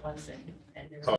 wasn't, and there was Oh.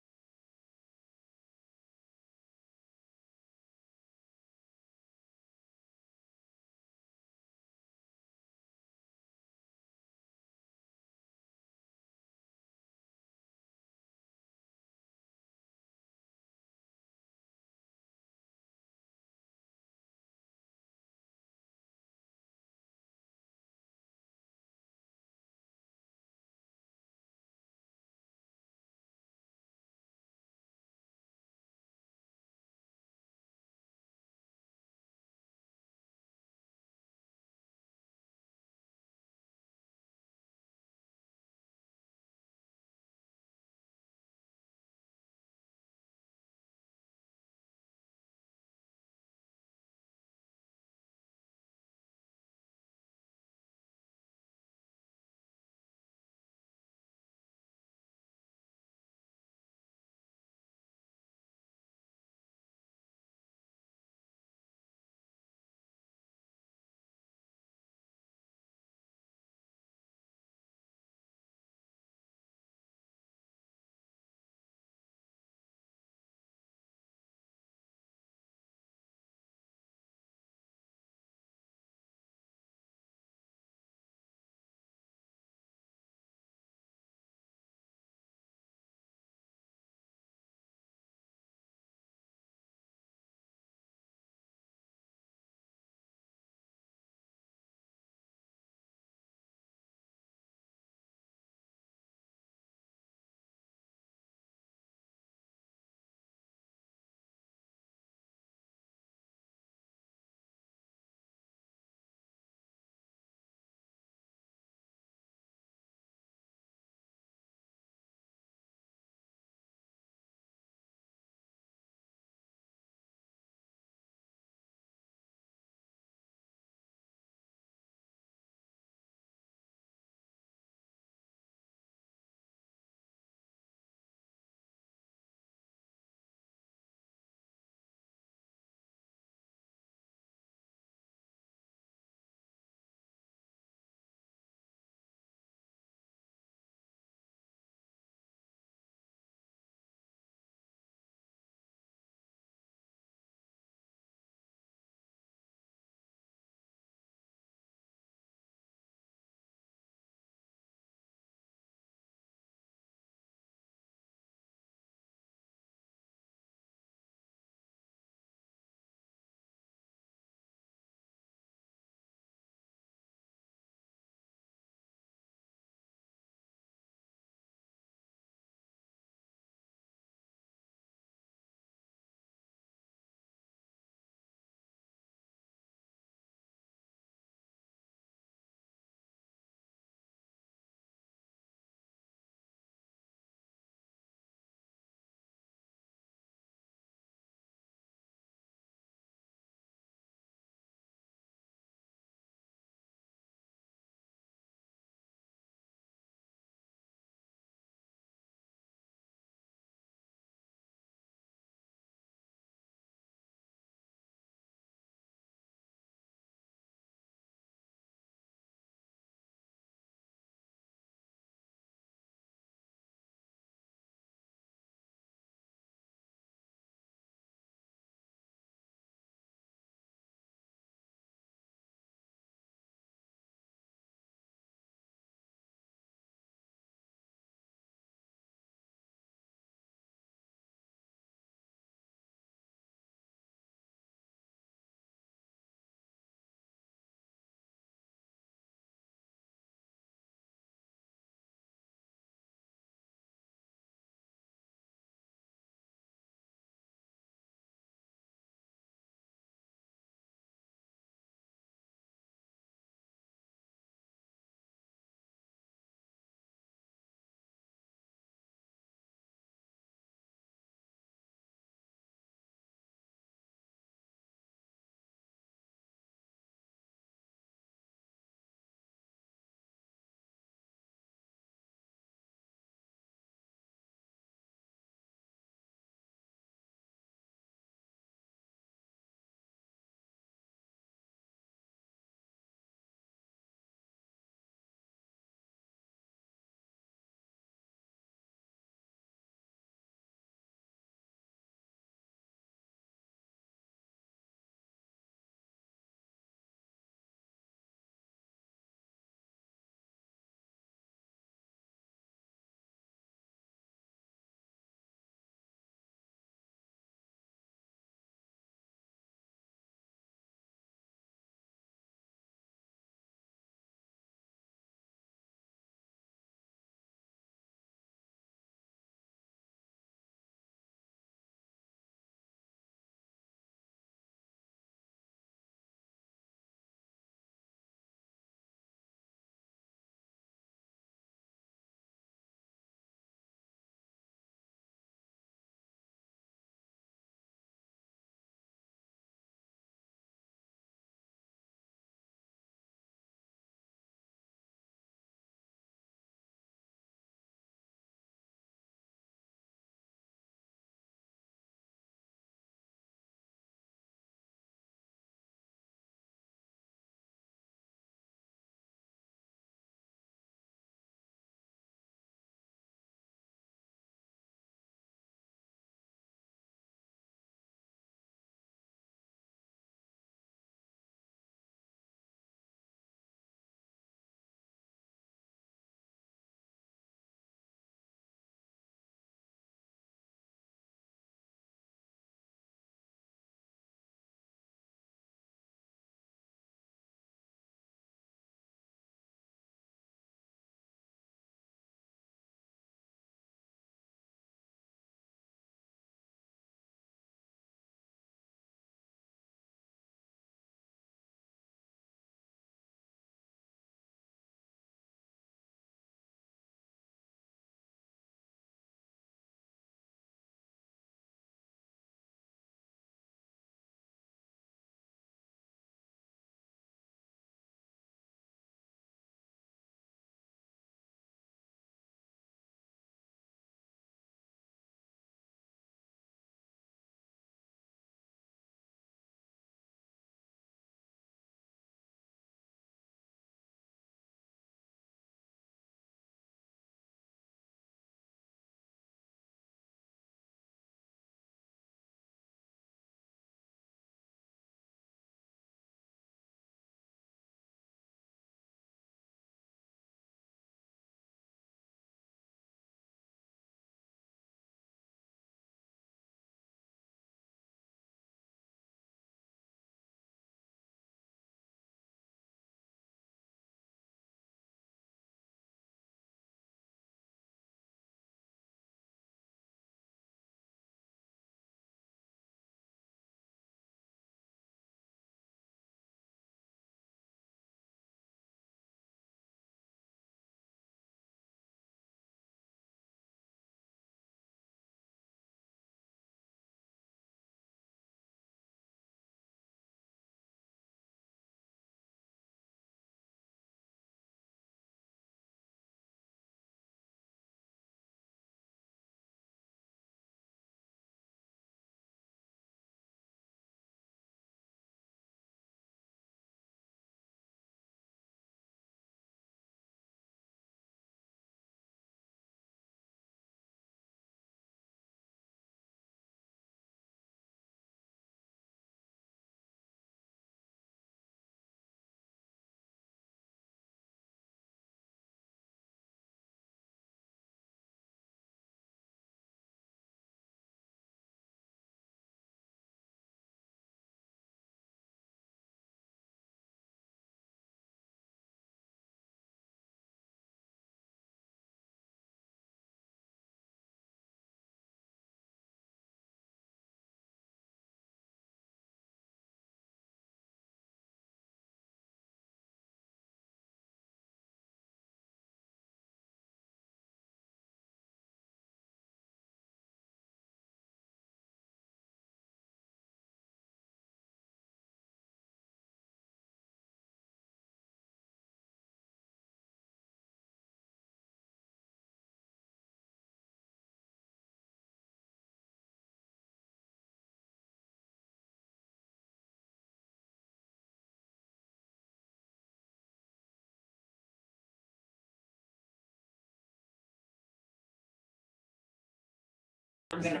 Hey,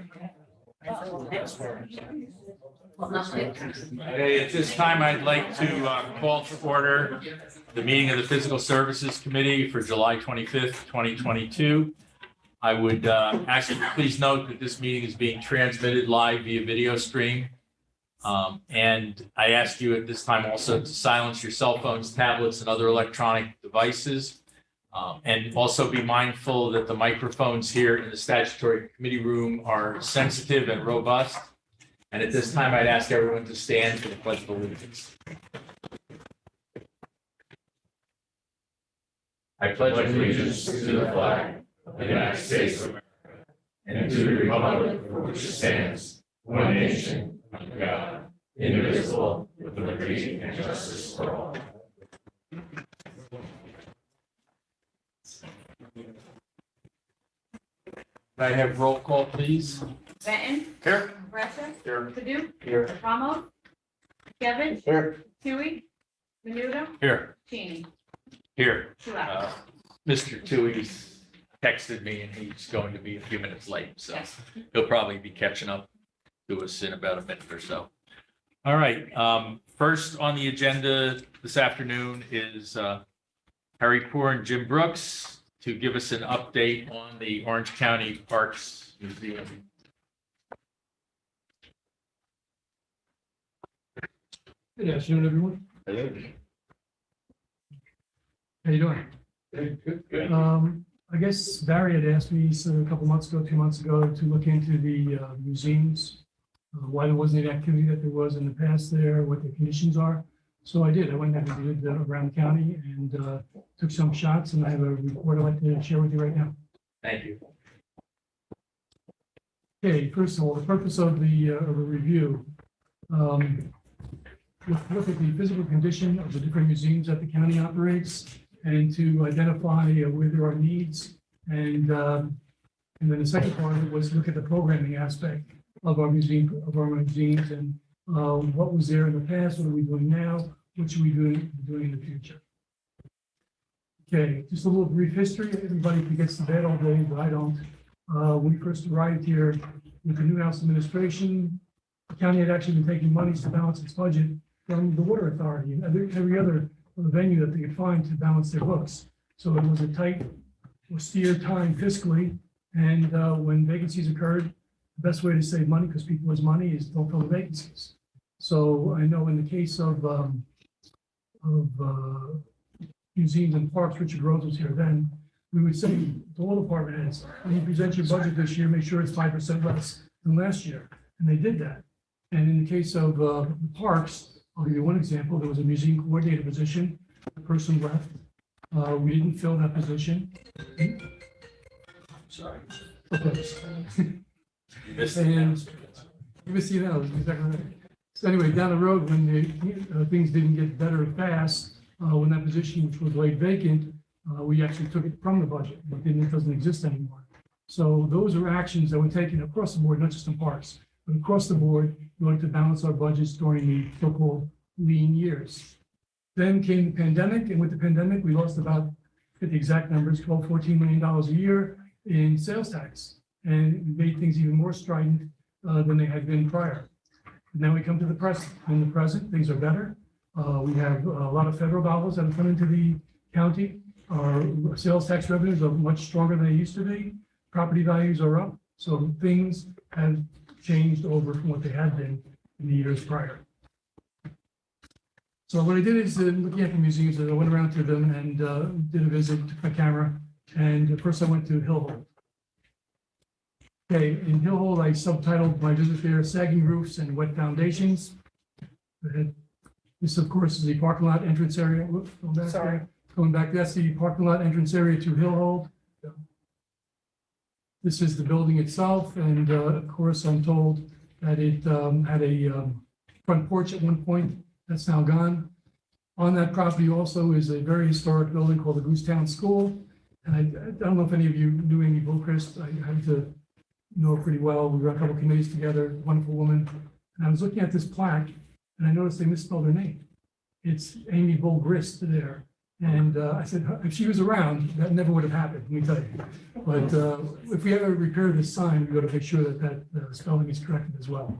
at this time, I'd like to call to order the meeting of the Physical Services Committee for July 25th, 2022. I would ask you to please note that this meeting is being transmitted live via video stream. And I ask you at this time also to silence your cell phones, tablets, and other electronic devices. And also be mindful that the microphones here in the statutory committee room are sensitive and robust. And at this time, I'd ask everyone to stand for the Pledge of Allegiance. I pledge allegiance to the flag of the United States of America and to the republic for which it stands, one nation, under God, indivisible, with liberty and justice for all. I have roll call, please. Benton. Here. Brescia. Here. Padu. Here. Ramos. Kevin. Here. Tui. Menuda. Here. Cheney. Here. Two Mr. Tui texted me and he's going to be a few minutes late, so Yes. he'll probably be catching up to us in about a minute or so. All right. First on the agenda this afternoon is Harry Poor and Jim Brooks to give us an update on the Orange County Parks Museum. Good afternoon, everyone. Hello. How you doing? Good. I guess Barry had asked me a couple months ago, 2 months ago, to look into the museums, why there wasn't any activity that there was in the past there, what the conditions are. So I did. I went and visited around the county and took some shots, and I have a report I'd like to share with you right now. Thank you. Okay, first of all, the purpose of the review. Look at the physical condition of the different museums that the county operates and to identify where there are needs. And then the second part of it was look at the programming aspect of our museums and what was there in the past, what are we doing now, what should we be doing in the future. Okay, just a little brief history. Everybody forgets to bed all day, but I don't. When we first arrived here with the new House administration, the county had actually been taking monies to balance its budget from the water authority and every other venue that they could find to balance their books. So it was a tight, austere time fiscally. And when vacancies occurred, the best way to save money, because people has money, is don't fill the vacancies. So I know in the case of museums and parks, Richard Rose was here then, we would say to all department heads, when you present your budget this year, make sure it's 5% less than last year. And they did that. And in the case of the parks, I'll give you one example. There was a museum coordinator position. The person left. We didn't fill that position. Sorry. Okay. You missed the And announcement. you missed the announcement, exactly right. So anyway, down the road, when the things didn't get better fast, when that position, which was laid vacant, we actually took it from the budget, but then it doesn't exist anymore. So those are actions that were taken across the board, not just in parks, but across the board, in order to balance our budgets during the so-called lean years. Then came the pandemic, and with the pandemic, we lost about, get the exact numbers, $14 million a year in sales tax, and it made things even more strident than they had been prior. And now we come to the present. In the present, things are better. We have a lot of federal dollars that have come into the county. Our sales tax revenues are much stronger than they used to be. Property values are up, so things have changed over from what they had been in the years prior. So what I did is looking at the museums, I went around to them and did a visit, took my camera, and first I went to Hillhold. Okay, in Hillhold, I subtitled my visit there, Sagging Roofs and Wet Foundations. This, of course, is the parking lot entrance area. Whoops, going back there. Going back, that's the parking lot entrance area to Hillhold. This is the building itself, and of course, I'm told that it had a front porch at one point. That's now gone. On that property also is a very historic building called the Goosetown School. And I don't know if any of you knew Amy Bullchrist. I happen to know her pretty well. We were on a couple of committees together, wonderful woman. And I was looking at this plaque, and I noticed they misspelled her name. It's Amy Bullgrist there. And I said, if she was around, that never would have happened, let me tell you. But if we ever repair this sign, we got to make sure that that spelling is corrected as well.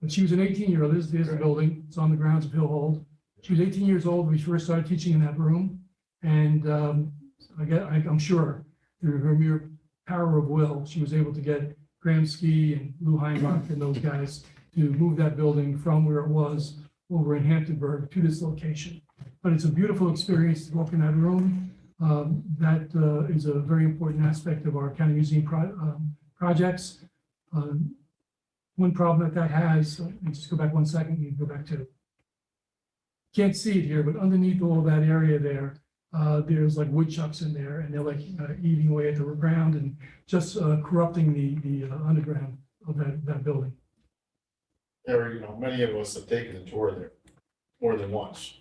But she was an 18-year-old. There's the building. It's on the grounds of Hillhold. She was 18 years old when we first started teaching in that room. And I'm sure through her mere power of will, she was able to get Graham Ski and Lou Heinbach and those guys to move that building from where it was over in Hamptonburg to this location. But it's a beautiful experience to walk in that room. That is a very important aspect of our county museum projects. One problem that has, let me just go back 1 second, you go back to, can't see it here, but underneath all that area there, there's like woodchucks in there, and they're like eating away at the ground and just corrupting the underground of that building. There, you know, many of us have taken a tour there more than once.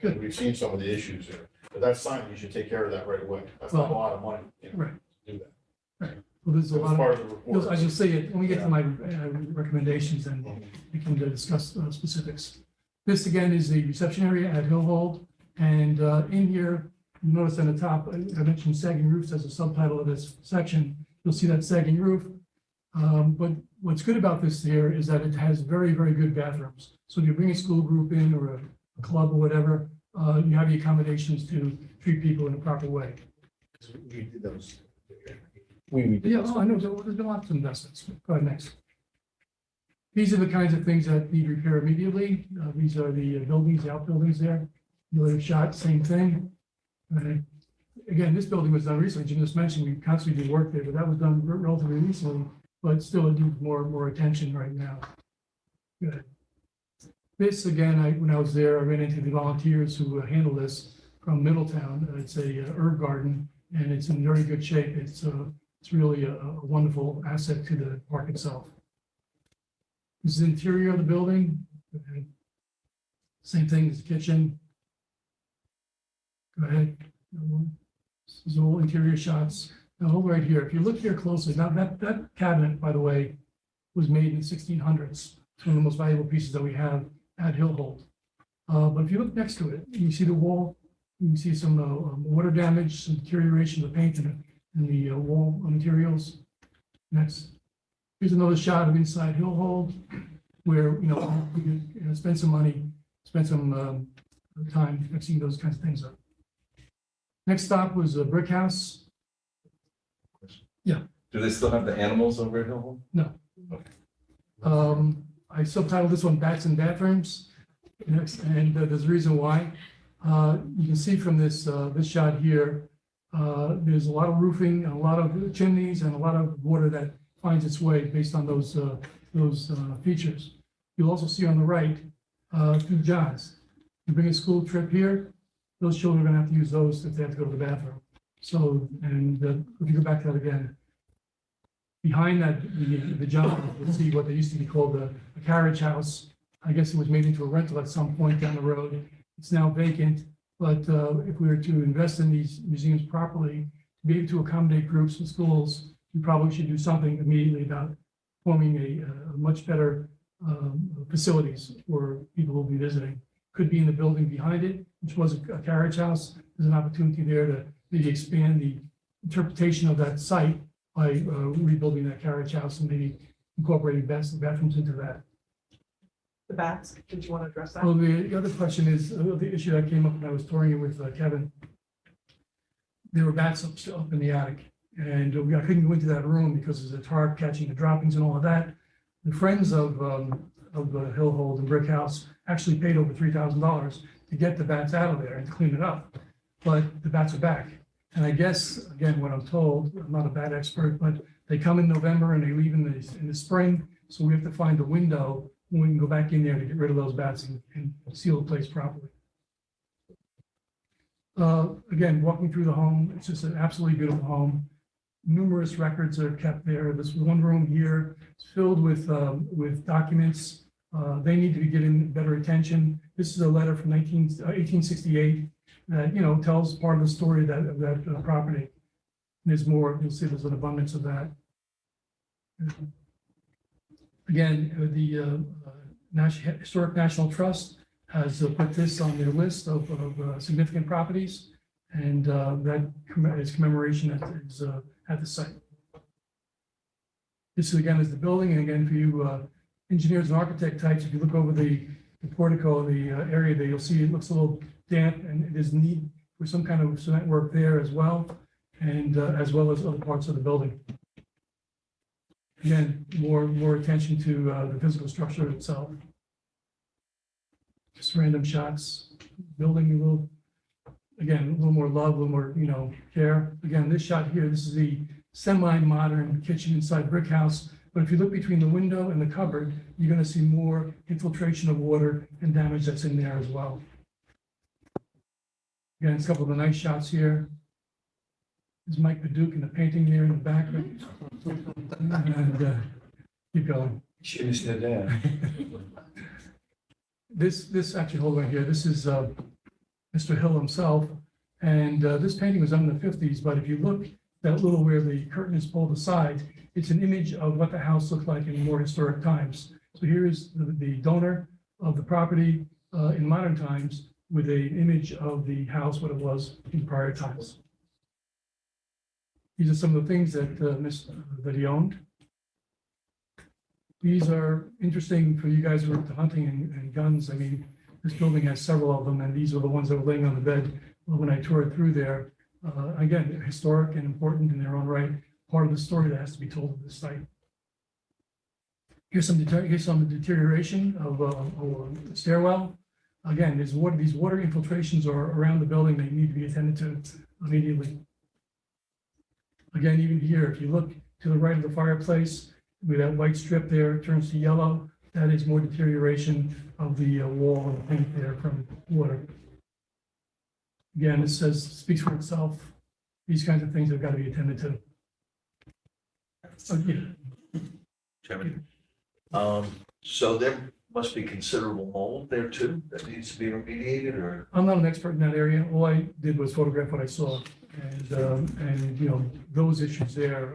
And we've seen some of the issues there. But that sign, you should take care of that right away. That's not a lot of money, you know, Right. to do that. Right. Well, there's a It was lot part of, of the report. I just say it, when we get to my recommendations, then we can discuss specifics. This again is the reception area at Hillhold. And in here, you notice on the top, I mentioned sagging roofs as a subtitle of this section. You'll see that sagging roof. But what's good about this here is that it has very, very good bathrooms. So if you bring a school group in or a club or whatever, you have the accommodations to treat people in a proper way. We did those. Yeah, I know, there's been lots of investments. Go ahead, next. These are the kinds of things that need repair immediately. These are the buildings, the outbuildings there. The other shot, same thing. Again, this building was done recently. Jim just mentioned we constantly do work there, but that was done relatively recently, but still it needs more attention right now. Good. This, again, when I was there, I ran into the volunteers who handle this from Middletown. It's a herb garden, and it's in very good shape. It's really a wonderful asset to the park itself. This is the interior of the building. Okay. Same thing as the kitchen. Go ahead. These are all interior shots. Now, hold right here. If you look here closely, now that cabinet, by the way, was made in the 1600s. It's one of the most valuable pieces that we have at Hillhold. But if you look next to it, you see the wall. You can see some water damage, some deterioration of the paint and the wall materials. Next. Here's another shot of inside Hillhold, where we can spend some money, spend some time fixing those kinds of things up. Next stop was a brick house. Yeah. Do they still have the animals over at Hillhold? No. Okay. I subtitled this one "Bats in Bathrooms," and there's a reason why. You can see from this shot here, there's a lot of roofing, and a lot of chimneys, and a lot of water that finds its way based on those features. You'll also see on the right through Johns. You bring a school trip here, those children are going to have to use those if they have to go to the bathroom. So, and if you go back to that again, behind that, the John, you'll see what they used to be called a carriage house. I guess it was made into a rental at some point down the road. It's now vacant, but if we were to invest in these museums properly, to be able to accommodate groups and schools, we probably should do something immediately about forming a much better facilities for people who will be visiting. Could be in the building behind it, which was a carriage house. There's an opportunity there to maybe expand the interpretation of that site by rebuilding that carriage house and maybe incorporating bathrooms into that. The bats, did you want to address that? Well, the other question is the issue that came up when I was touring it with Kevin. There were bats up in the attic, and I couldn't go into that room because there's a tarp catching the droppings and all of that. The friends of Hillhold and Brick House actually paid over $3,000 to get the bats out of there and to clean it up, but the bats are back. And I guess, again, what I'm told, I'm not a bat expert, but they come in November and they leave in the spring. So we have to find a window when we can go back in there to get rid of those bats and seal the place properly. Again, walking through the home, it's just an absolutely beautiful home. Numerous records are kept there. This one room here is filled with documents. They need to be given better attention. This is a letter from 1868 that tells part of the story of that property. There's more. You'll see there's an abundance of that. Again, the Historic National Trust has put this on their list of significant properties. And that is commemoration is at the site. This again is the building, and again, for you engineers and architect types, if you look over the portico, the area there, you'll see it looks a little damp, and it is need for some kind of cement work there as well, and as well as other parts of the building. Again, more attention to the physical structure itself. Just random shots, building a little, again, a little more love, a little more, care. Again, this shot here, this is the semi-modern kitchen inside brick house. But if you look between the window and the cupboard, you're going to see more infiltration of water and damage that's in there as well. Again, it's a couple of the nice shots here. There's Mike Paduke in the painting there in the background. And keep going. Should have said that. This actually, hold on here. This is Mr. Hill himself. And this painting was done in the 50s. But if you look that little where the curtain is pulled aside, it's an image of what the house looked like in more historic times. So here is the donor of the property in modern times with an image of the house, what it was in prior times. These are some of the things that he owned. These are interesting for you guys who are into hunting and guns. I mean, this building has several of them, and these are the ones that were laying on the bed when I toured through there. Again, historic and important in their own right, part of the story that has to be told at this site. Here's some deterioration of a stairwell. Again, these water infiltrations are around the building. They need to be attended to immediately. Again, even here, if you look to the right of the fireplace, with that white strip there, it turns to yellow. That is more deterioration of the wall and paint there from water. Again, it speaks for itself. These kinds of things have got to be attended to. Oh, yeah. Chairman. So there must be considerable mold there too, that needs to be remediated, or? I'm not an expert in that area. All I did was photograph what I saw. And those issues there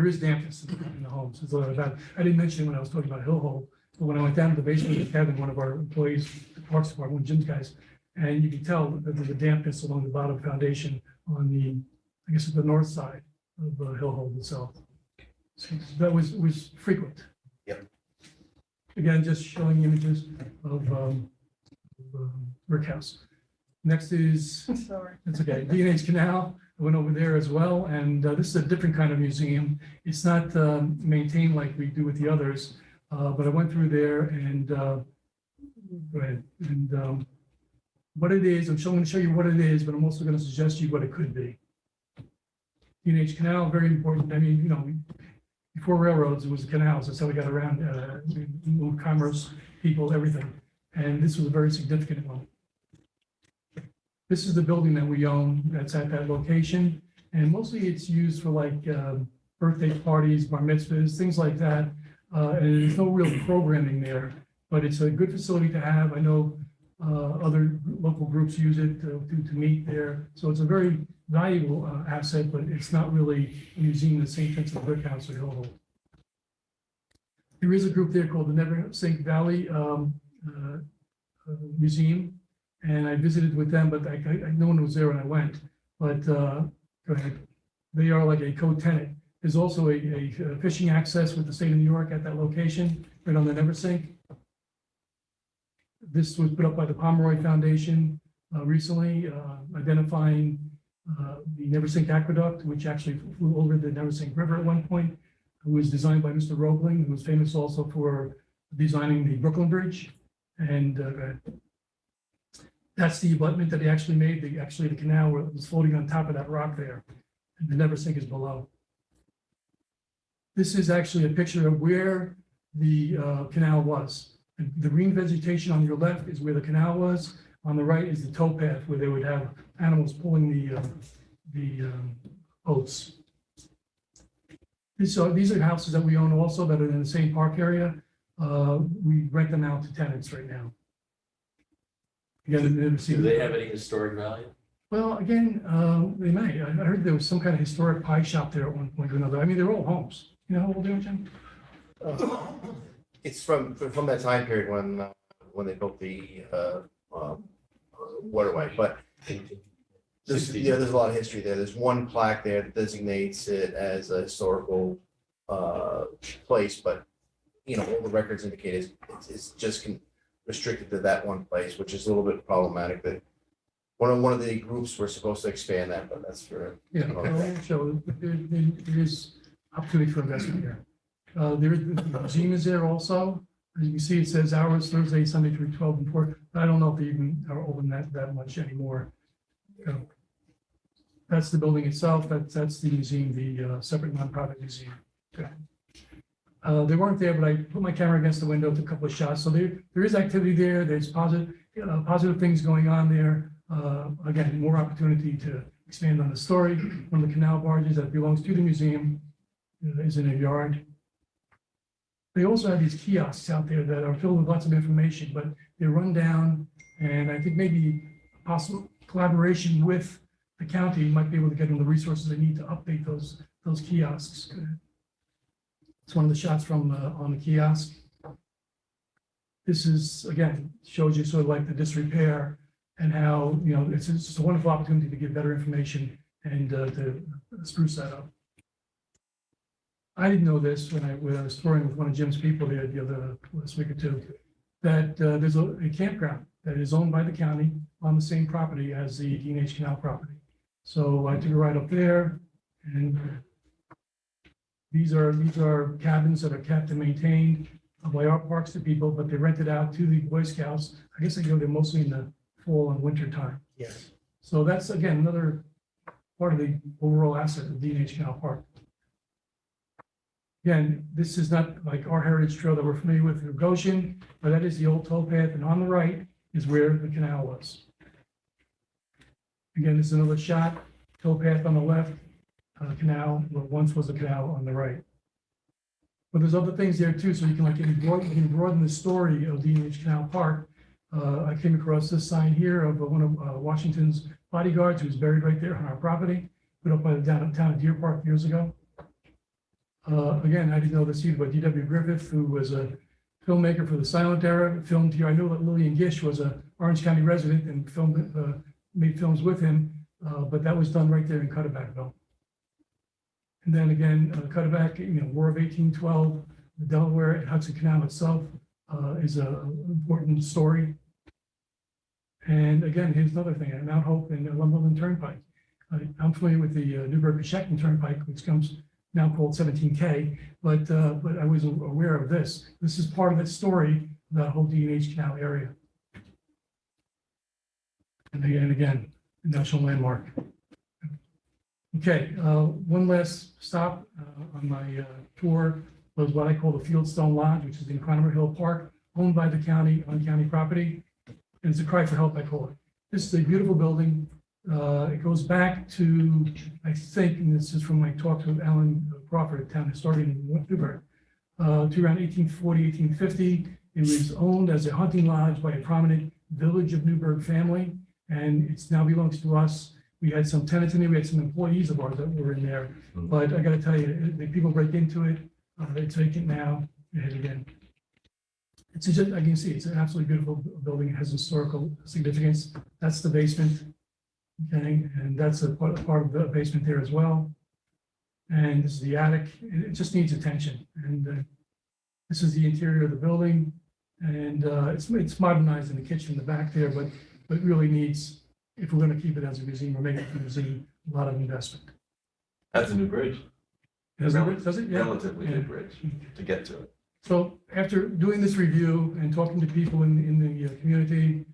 is dampness in the homes. It's a lot of that. I didn't mention it when I was talking about Hill Hole, but when I went down to the basement with Kevin, one of our employees, the Parks Department, one of Jim's guys, and you can tell that there's a dampness along the bottom foundation on the north side of Hill Hole itself. So that was frequent. Yep. Again, just showing images of brick house. Next is, Sorry. it's okay, D&H Canal. I went over there as well, and this is a different kind of museum. It's not maintained like we do with the others, but I went through there and go ahead. And what it is, I'm going to show you what it is, but I'm also going to suggest to you what it could be. D&H Canal, very important. I mean, before railroads, it was the canals. That's how we got around, moved commerce, people, everything. And this was a very significant one. This is the building that we own that's at that location. And mostly it's used for like birthday parties, bar mitzvahs, things like that. And there's no real programming there, but it's a good facility to have. I know other local groups use it to meet there. So it's a very valuable asset, but it's not really a museum in the same sense of Brick House or Hill Hole. There is a group there called the Never Sink Valley Museum. And I visited with them, but no one was there when I went. But go ahead. They are like a co-tenant. There's also a fishing access with the state of New York at that location, right on the Neversink. This was put up by the Pomeroy Foundation recently, identifying the Neversink Aqueduct, which actually flew over the Neversink River at one point. It was designed by Mr. Roebling, who was famous also for designing the Brooklyn Bridge. And that's the abutment that he actually made. The canal was floating on top of that rock there, and the Neversink is below. This is actually a picture of where the canal was. And the green vegetation on your left is where the canal was. On the right is the towpath where they would have animals pulling the oats. These are houses that we own also that are in the same park area. We rent them out to tenants right now. Again, Do they have any historic value? well, again, they may. I heard there was some kind of historic pie shop there at one point or another. I mean, they're all homes. You know how old they are, Jim? It's from that time period when they built the waterway, but There's a lot of history there. There's one plaque there that designates it as a historical place, but all the records indicate it's just restricted to that one place, which is a little bit problematic. That one of the groups were supposed to expand that, but that's for Yeah, so there is opportunity for investment here. The museum is there also. As you can see, it says hours Thursday, Sunday through 12 and 4. I don't know if they even are open that much anymore. That's the building itself. That's the museum, the separate nonprofit museum. They weren't there, but I put my camera against the window, took a couple of shots. So there is activity there. There's positive things going on there. Again, more opportunity to expand on the story. One of the canal barges that belongs to the museum is in a yard. They also have these kiosks out there that are filled with lots of information, but they run down, and I think maybe possible collaboration with the county might be able to get them the resources they need to update those kiosks. It's one of the shots from on the kiosk. This is, again, shows you sort of like the disrepair and how, it's just a wonderful opportunity to give better information and to spruce that up. I didn't know this when I was touring with one of Jim's people there last week or two, that there's a campground that is owned by the county on the same property as the D&H Canal property. So I took a ride up there, and these are cabins that are kept and maintained by our parks to people, but they're rented out to the Boy Scouts. I guess they go there mostly in the fall and winter time. Yes. So that's, again, another part of the overall asset of D&H Canal Park. Again, this is not like our heritage trail that we're familiar with in Goshen, but that is the old towpath, and on the right is where the canal was. Again, this is another shot, towpath on the left, canal, what once was a canal on the right. But there's other things there too, so you can broaden the story of D&H Canal Park. I came across this sign here of one of Washington's bodyguards who was buried right there on our property, put up by the downtown Deer Park years ago. Again, I didn't know this either, but D.W. Griffith, who was a filmmaker for the silent era, filmed here. I know that Lillian Gish was a Orange County resident and made films with him, but that was done right there in Cutterbackville. And then again, Cutterback, War of 1812, the Delaware and Hudson Canal itself is an important story. And again, here's another thing, at Mount Hope and Lumberland Turnpike. I'm familiar with the Newburgh-Coshocton Turnpike, which comes now called 17K, but I was aware of this. This is part of that story, that whole D&H Canal area. And again, a national landmark. Okay, one last stop on my tour was what I call the Fieldstone Lodge, which is in Conover Hill Park, owned by the county on county property. And it's a cry for help, I call it. This is a beautiful building. It goes back to, I think, and this is from my talks with Alan Crawford, town historian in Newburgh, to around 1840, 1850. It was owned as a hunting lodge by a prominent Village of Newburgh family, and it now belongs to us. We had some tenants in there, we had some employees of ours that were in there, but I gotta tell you, the people break into it, it's vacant now, and again, it's just, I can see, it's an absolutely beautiful building, it has historical significance. That's the basement. Okay, and that's a part of the basement there as well. And this is the attic. It just needs attention. And this is the interior of the building. And it's modernized in the kitchen in the back there, but really needs, if we're going to keep it as a museum or make it a museum, a lot of investment. That's a new bridge. Does it? Yeah. Relatively new bridge to get to it. So after doing this review and talking to people in the community,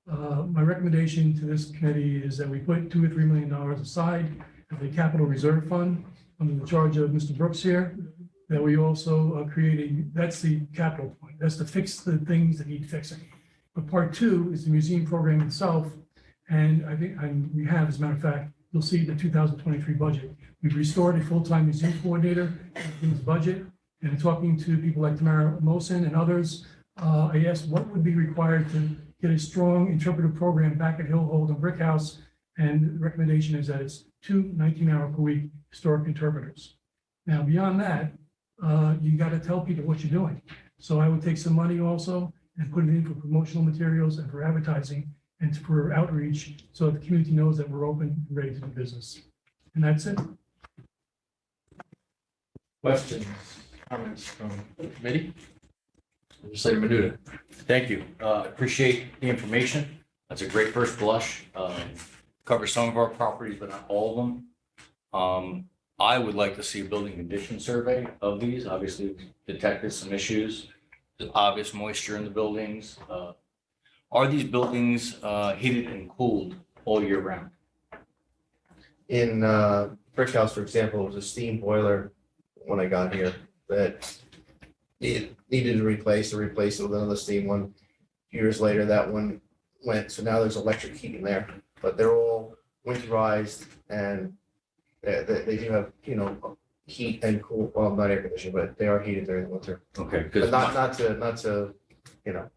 my recommendation to this committee is that we put $2 or $3 million aside as a capital reserve fund under the charge of Mr. Brooks here, that we also create that's the capital point. That's to fix the things that need fixing. But part two is the museum program itself. And I think we have, as a matter of fact, you'll see the 2023 budget. We've restored a full-time museum coordinator in his budget. And talking to people like Tamara Mosen and others, I asked what would be required to get a strong interpretive program back at Hillhold and Brick House. And the recommendation is that it's 2 19-hour per week historic interpreters. Now, beyond that, you got to tell people what you're doing. So I would take some money also and put it in for promotional materials and for advertising and for outreach, so that the community knows that we're open and ready to do business. And that's it. Questions, comments from the committee? Legislator Menuda. Thank you. Appreciate the information. That's a great first blush. Covers some of our properties, but not all of them. I would like to see a building condition survey of these. Obviously, we've detected some issues. There's obvious moisture in the buildings. Are these buildings heated and cooled all year round? In Brick House, for example, it was a steam boiler when I got here that it needed to replace it with another steam one. Years later, that one went, so now there's electric heating there, but they're all winterized and they do have, heat and cool, well, not air conditioning, but they are heated during the winter. Okay, But because not to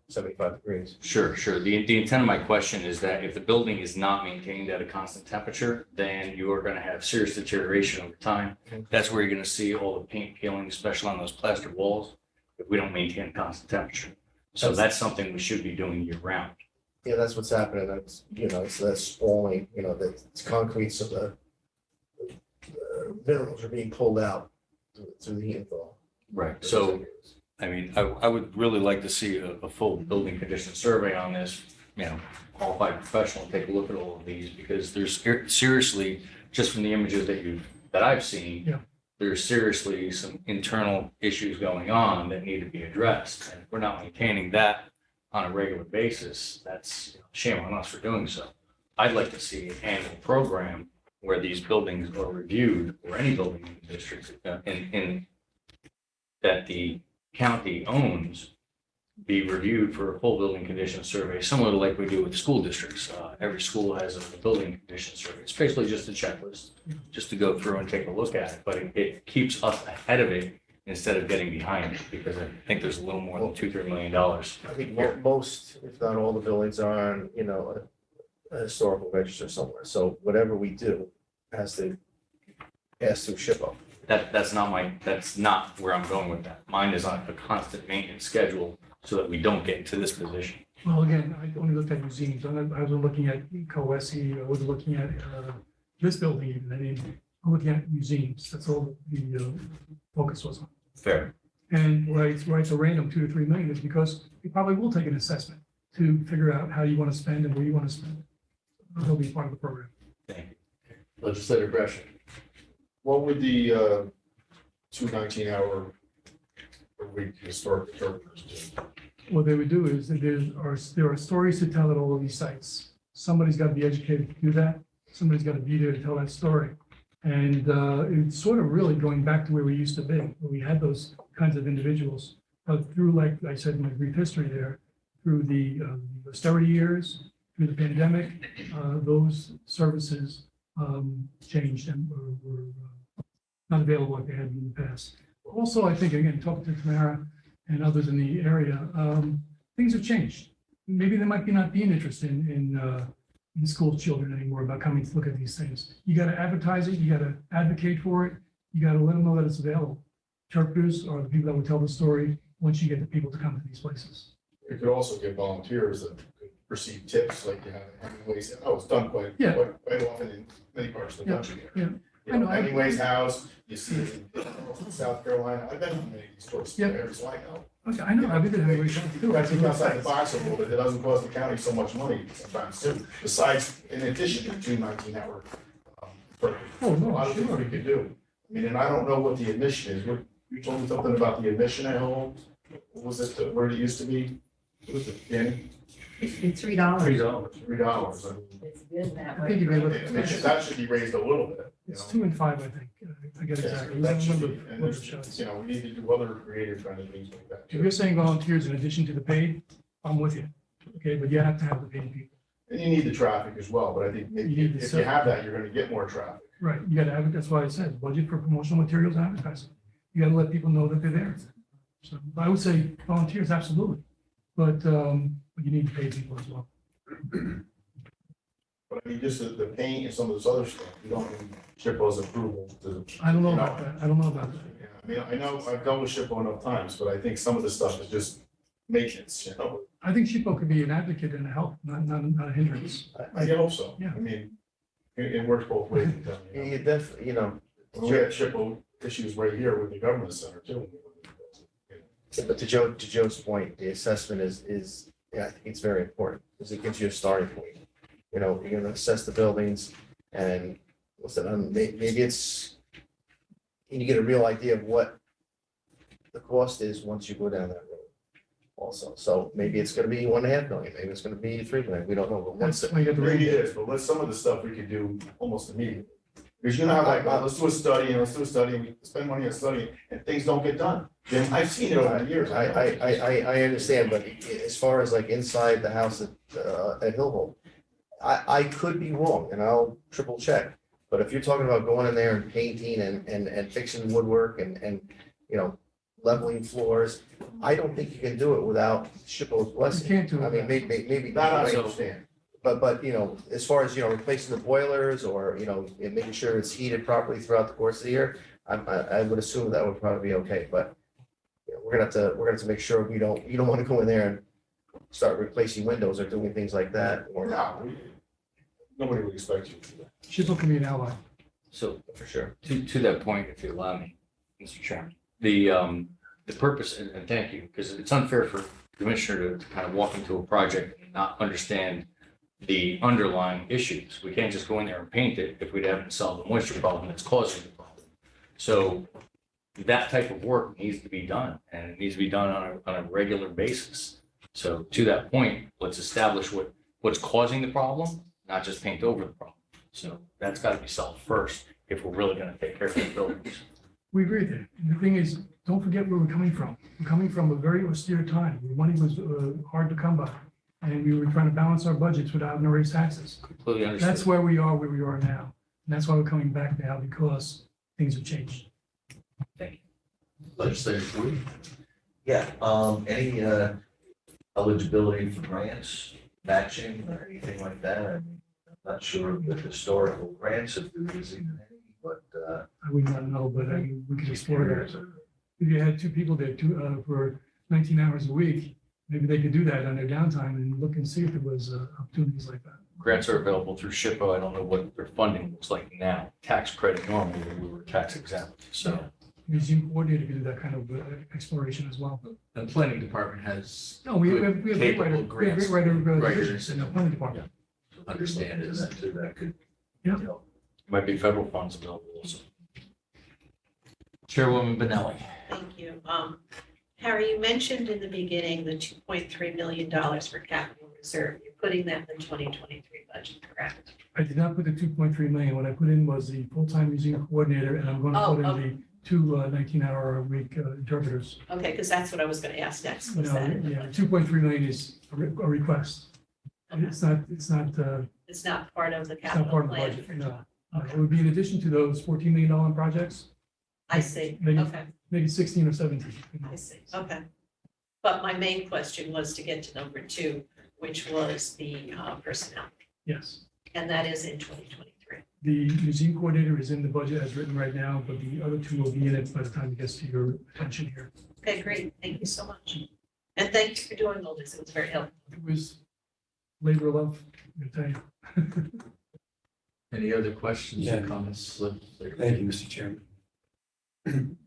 75 degrees. sure. The intent of my question is that if the building is not maintained at a constant temperature, then you are going to have serious deterioration over time. That's where you're going to see all the paint peeling, especially on those plaster walls, if we don't maintain a constant temperature. So that's something we should be doing year round. Yeah, that's what's happening. That's, it's that spalling, that it's concrete, so the minerals are being pulled out through the heat and thaw. Right. So, I mean, I would really like to see a full building condition survey on this, qualified professional, take a look at all of these, because there's seriously, just from the images that I've seen, Yeah. there's seriously some internal issues going on that need to be addressed. And if we're not maintaining that on a regular basis, that's shame on us for doing so. I'd like to see an annual program where these buildings are reviewed, or any building in the district, in that the county owns, be reviewed for a full building condition survey, similar to like we do with school districts. Every school has a building condition survey. It's basically just a checklist, just to go through and take a look at it, but it keeps us ahead of it instead of getting behind it, because I think there's a little more than $2-3 million. I think most, if not all the buildings are on, a historical register somewhere. So whatever we do has to pass through SHPO. That's not where I'm going with that. Mine is on a constant maintenance schedule so that we don't get into this position. Well, again, I only looked at museums. I was looking at Coesi, I was looking at this building even. I mean, I'm looking at museums. That's all the focus was on. Fair. And why it's a random 2 to 3 million is because you probably will take an assessment to figure out how you want to spend and where you want to spend. That'll be part of the program. Thank you. Legislator Gresham. What would the 2 19-hour a week historic interpreters do? What they would do is that there are stories to tell at all of these sites. Somebody's got to be educated to do that. Somebody's got to be there to tell that story. And it's sort of really going back to where we used to be, where we had those kinds of individuals. But through, like I said in my brief history there, through the austerity years, through the pandemic, those services changed and were not available like they had been in the past. Also, I think, again, talking to Tamara and others in the area, things have changed. Maybe there might be not be an interest in school children anymore about coming to look at these things. You got to advertise it. You got to advocate for it. You got to let them know that it's available. Interpreters are the people that will tell the story once you get the people to come to these places. You could also get volunteers that could receive tips like you have in Hemingway's. Oh, it's done quite often in many parts of the country. Yeah. You know, Hemingway's house, you see it in South Carolina. I've been to many of these stores. Yeah. So I know. Okay, I know. I've been to Hemingway's You guys think outside the box a little bit. It doesn't cost the county so much money sometimes too. Besides, in addition to 2 19-hour. Oh, no, A lot of things sure. we could do. I mean, and I don't know what the admission is. You told me something about the admission at home. What was it, where it used to be? What was it, Danny? It's $3. $3. I mean, It's good that I think you may look. that should be raised a little bit. It's 2 and 5, I think. I get Yeah, exactly. I that don't should remember be, and what it there's, shows. you know, we need to do other creative kind of things like that. If you're saying volunteers in addition to the paid, I'm with you. Okay, but you have to have the paid people. And you need the traffic as well, but I think maybe You need the if you have that, you're gonna get more traffic. Right, you gotta have it. That's why I said budget for promotional materials and advertising. You gotta let people know that they're there. So I would say volunteers, absolutely. But you need to pay people as well. But I mean, just the paint and some of this other stuff, you don't need SHPO's approval to. I don't know you about that. I don't know about that. Yeah, I mean, I know I've dealt with SHPO enough times, but I think some of the stuff is just maintenance, you know? I think SHPO could be an advocate and a help, not a hindrance. I hope so. Yeah. I mean, it works both ways. It does, you know. You definitely, you know, We had SHPO issues right here with the government center too. but to Joe's point, the assessment is, yeah, I think it's very important because it gives you a starting point. You know, you're gonna assess the buildings and maybe it's, and you get a real idea of what the cost is once you go down that road also. So maybe it's gonna be 1.5 million, maybe it's gonna be 3 million, we don't know. But once, That's why you got the Maybe rate. it is, but let's, some of the stuff we could do almost immediately. Because you know how like, let's do a study and we spend money on study and things don't get done. Then I've seen it over the years. I understand, but as far as like inside the house at Hillholt, I could be wrong and I'll triple check. But if you're talking about going in there and painting and fixing woodwork and, you know, leveling floors, I don't think you can do it without SHPO's You blessing. can't do I mean, it. maybe. That I maybe- understand. But, you know, as far as, you know, replacing the boilers or, you know, and making sure it's heated properly throughout the course of the year, I would assume that would probably be okay, but you know, we're gonna have to make sure you don't want to go in there and start replacing windows or doing things like that, or No, nobody would expect you to do that. SHPO can be an ally. So for sure. to that point, if you allow me, Mr. Chairman, the purpose, and thank you, because it's unfair for the commissioner to kind of walk into a project and not understand the underlying issues. We can't just go in there and paint it if we haven't solved the moisture problem that's causing the problem. So that type of work needs to be done, and it needs to be done on a regular basis. So to that point, let's establish what's causing the problem, not just paint over the problem. So that's got to be solved first if we're really going to take care of the buildings. We agree there. And the thing is, don't forget where we're coming from. We're coming from a very austere time. The money was hard to come by. And we were trying to balance our budgets without having to raise taxes. Completely understood. That's where we are now. And that's why we're coming back now, because things have changed. Legislative. Yeah, any eligibility for grants, matching or anything like that? I mean, I'm not sure if historical grants if there is even any, but I would not know, but I mean, we could explore that. If you had two people there for 19 hours a week, maybe they could do that on their downtime and look and see if there was opportunities like that. Grants are available through SHPO. I don't know what their funding looks like now. Tax credit normally, we were tax exempt, so. Museum coordinator could do that kind of exploration as well. The planning department has No, we have good, great capable grants writers writers in the planning department. understand it. that could. Yeah. you know, Might be federal funds available also. Chairwoman Benelli. Thank you. Harry, you mentioned in the beginning the $2.3 million for capital reserve. You're putting that in the 2023 budget, correct? I did not put the 2.3 million. What I put in was the full-time museum coordinator, and I'm going to Oh, put in okay. the two 19-hour-a-week interpreters. Okay, because that's what I was going to ask next. Was No, that in the yeah, budget? 2.3 million is a request. It's not It's not part of the not capital part of the plan. budget, no. It would be in addition to those $14 million projects, I see. Maybe- Okay, maybe 16 or 17. I see. Okay. But my main question was to get to number 2, which was the personnel, Yes. and that is in 2023. The museum coordinator is in the budget as written right now, but the other two will be in it by the time it gets to your attention here. Okay, great. Thank you so much. And thank you for doing all this. It was very helpful. It was labor of love, I'm gonna tell you. Any other questions or Yeah. comments? Thank you, Mr. Chairman.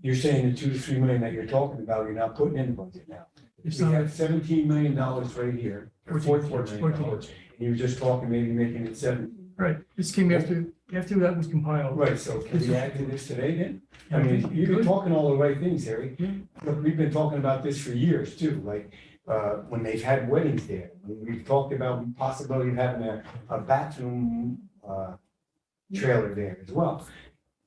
You're saying the 2 to 3 million that you're talking about, you're not putting in the budget now. It's We not, have $17 million right here, or 14 million dollars. And you were just talking, maybe making it 7. right, this came after that was compiled. Right, so can we add to this today then? I mean, you've been talking all the right things, Harry. Yeah. Look, we've been talking about this for years too, like, when they've had weddings there. We've talked about the possibility of having a bathroom, trailer there as well.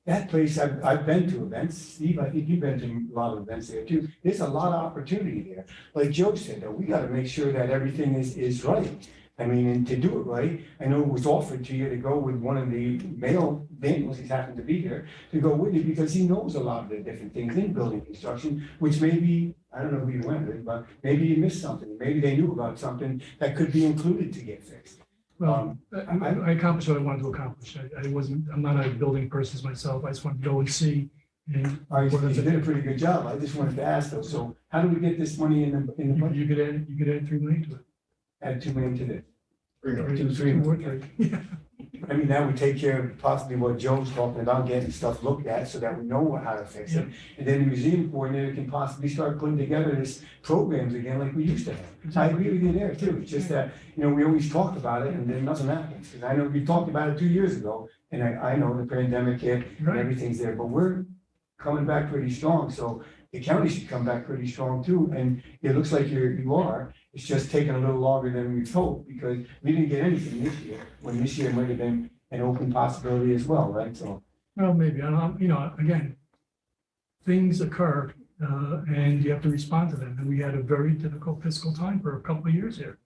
That place, I've been to events. Steve, I think you've been to a lot of events there too. There's a lot of opportunity there. Like Joe said, though, we gotta make sure that everything is right. I mean, and to do it right, I know it was offered to you to go with one of the male Daniels, he's happened to be here, to go with you because he knows a lot of the different things in building construction, which maybe, I don't know who you went with, but maybe you missed something. Maybe they knew about something that could be included to get fixed. Well, I accomplished what I wanted to accomplish. I'm not a building person myself. I just wanted to go and see And All right, you did a pretty good job. I just wanted to ask though, so how do we get this money in the budget? you could add 3 million to it. Add 2 million to this. Three Three Two or three. Yeah. I mean, that would take care of possibly what Joe's talking about, getting stuff looked at so that we know how to fix it. And then the museum coordinator can possibly start putting together this programs again like we used to have. I agree with you there too. It's just that, you know, we always talk about it and then nothing happens. Because I know we talked about it 2 years ago and I know the pandemic hit and Right. everything's there, but we're coming back pretty strong. So the county should come back pretty strong too. And it looks like you are. It's just taking a little longer than we hoped because we didn't get anything this year, when this year might have been an open possibility as well, right? So, Well, maybe, you know, again, things occur, and you have to respond to them. And we had a very difficult fiscal time for a couple of years here.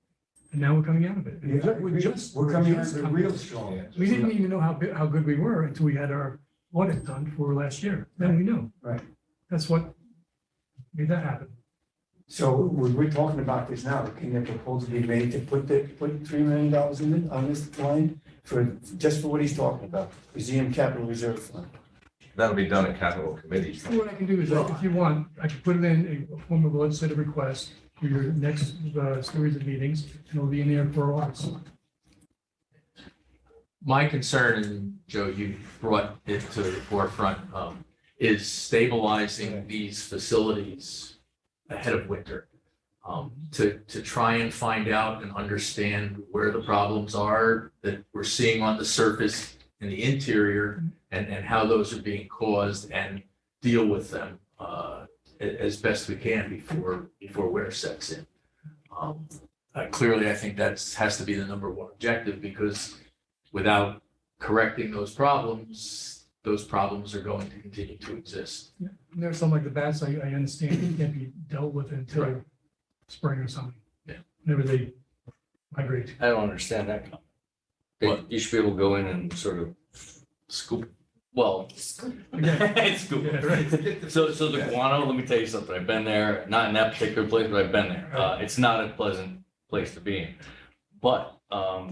And now we're coming out of it. And we're coming out just of it real strong. We didn't even know how good we were until we had our audit done for last year. Then we knew. Right. That's what made that happen. So we're talking about this now, can the proposal be made to put $3 million in it on this line for, just for what he's talking about, Museum Capital Reserve Fund? That'll be done at capital committee. So what I can do is, if you want, I can put it in a form of a legislative request for your next series of meetings, and it'll be in there for August. My concern, and Joe, you brought it to the forefront, is stabilizing these facilities ahead of winter. To try and find out and understand where the problems are that we're seeing on the surface in the interior and how those are being caused and deal with them as best we can before winter sets in. Clearly, I think that has to be the number one objective because without correcting those problems are going to continue to exist. Yeah. And there's some like the bats, I understand, they can't be dealt with until Right. spring or something. Yeah. Whenever they migrate. I don't understand that comment. What? You should be able to go in and sort of scoop, well. Again. Scoop. Yeah, right. So the guano, let me tell you something, I've been there, not in that particular place, but I've been there. It's not a pleasant place to be in. But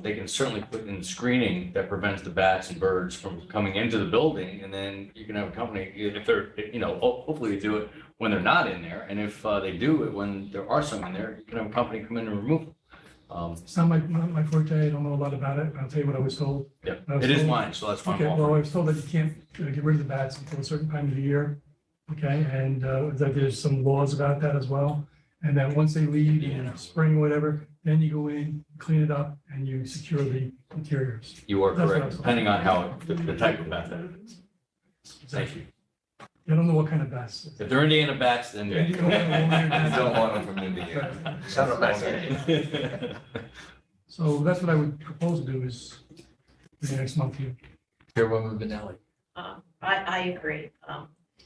they can certainly put in screening that prevents the bats and birds from coming into the building. And then you can have a company, if they're, you know, hopefully they do it when they're not in there. And if they do it when there are some in there, you can have a company come in and remove them. It's not my forte, I don't know a lot about it, I'll tell you what I was told. Yeah, I was it is told- mine, so that's why I'm Okay, well, I offering. was told that you can't get rid of the bats until a certain time of the year, okay, and that there's some laws about that as well. And that once they leave in spring, or whatever, then you go in, clean it up, and you secure the interiors. You are That's what I correct, was- depending on how, the type of bat that is. Thank you. I don't know what kind of bats. If they're Indiana bats, then. Yeah, you don't want them over your You don't bats. want them from Indiana. Send them back. So that's what I would propose to do is for the next month here. Chairwoman Benelli. I agree.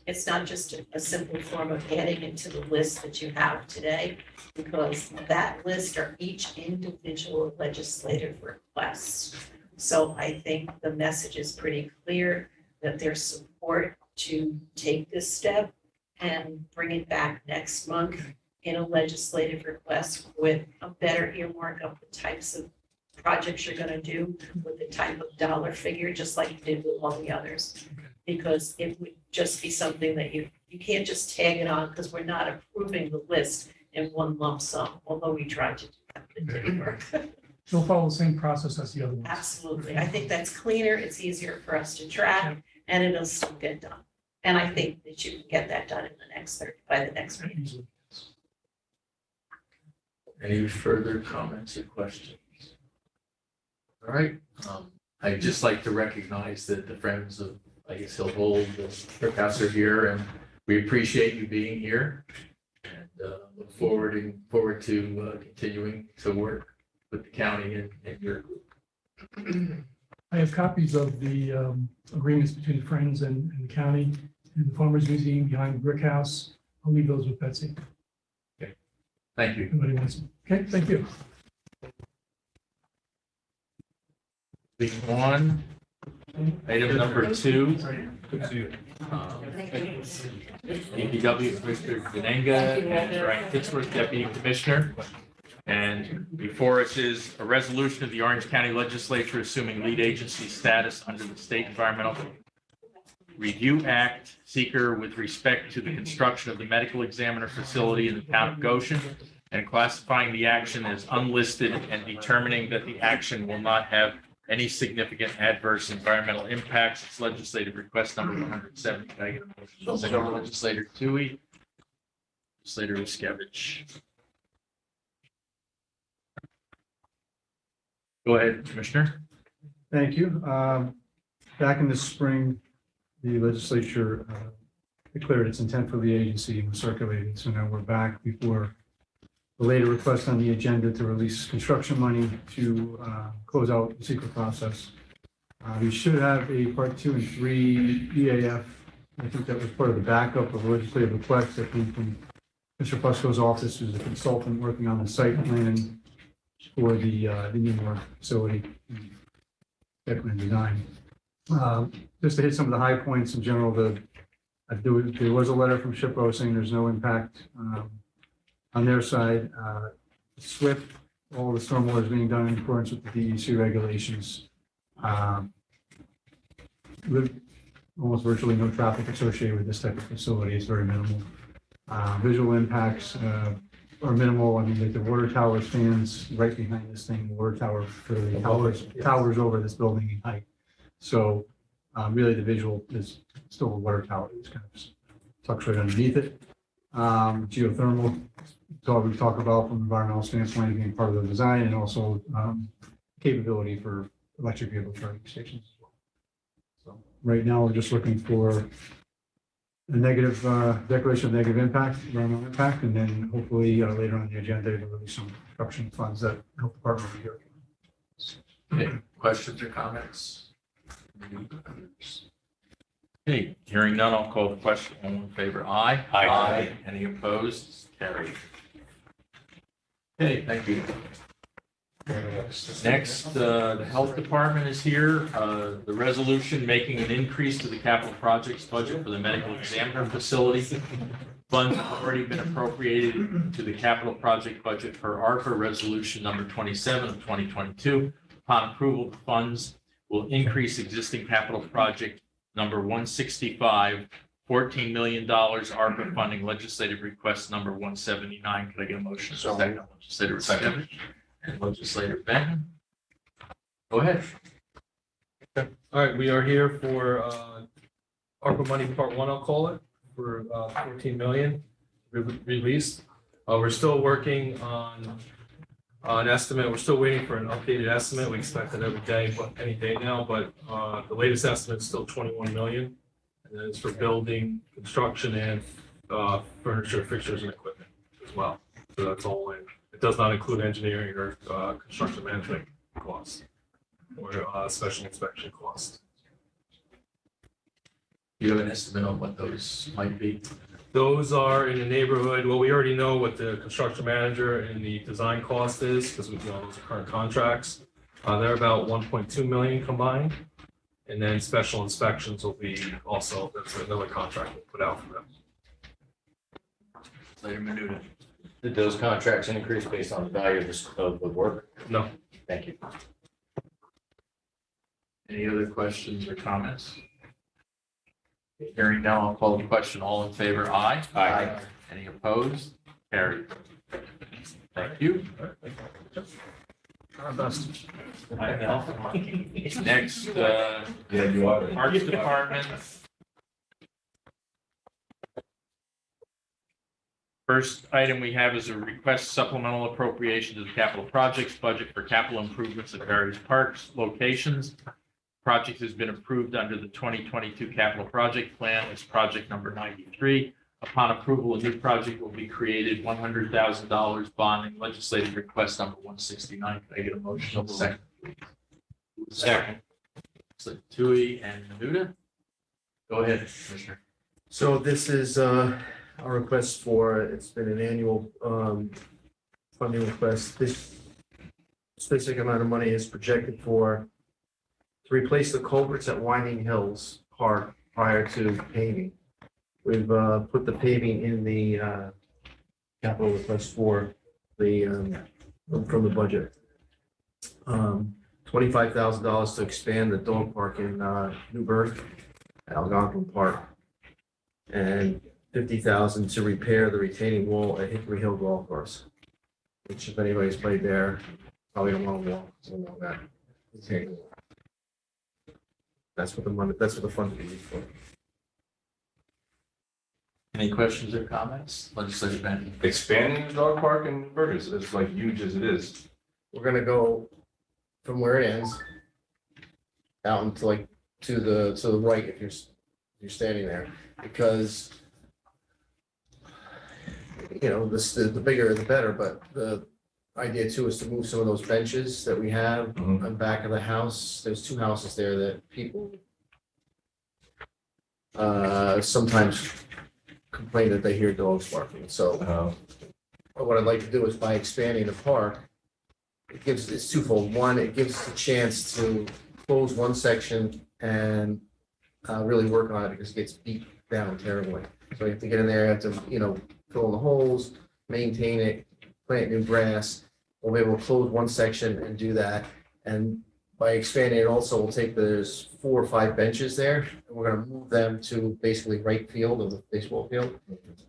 It's not just a simple form of adding it to the list that you have today, because that list are each individual legislative requests. So I think the message is pretty clear that there's support to take this step and bring it back next month in a legislative request with a better earmark of the types of projects you're gonna do with the type of dollar figure, just like you did with all the others. Because it would just be something that you can't just tag it on, because we're not approving the list in one lump sum, although we tried to do that, but it didn't work. They'll follow the same process as the other ones. Absolutely. I think that's cleaner, it's easier for us to track, and it'll still get done. And I think that you can get that done in the next by the next meeting. Easily. Any further comments or questions? All right, I'd just like to recognize that the Friends of, I guess, Hill Hold, the Cookhouse are here, and we appreciate you being here. And look forward to continuing to work with the county and your group. I have copies of the agreements between the Friends and the county and the Farmers Museum behind the Brick House. I'll leave those with Betsy. Thank you. If anybody wants them. Okay, thank you. Moving on, item number 2. DPW Commissioner Benenga and Brian Pittsburgh, Deputy Commissioner. And before us is a resolution of the Orange County Legislature assuming lead agency status under the State Environmental Review Act seeker with respect to the construction of the medical examiner facility in the town of Goshen, and classifying the action as unlisted and determining that the action will not have any significant adverse environmental impacts. It's legislative request number 170. Can I get a motion? Second by Legislator Tui. Legislator Riskevich. Go ahead, Commissioner. Thank you. Back in the spring, the legislature declared its intent for the agency and was circulated. So now we're back before the later request on the agenda to release construction money to close out the secret process. We should have a part 2 and 3 EAF. I think that was part of the backup of the legislative request that came from Mr. Fusco's office, who's a consultant working on the site plan for the Newmore facility, technical design. Just to hit some of the high points in general, there was a letter from SHPO saying there's no impact on their side. SWIP, all the stormwater is being done in accordance with the DEC regulations. Almost virtually no traffic associated with this type of facility. It's very minimal. Visual impacts are minimal. I mean, like the water tower stands right behind this thing. The water tower literally towers over this building in height. So really the visual is still a water tower. It's kind of tucks right underneath it. Geothermal, so we talk about from an environmental standpoint being part of the design, and also capability for electric vehicle charging stations as well. So right now we're just looking for a negative declaration of negative impact, environmental impact, and then hopefully later on the agenda to release some construction funds that health department will be here. Okay, questions or comments? Okay, hearing none, I'll call the question. All in favor, aye. Aye. Any opposed? Carried. Okay, thank you. Next, the health department is here. The resolution making an increase to the capital projects budget for the medical examiner facility. Funds have already been appropriated to the capital project budget per ARPA resolution number 27 of 2022. Upon approval, the funds will increase existing capital project number 165, $14 million ARPA funding legislative request number 179. Could I get a motion? Second, Legislator Riskevich and Legislator Benton. Go ahead. All right, we are here for ARPA money part 1, I'll call it, for 14 million released. We're still working on an estimate. We're still waiting for an updated estimate. We expect it every day, but any day now, but the latest estimate is still 21 million. And then it's for building, construction, and furniture, fixtures, and equipment as well. So that's all in. It does not include engineering or construction management costs or special inspection costs. Do you have an estimate on what those might be? Those are in the neighborhood. Well, we already know what the construction manager and the design cost is because we know those are current contracts. They're about 1.2 million combined. And then special inspections will be also, that's another contract we'll put out for them. Later, Menuda. Did those contracts increase based on the value of the work? No. Thank you. Any other questions or comments? Hearing now, I'll call the question. All in favor, aye. Aye. Any opposed? Carried. Thank you. Next, Yeah, you are. Parks Department. First item we have is a request supplemental appropriation to the capital projects budget for capital improvements at various parks locations. Project has been approved under the 2022 capital project plan as project number 93. Upon approval, a new project will be created, $100,000 bonding legislative request number 169. Can I get a motion? Second. Second. Tui and Menuda. Go ahead, Commissioner. So this is our request for, it's been an annual funding request. This specific amount of money is projected to replace the culverts at Winding Hills Park prior to paving. We've put the paving in the capital request for the from the budget. $25,000 to expand the dog park in Newburgh. Algonquin Park. And 50,000 to repair the retaining wall at Hickory Hill Golf Course. Which if anybody's played there, probably don't want to walk along that retaining wall. That's what the fund is used for. Any questions or comments? Legislator Benton. Expanding the dog park in Newburgh is like huge as it is. We're gonna go from where it ends out into like to the right if you're standing there, because you know, the bigger the better, but the idea too is to move some of those benches that we have on the back of the house. There's two houses there that people sometimes complain that they hear dogs barking. So what I'd like to do is by expanding the park, it's twofold. One, it gives us a chance to close one section and really work on it because it gets beat down terribly. So you have to get in there, you have to, you know, fill in the holes, maintain it, plant new grass. We'll be able to close one section and do that. And by expanding it also, we'll take, there's 4 or 5 benches there, and we're gonna move them to basically right field of the baseball field.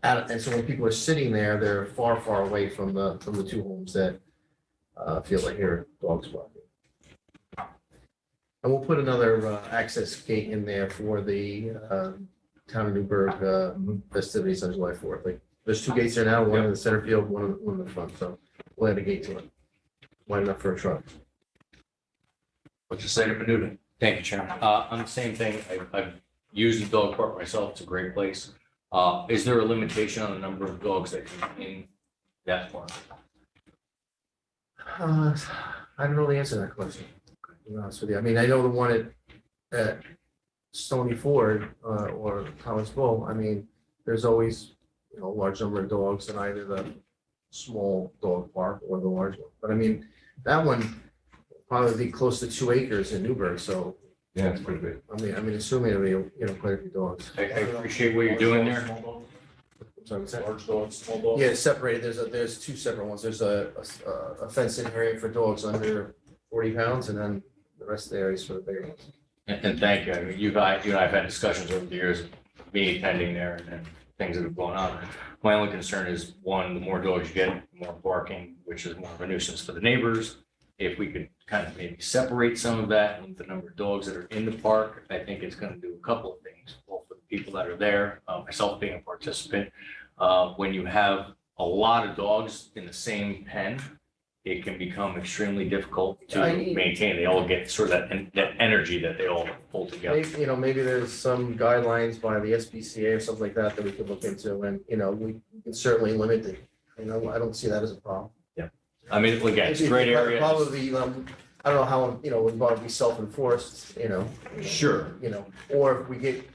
And so when people are sitting there, they're far, far away from the 2 homes that feel like hear dogs barking. And we'll put another access gate in there for the town of Newburgh festivities on July 4th. Like, there's 2 gates there now, one in the center field, one in the front, so we'll add a gate to it. Wide enough for a truck. Legislator Menuda. Thank you, Chairman. On the same thing, I've used the dog park myself. It's a great place. Is there a limitation on the number of dogs that can be in that park? I don't know the answer to that question, to be honest with you. I mean, I know the one at Stony Ford or Thomas Bull, I mean, there's always, you know, a large number of dogs in either the small dog park or the large one. But I mean, that one probably be close to 2 acres in Newburgh, so. Yeah, it's pretty big. I mean, assuming it'll be, you know, quite a few dogs. I appreciate what you're doing there. Sorry, what's that? Large dogs, small dogs. Yeah, it's separated. There's 2 separate ones. There's a fenced in area for dogs under 40 pounds, and then the rest of the area is for the bigger ones. And thank you. I mean, you and I have had discussions over the years, me attending there and things that have gone on. My only concern is, one, the more dogs you get, the more barking, which is more of a nuisance for the neighbors. If we could kind of maybe separate some of that and the number of dogs that are in the park, I think it's going to do a couple of things, both for the people that are there, myself being a participant. When you have a lot of dogs in the same pen, it can become extremely difficult to maintain. They all get sort of that energy that they all pull together. Maybe, you know, maybe there's some guidelines by the SPCA or something like that that we could look into, and, you know, we can certainly limit it. You know, I don't see that as a problem. I mean, again, it's a great area. Probably, I don't know how, you know, would probably be self-enforced, you know. Sure. You know, or if we get,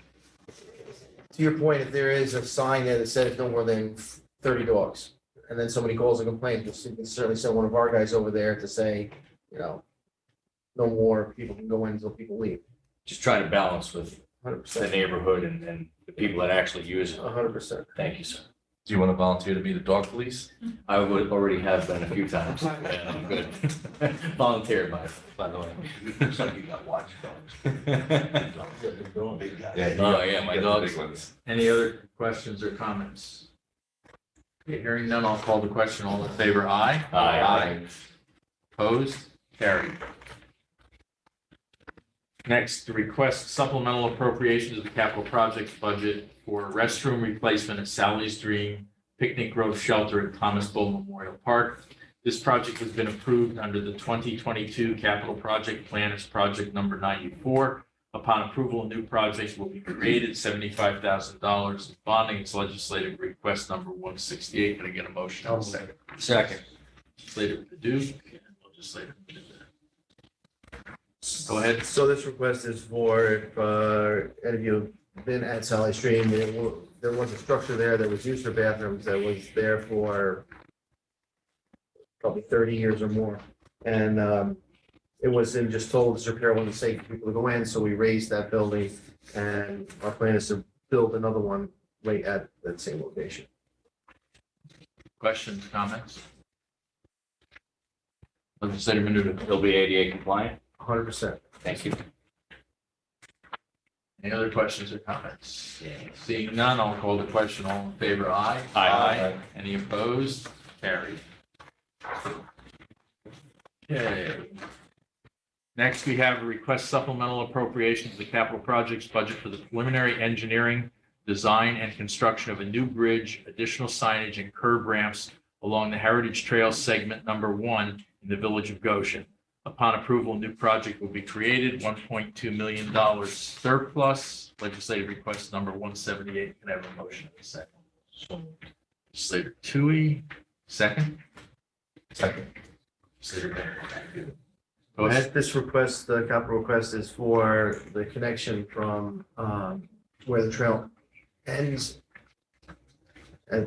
to your point, if there is a sign there that says no more than 30 dogs, and then somebody calls and complains, we can certainly send one of our guys over there to say, you know, no more, people can go in until people leave. Just trying to balance with 100%. the neighborhood and the people that actually use it. 100%. Thank you, sir. Do you want to volunteer to be the dog police? I would already have been a few times. Yeah, I'm good. Volunteer, by the way. Some you got watch dogs. Yeah. Oh, yeah, my you got the dogs. big ones. Any other questions or comments? Okay, hearing none, I'll call the question. All in favor, aye. Aye. Opposed? Carried. Next, request supplemental appropriations of the capital projects budget for restroom replacement at Sally's Dream Picnic Grove Shelter at Thomas Bull Memorial Park. This project has been approved under the 2022 capital project plan as project number 94. Upon approval, new projects will be created, $75,000. Bonding is legislative request number 168. Can I get a motion? Second. Second. Legislator Paduk and legislator Menuda. Go ahead. So this request is for, if any of you have been at Sally Stream, there was a structure there that was used for bathrooms that was there for probably 30 years or more. And it was in just told this repair wasn't safe for people to go in, so we raised that building. And our plan is to build another one right at that same location. Questions, comments? Legislator Menuda. It'll be ADA compliant. 100%. Thank you. Any other questions or comments? Seeing none, I'll call the question. All in favor, aye. Aye. Any opposed? Carried. Okay. Next, we have a request supplemental appropriation to the capital projects budget for the preliminary engineering, design, and construction of a new bridge, additional signage, and curb ramps along the Heritage Trail segment number 1 in the village of Goshen. Upon approval, a new project will be created, $1.2 million surplus. Legislative request number 178. Can I have a motion in a second? Legislator Tui, second. Second. Legislator Bennett, thank you. Go ahead. This request, the capital request is for the connection from where the trail ends at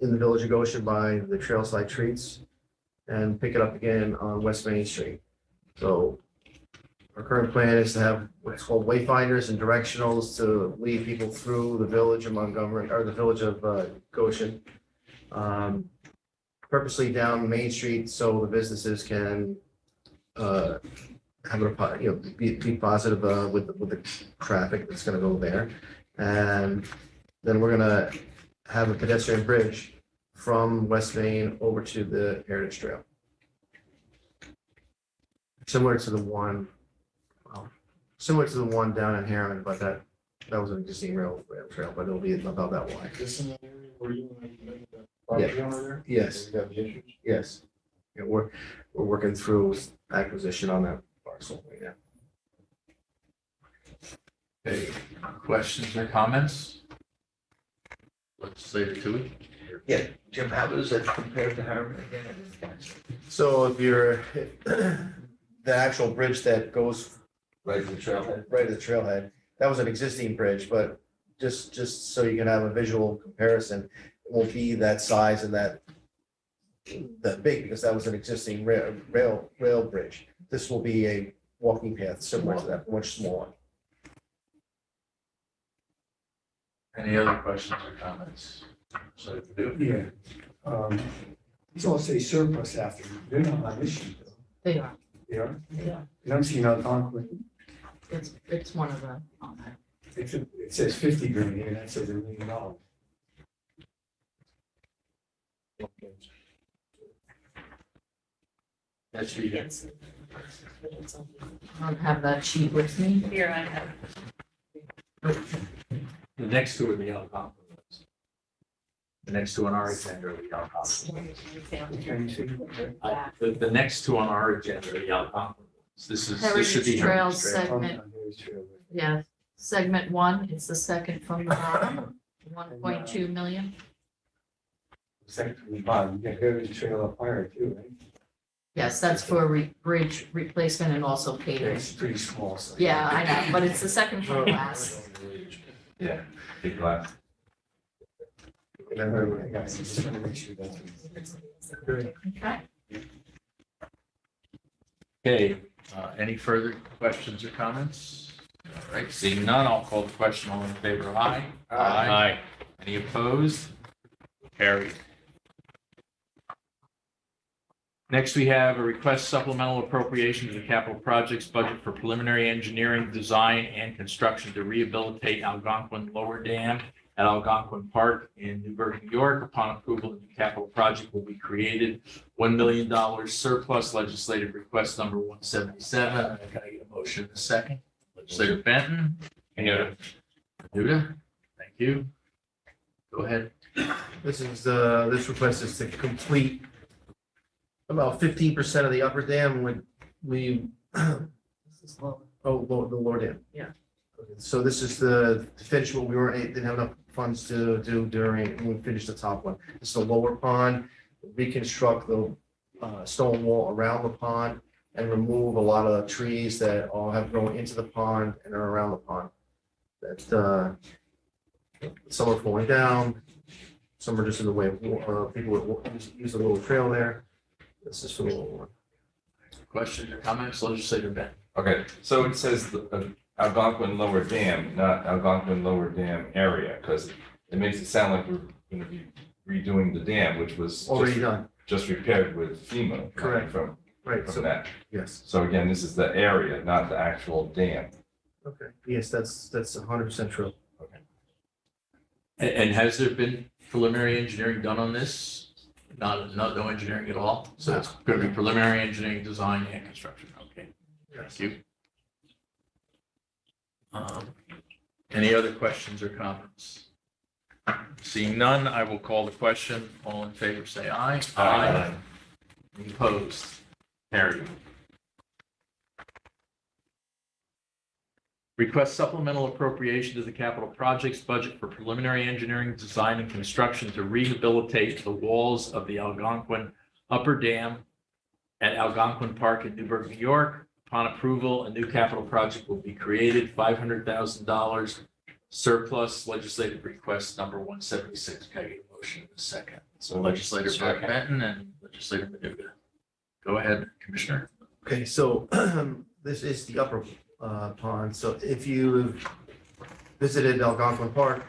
in the village of Goshen by the trailside treats and pick it up again on West Main Street. So our current plan is to have what's called wayfinders and directionals to lead people through the village of Montgomery or the village of Goshen. Purposely down Main Street so the businesses can have a, be positive with the traffic that's going to go there. And then we're going to have a pedestrian bridge from West Main over to the Heritage Trail. Similar to the one down in Harriman, but that was an existing rail trail, but it'll be about that wide. This in the area where you and the property owner there? Yes, You got the issues? yes. Yeah, we're working through acquisition on that parcel right now. Okay, questions or comments? Legislator Tui? Yeah, Jim, how does that compare to Harriman again? So if you're, the actual bridge that goes Right to the trailhead? right to the trailhead, that was an existing bridge, but just so you can have a visual comparison, it won't be that size and that big because that was an existing rail bridge. This will be a walking path similar to that, much smaller. Any other questions or comments? So Yeah. These all say surplus after, they're not on this sheet though. They are. They are? Yeah. You don't see Algonquin. It's one of the, on there. It says 50 grand here, that says $1 million. That's you. Yes. I don't have that sheet with me. Here I have. The next two are the Algonquin. The next two on our agenda are the Algonquin. Can you see? The next two on our agenda are the Algonquin. This should Heritage be. Trail Heritage Trail. segment, yeah, segment 1, it's the second from the bottom, 1.2 million. Second from the bottom, you got Heritage Trail up higher too, right? Yes, that's for bridge replacement and also catering. It's pretty small. So. Yeah, I know, but it's the second from last. Yeah, big glass. Guys, just want to make sure that's. Okay. Okay, any further questions or comments? All right, seeing none, I'll call the question. All in favor, aye. Aye. Any opposed? Carried. Next, we have a request supplemental appropriation to the capital projects budget for preliminary engineering, design, and construction to rehabilitate Algonquin Lower Dam at Algonquin Park in Newburgh, New York. Upon approval, the new capital project will be created. $1 million surplus. Legislative request number 177. Can I get a motion in a second? Legislator Benton. Menuda. Thank you. Go ahead. This request is to complete about 15% of the upper dam when we, This is low. the lower dam. Yeah. Okay, so this is to finish what we didn't have enough funds to do when we finished the top one. This is the lower pond, reconstruct the stone wall around the pond and remove a lot of trees that all have grown into the pond and are around the pond. That some are falling down, some are just in the way of people would use the little trail there. This is for the little one. Questions or comments? Legislator Benton. Okay, so it says the Algonquin Lower Dam, not Algonquin Lower Dam area, because it makes it sound like we're gonna be redoing the dam, which was Already done, just repaired with FEMA. right, Correct. From right, so, that. yes, So again, this is the area, not the actual dam. Okay. Yes, that's 100% true. And has there been preliminary engineering done on this? No engineering at all? So it's going to be preliminary engineering, design, and construction. Okay, thank you. Any other questions or comments? Seeing none, I will call the question. All in favor, say aye. Aye. Any opposed? Carried. Request supplemental appropriation to the capital projects budget for preliminary engineering, design, and construction to rehabilitate the walls of the Algonquin Upper Dam at Algonquin Park in Newburgh, New York. Upon approval, a new capital project will be created, $500,000 surplus legislative request number 176. Can I get a motion in a second? So Legislator Benton and Legislator Menuda. Go ahead, Commissioner. Okay, so this is the upper pond. So if you visited Algonquin Park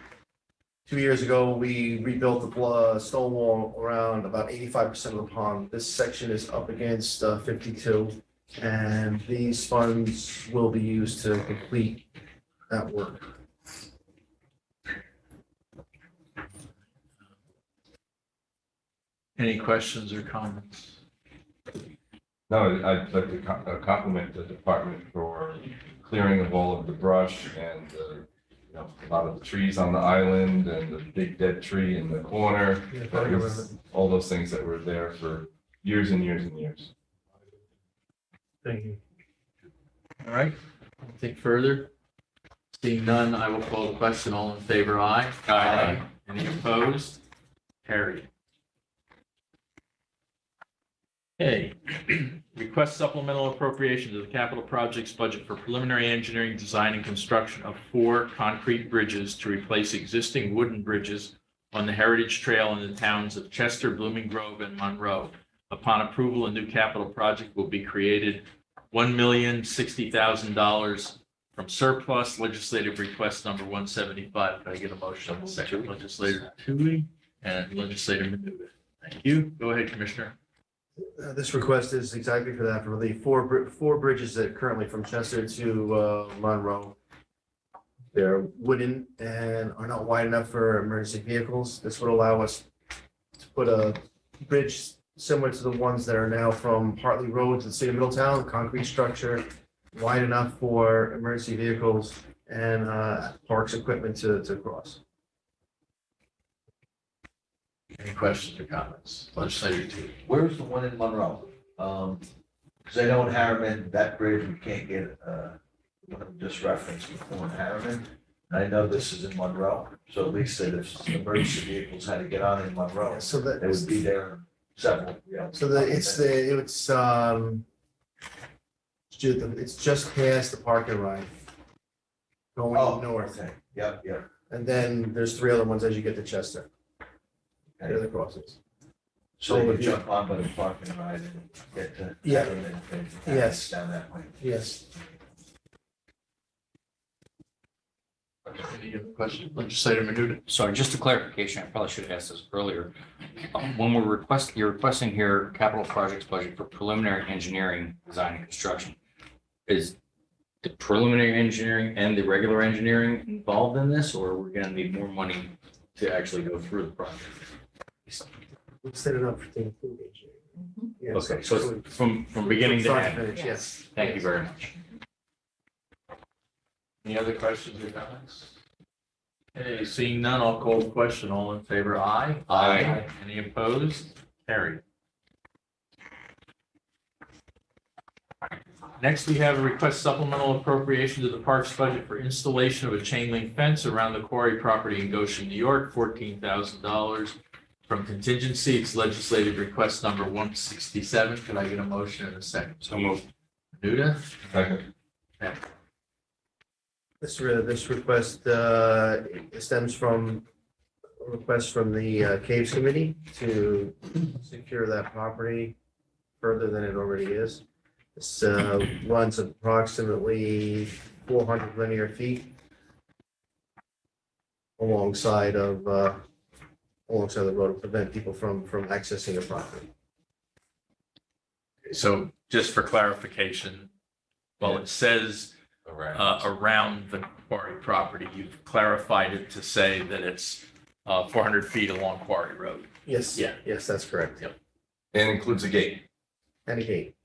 2 years ago, we rebuilt the stone wall around about 85% of the pond. This section is up against 52, and these funds will be used to complete that work. Any questions or comments? No, I'd like to compliment the department for clearing of all of the brush and, a lot of the trees on the island and the big dead tree in the corner. All those things that were there for years and years and years. Thank you. All right, anything further? Seeing none, I will call the question. All in favor, aye. Aye. Any opposed? Carried. Okay, request supplemental appropriation to the capital projects budget for preliminary engineering, design, and construction of 4 concrete bridges to replace existing wooden bridges on the Heritage Trail in the towns of Chester, Blooming Grove, and Monroe. Upon approval, a new capital project will be created, $1,060,000 from surplus legislative request number 175. Can I get a motion on the second? Legislator Tui and Legislator Menuda. Thank you. Go ahead, Commissioner. This request is exactly for that, for the four bridges that currently from Chester to Monroe. They're wooden and are not wide enough for emergency vehicles. This would allow us to put a bridge similar to the ones that are now from Hartley Road to the city of Middletown, concrete structure, wide enough for emergency vehicles and parks equipment to cross. Any questions or comments? Legislator Tui. Where's the one in Monroe? Because I know in Harriman, that bridge, we can't get, what I just referenced before in Harriman. I know this is in Monroe, so at least that if emergency vehicles had to get on in Monroe, So that they would be there several, So it's just past the parking lot going Oh, north. okay, yep, yep. And then there's 3 other ones as you get to Chester. They're the crossings. So you jump on by the parking ride and get to. Yeah. and Yes. Down that way. Yes. Any other questions? Legislator Menuda. Sorry, just a clarification, I probably should have asked this earlier. When you're requesting here capital projects budget for preliminary engineering, design, and construction. Is the preliminary engineering and the regular engineering involved in this, or we're gonna need more money to actually go through the project? Let's set it up for the food engineering. Yes. Okay, so it's from beginning to Start end. finish, yes. Thank you very much. Any other questions or comments? Okay, seeing none, I'll call the question. All in favor, aye. Aye. Any opposed? Carried. Next, we have a request supplemental appropriation to the parks budget for installation of a chain link fence around the Quarry property in Goshen, New York, $14,000. From contingency, it's legislative request number 167. Could I get a motion in a second? So moved. Menuda? Second. This request stems from a request from the Caves Committee to secure that property further than it already is. This runs approximately 400 linear feet alongside the road to prevent people from accessing the property. So just for clarification, while it says around the Quarry property. You've clarified it to say that it's 400 feet along Quarry Road. Yes. Yeah. Yes, that's correct. Yep. And includes a gate. And a gate.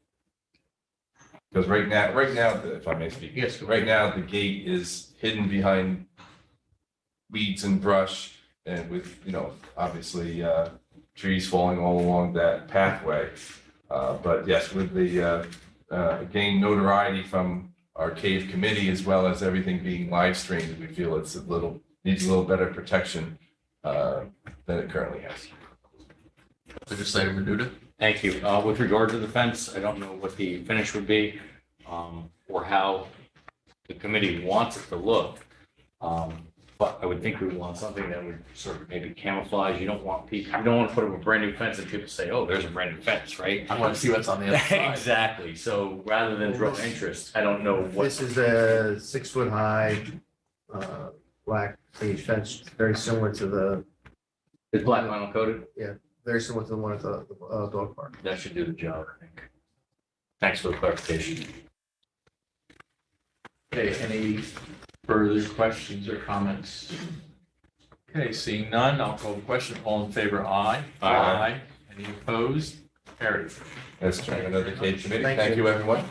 Because right now, if I may speak. Yes. Right now, the gate is hidden behind weeds and brush and with, obviously, trees falling all along that pathway. But yes, with the, gain notoriety from our cave committee as well as everything being live streamed, we feel it's needs a little better protection, than it currently has. Legislator Menuda? Thank you. With regard to the fence, I don't know what the finish would be, or how the committee wants it to look. But I would think we would want something that would sort of maybe camouflage. You don't want to put up a brand new fence and people say, oh, there's a brand new fence, right? I want to see what's on the other side. Exactly. So rather than draw interest, I don't know what. This is a 6-foot high, black cage fence, very similar to the, Is black vinyl coated? very similar to the one at the dog park. That should do the job, I think. Thanks for the clarification. Okay, any further questions or comments? Okay, seeing none, I'll call the question. All in favor, aye. Aye. Any opposed? Carried. As chairman of the cave committee, Thank thank you. you, everyone.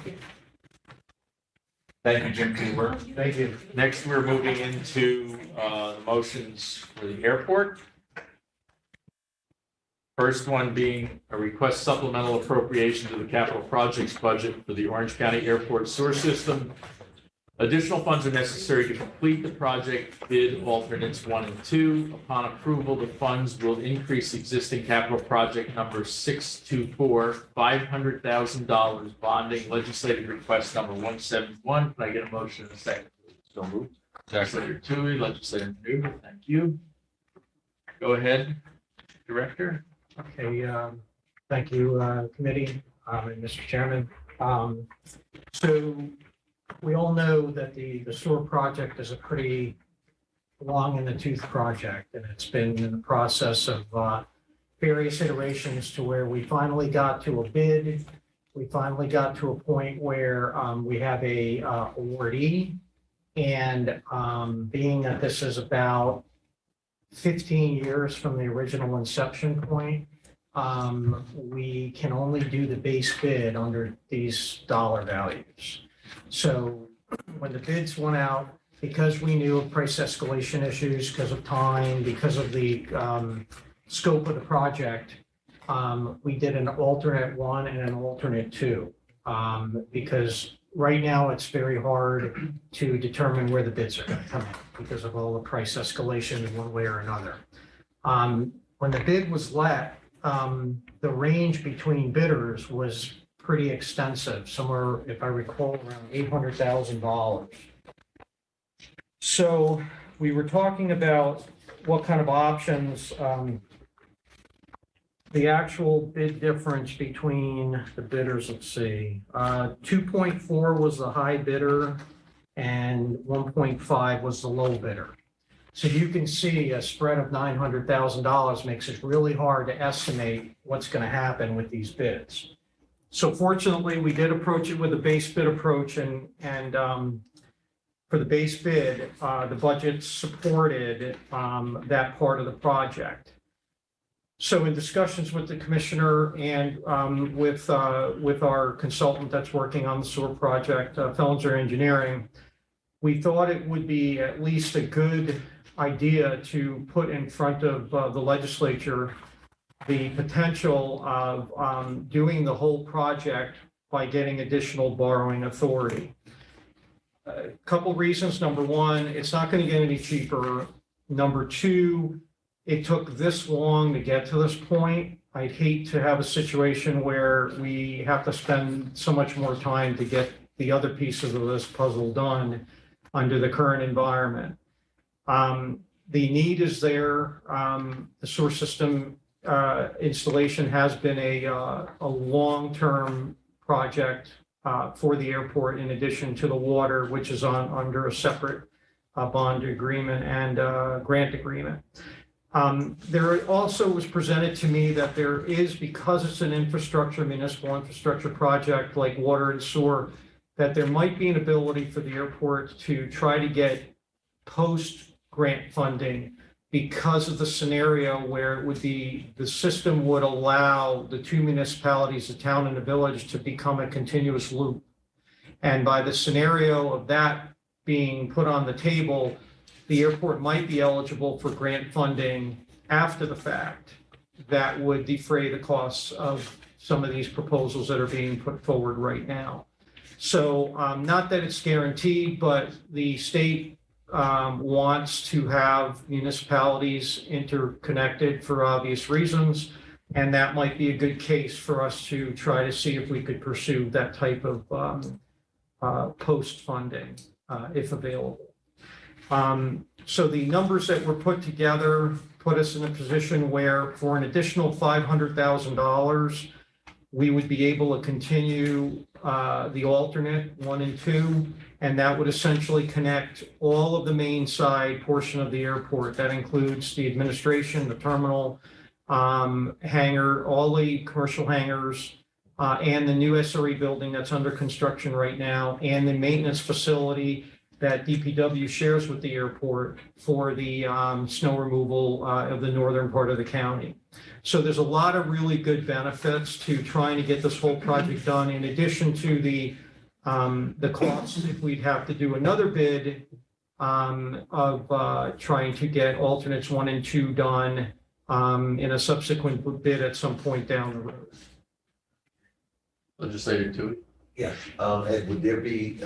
Thank you, Jim, for your work. Thank you. Next, we're moving into the motions for the airport. First one being a request supplemental appropriation to the capital projects budget for the Orange County Airport sewer system. Additional funds are necessary to complete the project bid alternates 1 and 2. Upon approval, the funds will increase existing capital project number 624, $500,000 bonding legislative request number 171. Can I get a motion in a second? So moved. Legislator Tui, Legislator Menuda, thank you. Go ahead, Director. Okay, thank you, committee, and Mr. Chairman. So we all know that the sewer project is a pretty long in the tooth project, and it's been in the process of various iterations to where we finally got to a bid. We finally got to a point where we have a awardee, and being that this is about 15 years from the original inception point, we can only do the base bid under these dollar values. So when the bids went out, because we knew of price escalation issues, because of time, because of the scope of the project, we did an alternate 1 and an alternate 2. Because right now it's very hard to determine where the bids are going to come in because of all the price escalation in one way or another. When the bid was let, the range between bidders was pretty extensive, somewhere, if I recall, around $800,000. So we were talking about what kind of options, the actual bid difference between the bidders, let's see, 2.4 was the high bidder and 1.5 was the low bidder. So you can see a spread of $900,000 makes it really hard to estimate what's going to happen with these bids. So fortunately, we did approach it with a base bid approach, and for the base bid, the budget supported that part of the project. So in discussions with the commissioner and with our consultant that's working on the sewer project, Fellinger Engineering, we thought it would be at least a good idea to put in front of the legislature the potential of doing the whole project by getting additional borrowing authority. A couple reasons. Number one, it's not going to get any cheaper. Number two, it took this long to get to this point. I'd hate to have a situation where we have to spend so much more time to get the other pieces of this puzzle done under the current environment. The need is there. The sewer system installation has been a long-term project for the airport, in addition to the water, which is under a separate bond agreement and grant agreement. There also was presented to me that there is, because it's an municipal infrastructure project like water and sewer, that there might be an ability for the airport to try to get post-grant funding because of the scenario where it would be, the system would allow the two municipalities, the town and the village, to become a continuous loop. And by the scenario of that being put on the table, the airport might be eligible for grant funding after the fact that would defray the costs of some of these proposals that are being put forward right now. So not that it's guaranteed, but the state wants to have municipalities interconnected for obvious reasons. And that might be a good case for us to try to see if we could pursue that type of post funding if available. So the numbers that were put together put us in a position where for an additional $500,000, we would be able to continue the alternate 1 and 2, and that would essentially connect all of the main side portion of the airport. That includes the administration, the terminal, hangar, all the commercial hangars, and the new SRE building that's under construction right now, and the maintenance facility that DPW shares with the airport for the snow removal of the northern part of the county. So there's a lot of really good benefits to trying to get this whole project done, in addition to the costs if we'd have to do another bid of trying to get alternates 1 and 2 done in a subsequent bid at some point down the road. Legislator Tui? Yeah, Ed, would there be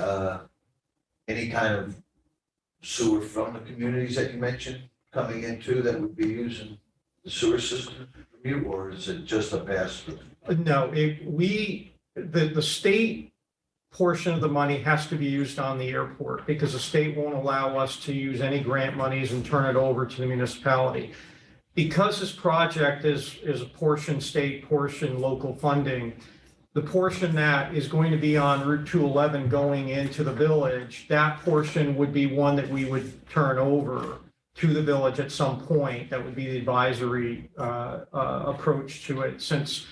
any kind of sewer from the communities that you mentioned coming into that would be using the sewer system from you, or is it just a pass-through? No, the state portion of the money has to be used on the airport because the state won't allow us to use any grant monies and turn it over to the municipality. Because this project is a portion state, portion local funding, the portion that is going to be on Route 211 going into the village, that portion would be one that we would turn over to the village at some point. That would be the advisory approach to it, since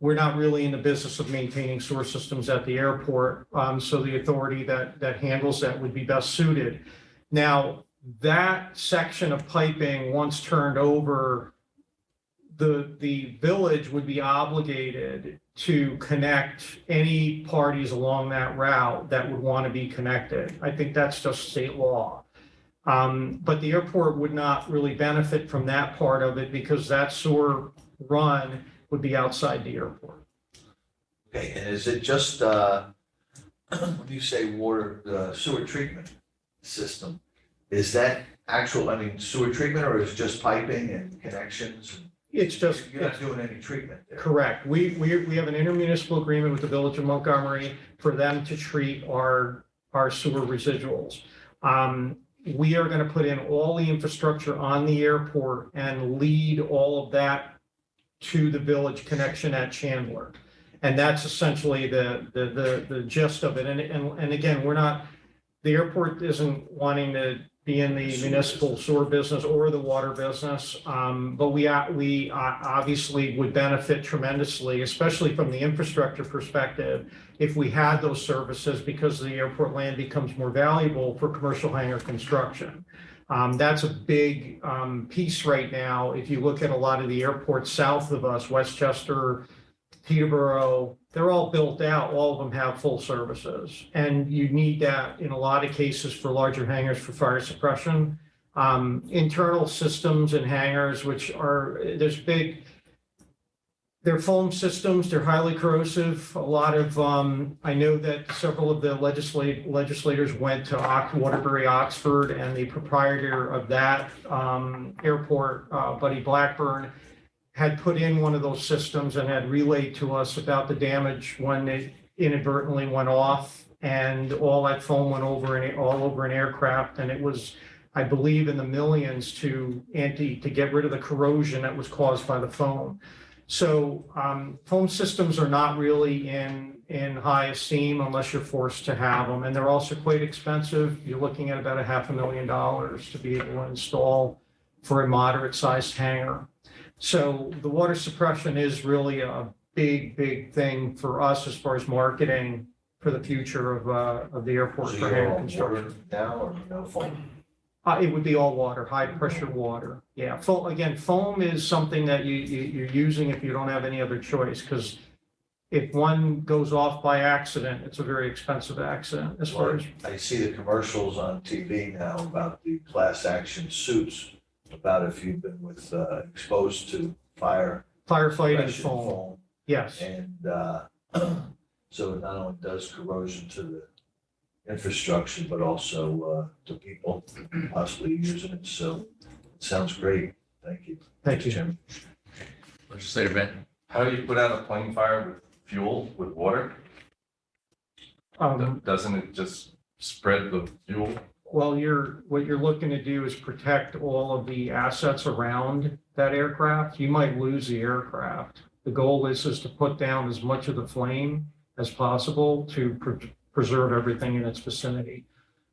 we're not really in the business of maintaining sewer systems at the airport. So the authority that handles that would be best suited. Now, that section of piping, once turned over, the village would be obligated to connect any parties along that route that would want to be connected. I think that's just state law. But the airport would not really benefit from that part of it because that sewer run would be outside the airport. Okay, and is it just, when you say water, sewer treatment system, is that actual, sewer treatment, or is it just piping and connections? It's just. You're not doing any treatment there. Correct. We have an intermunicipal agreement with the Village of Montgomery for them to treat our sewer residuals. We are going to put in all the infrastructure on the airport and lead all of that to the village connection at Chandler. And that's essentially the gist of it. And again, the airport isn't wanting to be in the municipal sewer business or the water business. But we obviously would benefit tremendously, especially from the infrastructure perspective, if we had those services, because the airport land becomes more valuable for commercial hangar construction. That's a big piece right now. If you look at a lot of the airports south of us, Westchester, Peterborough, they're all built out. All of them have full services. And you need that in a lot of cases for larger hangars for fire suppression. Internal systems and hangars, they're foam systems, they're highly corrosive. A lot of, I know that several of the legislators went to Waterbury, Oxford, and the proprietor of that airport, Buddy Blackburn, had put in one of those systems and had relayed to us about the damage when it inadvertently went off and all that foam went all over an aircraft. And it was, I believe, in the millions to get rid of the corrosion that was caused by the foam. So foam systems are not really in high esteem unless you're forced to have them. And they're also quite expensive. You're looking at about $500,000 to be able to install for a moderate sized hangar. So the water suppression is really a big thing for us as far as marketing for the future of the airport So for you're hangar all construction. water now or no foam? It would be all water, high pressure water. Yeah, foam, again, foam is something that you're using if you don't have any other choice, because if one goes off by accident, it's a very expensive accident as far as, I see the commercials on TV now about the class action suits, about if you've been exposed to fire. firefighting suppression foam. Yes, And so it not only does corrosion to the infrastructure, but also to people possibly using it. So it sounds great. Thank you. thank you. Chairman. Legislator Benton. How do you put out a plane fire with fuel, with water? Doesn't it just spread the fuel? Well, what you're looking to do is protect all of the assets around that aircraft. You might lose the aircraft. The goal is to put down as much of the flame as possible to preserve everything in its vicinity.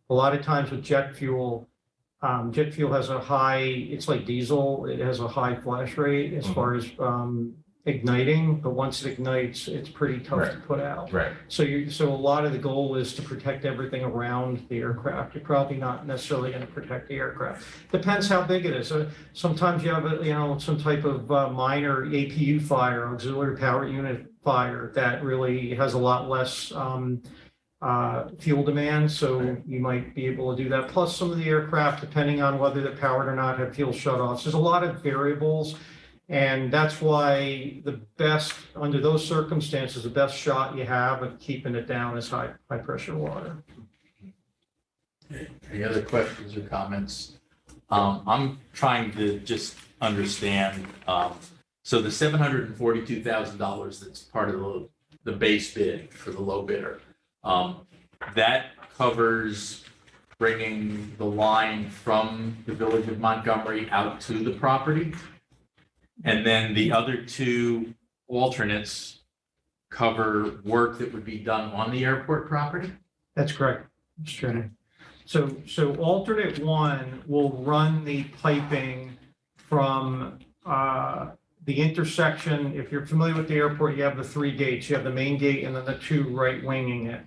A lot of times with jet fuel has a high, it's like diesel, it has a high flash rate as far as igniting, but once it ignites, it's pretty tough to put out. Right. So a lot of the goal is to protect everything around the aircraft. You're probably not necessarily going to protect the aircraft. Depends how big it is. Sometimes you have some type of minor APU fire, auxiliary power unit fire, that really has a lot less fuel demand. So you might be able to do that. Plus some of the aircraft, depending on whether they're powered or not, have fuel shutoffs. There's a lot of variables. And that's why under those circumstances, the best shot you have of keeping it down is high pressure water. Any other questions or comments? I'm trying to just understand, so the $742,000 that's part of the base bid for the low bidder, that covers bringing the line from the village of Montgomery out to the property? And then the other two alternates cover work that would be done on the airport property? That's correct, Mr. Chairman. So alternate one will run the piping from the intersection. If you're familiar with the airport, you have the three gates. You have the main gate and then the two right winging it.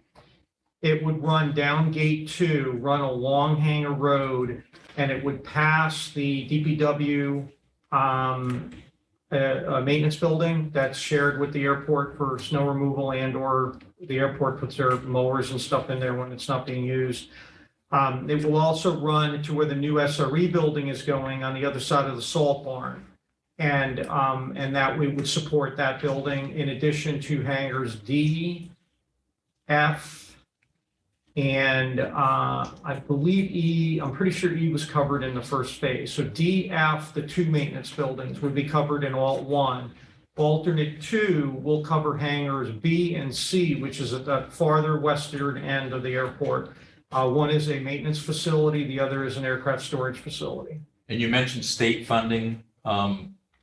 It would run down gate 2, run along Hangar Road, and it would pass the DPW a maintenance building that's shared with the airport for snow removal, and or the airport puts their mowers and stuff in there when it's not being used. It will also run to where the new SRE building is going on the other side of the salt barn. And that we would support that building in addition to hangars D, F, and I believe E. I'm pretty sure E was covered in the first phase. So D, F, the two maintenance buildings would be covered in Alt 1. Alternate 2 will cover hangars B and C, which is at the farther western end of the airport. One is a maintenance facility, the other is an aircraft storage facility. And you mentioned state funding,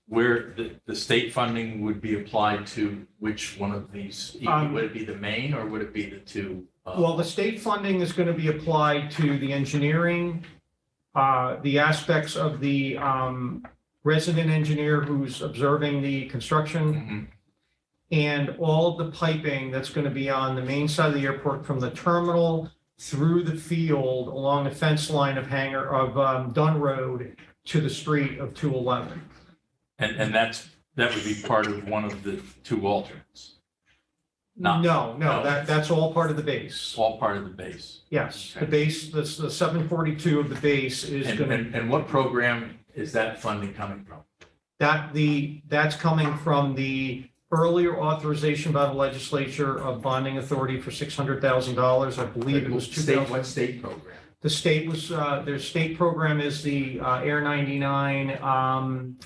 where the state funding would be applied to which one of these? Would it be the main or would it be the two? Well, the state funding is going to be applied to the engineering, the aspects of the resident engineer who's observing the construction, and all of the piping that's going to be on the main side of the airport from the terminal through the field along the fence line of Dunn Road to the street of 211. And that would be part of one of the two alternates? No, that's all part of the base. All part of the base? Yes, the base, the 742 of the base is going to. And what program is that funding coming from? That's coming from the earlier authorization by the legislature of bonding authority for $600,000. I believe it was 2000. What state program? The state was, their state program is the Air 99.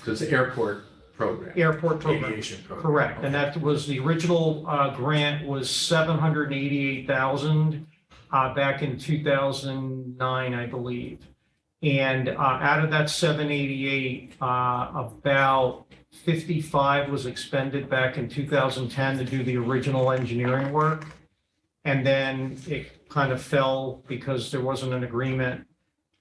So it's the airport program. Airport program. Aviation program. Correct. And that was the original grant was $788,000 back in 2009, I believe. And out of that 788, about 55 was expended back in 2010 to do the original engineering work. And then it kind of fell because there wasn't an agreement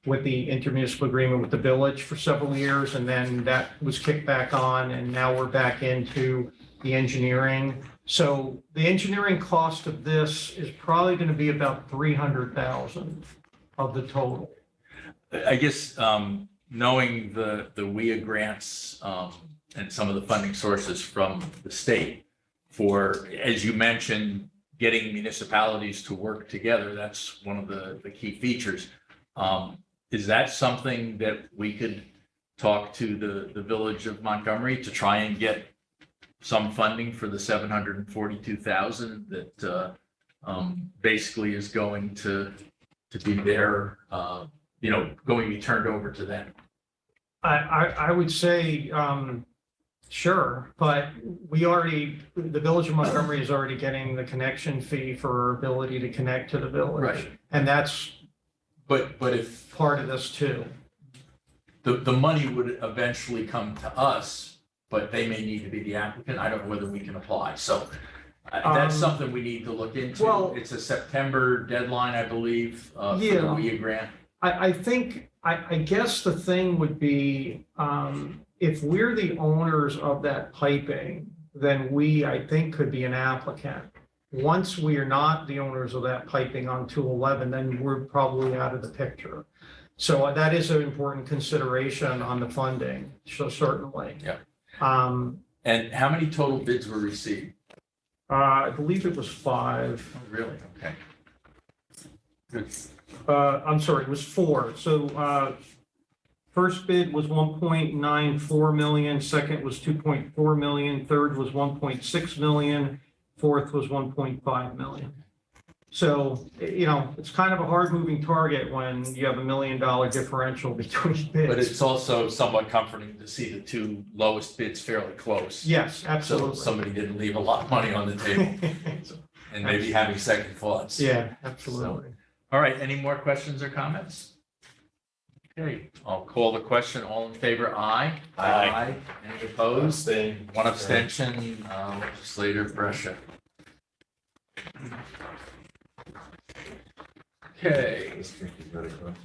with the intermunicipal agreement with the village for several years. And then that was kicked back on, and now we're back into the engineering. So the engineering cost of this is probably going to be about 300,000 of the total. I guess, knowing the WIA grants, and some of the funding sources from the state for, as you mentioned, getting municipalities to work together, that's one of the key features. Is that something that we could talk to the village of Montgomery to try and get some funding for the 742,000 that basically is going to be their, going to be turned over to them? I would say, sure, but the village of Montgomery is already getting the connection fee for our ability to connect to the village. Right. And that's But if part of this too. the money would eventually come to us, but they may need to be the applicant. I don't know whether we can apply. So that's something we need to look into. well- It's a September deadline, I believe, for the Yeah. WIA grant. I think, I guess the thing would be, if we're the owners of that piping, then we, I think, could be an applicant. Once we are not the owners of that piping on 211, then we're probably out of the picture. So that is an important consideration on the funding, so certainly. Yeah. Um, And how many total bids were received? I believe it was 5. Oh, really? Okay. Good. I'm sorry, it was 4. So first bid was 1.94 million, second was 2.4 million, third was 1.6 million, fourth was 1.5 million. So, it's kind of a hard moving target when you have $1 million differential between bids. But it's also somewhat comforting to see the two lowest bids fairly close. Yes, So absolutely. somebody didn't leave a lot of money on the table and maybe having second thoughts. Yeah, absolutely. All right, any more questions or comments? Okay, I'll call the question. All in favor, aye. Aye. Any opposed? Staying. One abstention, legislator Brescia. Okay,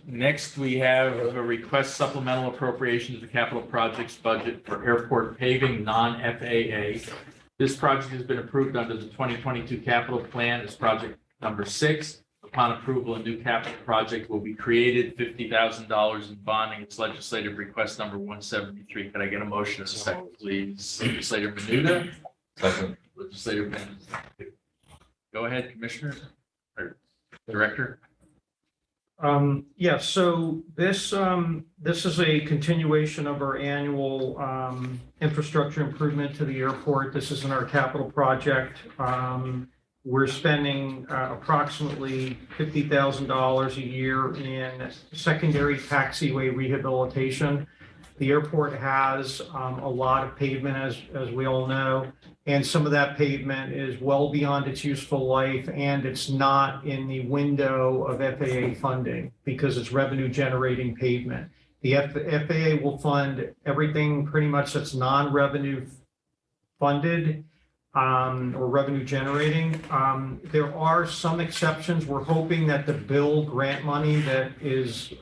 next we have a request supplemental appropriation to the capital projects budget for airport paving, non-FAA. This project has been approved under the 2022 capital plan as project number 6. Upon approval, a new capital project will be created, $50,000 in bonding. It's legislative request number 173. Could I get a motion in a second, please? Legislator Menuda, Second. Legislator Ben. Go ahead, Commissioner or Director. Yes, so this is a continuation of our annual infrastructure improvement to the airport. This is in our capital project. We're spending approximately $50,000 a year in secondary taxiway rehabilitation. The airport has a lot of pavement, as we all know, and some of that pavement is well beyond its useful life, and it's not in the window of FAA funding because it's revenue generating pavement. The FAA will fund everything pretty much that's non-revenue funded or revenue generating. There are some exceptions. We're hoping that the bill grant money that is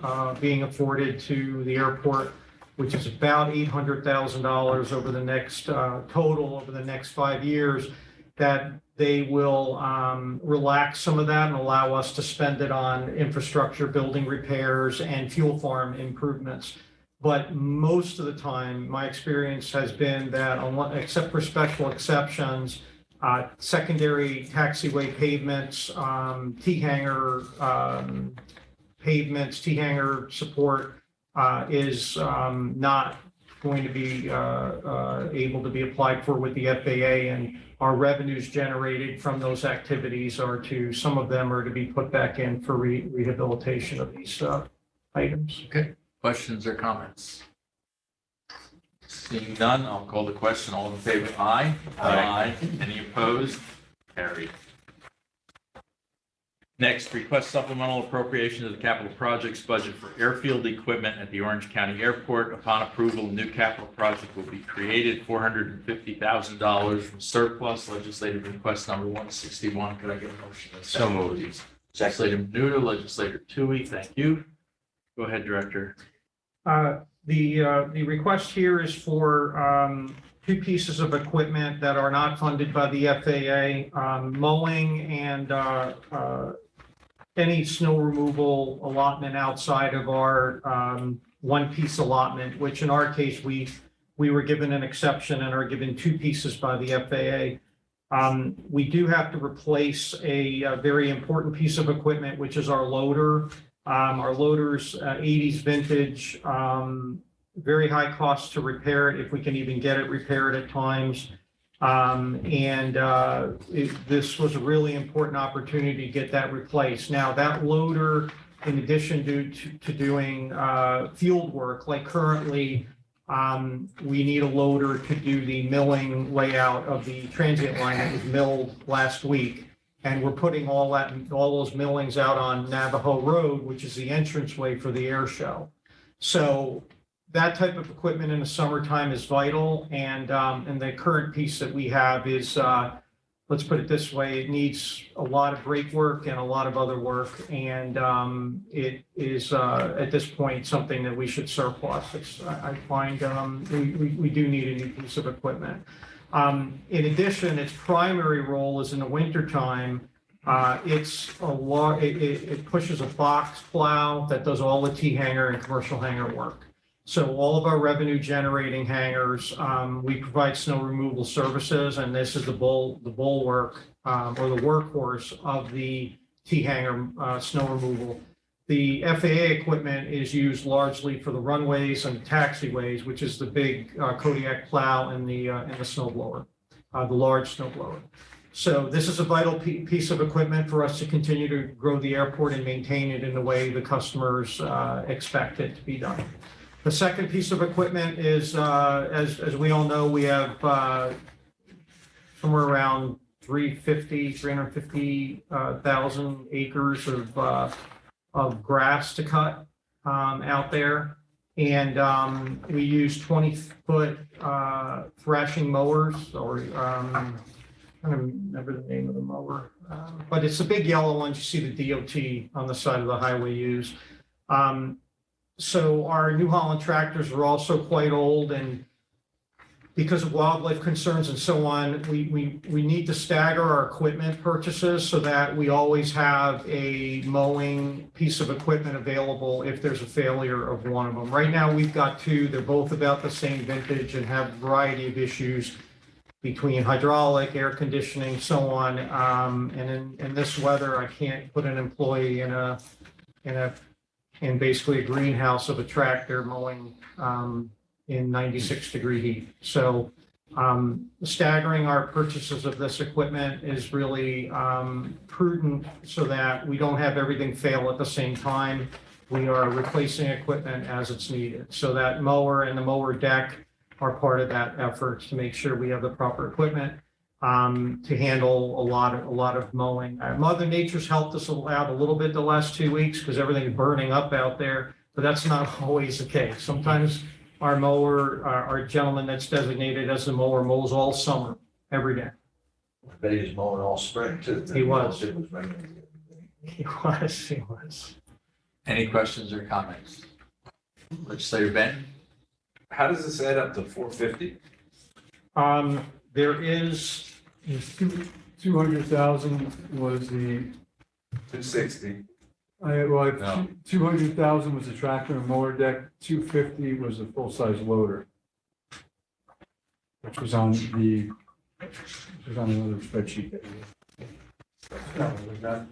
being afforded to the airport, which is about $800,000 over the next total over the next 5 years, that they will relax some of that and allow us to spend it on infrastructure, building repairs, and fuel farm improvements. But most of the time, my experience has been that, except for special exceptions, secondary taxiway pavements, T-hanger pavements, T-hanger support is not going to be able to be applied for with the FAA, and our revenues generated from those activities some of them are to be put back in for rehabilitation of these items. Okay, questions or comments? Seeing none, I'll call the question. All in favor, aye. Aye. Any opposed? Carried. Next, request supplemental appropriation to the capital projects budget for airfield equipment at the Orange County Airport. Upon approval, a new capital project will be created, $450,000 from surplus. Legislative request number 161. Could I get a motion? So moved. Legislator Menuda, Legislator Tui, thank you. Go ahead, Director. The request here is for two pieces of equipment that are not funded by the FAA, mowing and any snow removal allotment outside of our one-piece allotment, which in our case, we were given an exception and are given two pieces by the FAA. We do have to replace a very important piece of equipment, which is our loader. Our loader's 80s vintage, very high cost to repair it if we can even get it repaired at times. This was a really important opportunity to get that replaced. Now, that loader, in addition to doing field work, like currently, we need a loader to do the milling layout of the transient line that was milled last week. And we're putting all those millings out on Navajo Road, which is the entranceway for the air show. So that type of equipment in the summertime is vital. And the current piece that we have is, let's put it this way, it needs a lot of brake work and a lot of other work. And it is, at this point, something that we should surplus. I find we do need a new piece of equipment. In addition, its primary role is in the wintertime. It pushes a box plow that does all the T-hanger and commercial hanger work. So all of our revenue generating hangers, we provide snow removal services, and this is the bulwark or the workhorse of the T-hanger snow removal. The FAA equipment is used largely for the runways and taxiways, which is the big Kodiak plow and the snow blower, the large snow blower. So this is a vital piece of equipment for us to continue to grow the airport and maintain it in the way the customers expect it to be done. The second piece of equipment is, as we all know, we have somewhere around 350,000 acres of grass to cut out there. And we use 20-foot thrashing mowers, or I don't remember the name of the mower, but it's the big yellow ones you see the DOT on the side of the highway use. So our New Holland tractors are also quite old, and because of wildlife concerns and so on, we need to stagger our equipment purchases so that we always have a mowing piece of equipment available if there's a failure of one of them. Right now, we've got two. They're both about the same vintage and have a variety of issues between hydraulic, air conditioning, so on. And in this weather, I can't put an employee in basically a greenhouse of a tractor mowing in 96-degree heat. So staggering our purchases of this equipment is really prudent so that we don't have everything fail at the same time. We are replacing equipment as it's needed. So that mower and the mower deck are part of that effort to make sure we have the proper equipment to handle a lot of mowing. Mother Nature's helped us out a little bit the last 2 weeks because everything's burning up out there, but that's not always the case. Sometimes our mower, our gentleman that's designated as the mower mows all summer, every day. I bet he was mowing all spring too. He was. It was raining. He was. Any questions or comments? Legislator Ben? How does this add up to 450? There is, 200,000 was the, 260. well, 200,000 was the tractor and mower deck, 250 was the full-size loader, which was on another spreadsheet. that we- No, it was not.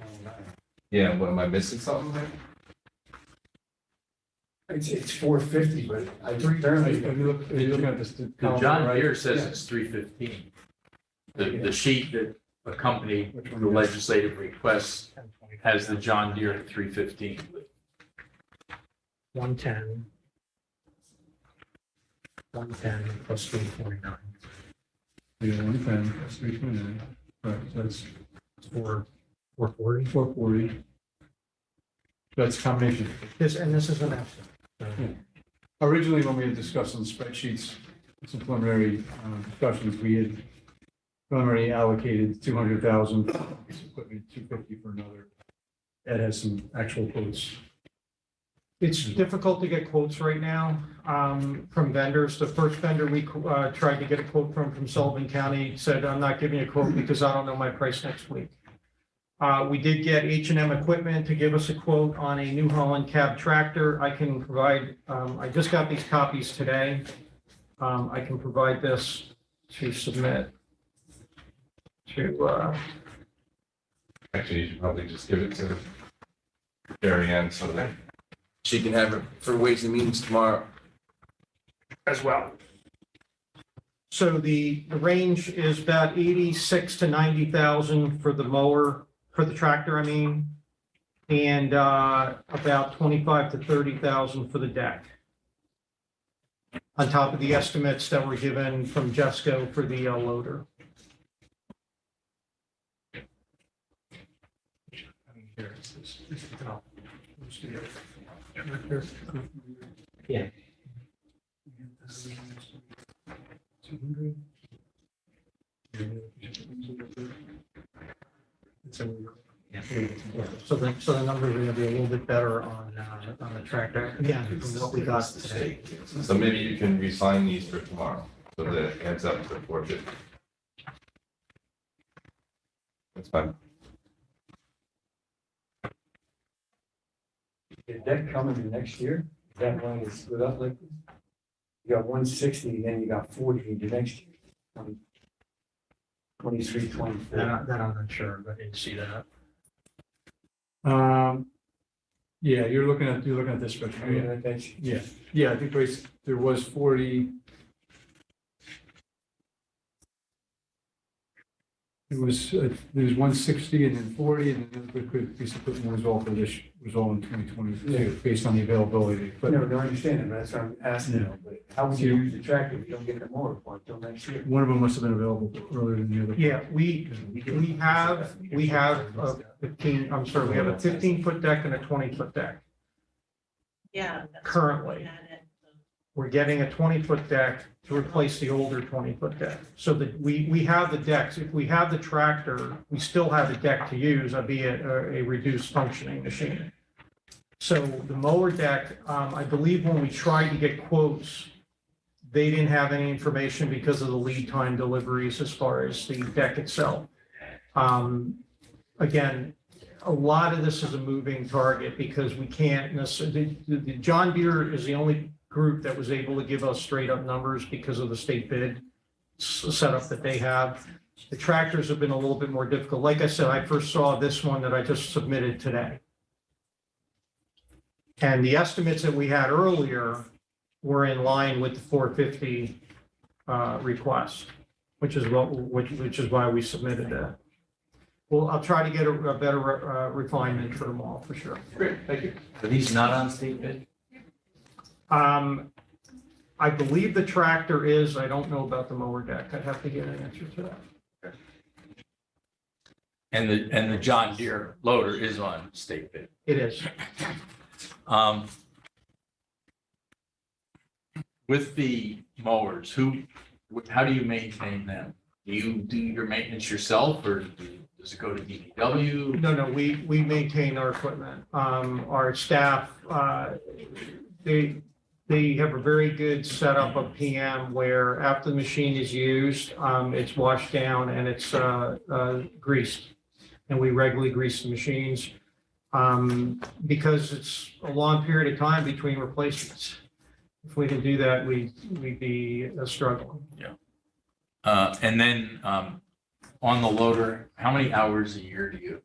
Yeah, what, am I missing something there? It's 450, but I Are apparently. you looking at this? The John Deere says Yeah. it's 315. The sheet that accompanied Which the one? legislative request has the John Deere at 315. 110 plus 349. Yeah, 110, that's 329. Right, so that's 440. 440. That's a combination. This is an estimate. Originally, when we had discussed on the spreadsheets, some preliminary discussions, we had preliminary allocated 200,000 for this equipment, 250 for another. Ed has some actual quotes. It's difficult to get quotes right now from vendors. The first vendor we tried to get a quote from Sullivan County said, I'm not giving you a quote because I don't know my price next week. We did get H&M Equipment to give us a quote on a New Holland cab tractor. I can provide, I just got these copies today. I can provide this to submit to, Actually, you should probably just give it to Mary Ann so that she can have it for Ways and Means tomorrow. as well. So the range is about 86 to 90,000 for the mower, for the tractor, I mean, and about 25 to 30,000 for the deck. On top of the estimates that were given from Jesco for the loader. Yeah. So the numbers are gonna be a little bit better on the tractor, again, from what we got today. So maybe you can re-sign these for tomorrow, so that it adds up to 450. That's fine. Is that coming in next year? Is that why it's split up like this? You got 160, then you got 40 into next year. 23, 24. That I'm not sure, but I didn't see that. Yeah, you're looking at this spreadsheet. Yeah, I think there was 40. It was, there's 160 and then 40, and then the quick piece of equipment was all for this, was all in 2022, based on the availability. But No, don't understand it, but that's what I'm asking. Yeah. But how would you use the tractor if you don't get the mower for until next year? one of them must have been available earlier than the other. Yeah, we have a 15, I'm sorry, we have a 15-foot deck and a 20-foot deck Yeah. currently. We're getting a 20-foot deck to replace the older 20-foot deck. So that we have the decks. If we have the tractor, we still have the deck to use, albeit a reduced functioning machine. So the mower deck, I believe when we tried to get quotes, they didn't have any information because of the lead time deliveries as far as the deck itself. Again, a lot of this is a moving target because we can't necessarily, the John Deere is the only group that was able to give us straight up numbers because of the state bid setup that they have. The tractors have been a little bit more difficult. Like I said, I first saw this one that I just submitted today. And the estimates that we had earlier were in line with the 450 request, which is why we submitted that. Well, I'll try to get a better refinement for them all, for sure. Great, thank you. Are these not on state bid? I believe the tractor is, I don't know about the mower deck. I'd have to get an answer to that. And the John Deere loader is on state bid. It is. With the mowers, how do you maintain them? Do you do your maintenance yourself, or does it go to DPW? No, we maintain our equipment. Our staff, they have a very good setup of PM where after the machine is used, it's washed down and it's greased. And we regularly grease the machines because it's a long period of time between replacements. If we didn't do that, we'd be struggling. Yeah. And then on the loader, how many hours a year do you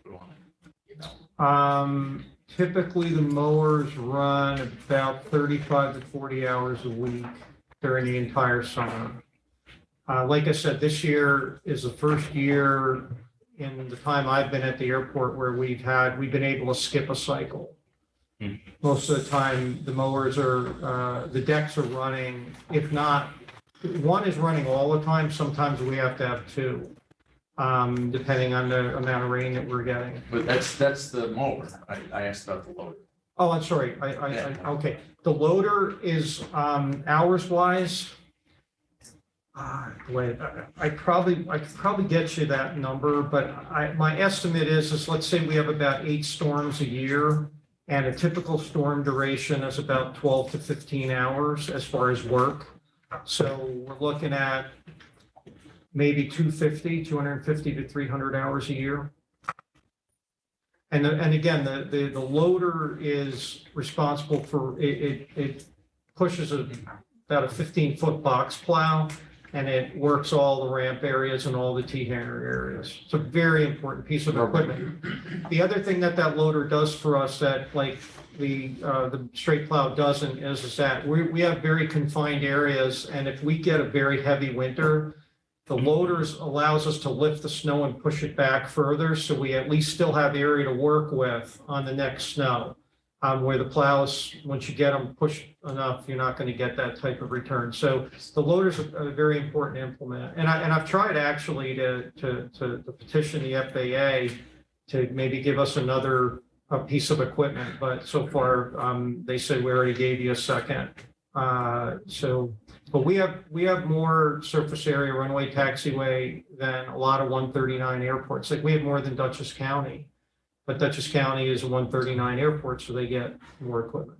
put on it? You know? Typically, the mowers run about 35 to 40 hours a week during the entire summer. Like I said, this year is the first year in the time I've been at the airport where we've been able to skip a cycle. Most of the time, the mowers the decks are running, if not, one is running all the time. Sometimes we have to have two. Depending on the amount of rain that we're getting. But that's the mower. I asked about the loader. Oh, I'm sorry. Okay. The loader is, hours wise. Wait, I could probably get you that number, but my estimate is let's say we have about 8 storms a year And a typical storm duration is about 12 to 15 hours as far as work. So we're looking at maybe 250 to 300 hours a year. And again, the loader is responsible for, it pushes about a 15-foot box plow, and it works all the ramp areas and all the T-hanger areas. It's a very important piece of equipment. The other thing that loader does for us that like the straight plow doesn't is that we have very confined areas, and if we get a very heavy winter, the loaders allows us to lift the snow and push it back further, so we at least still have area to work with on the next snow. Where the plows, once you get them pushed enough, you're not going to get that type of return. So the loaders are a very important to implement. And I've tried actually to petition the FAA to maybe give us another piece of equipment, but so far they said we already gave you a second. But we have more surface area runway taxiway than a lot of 139 airports. Like we have more than Dutchess County. But Dutchess County is a 139 airport, so they get more equipment.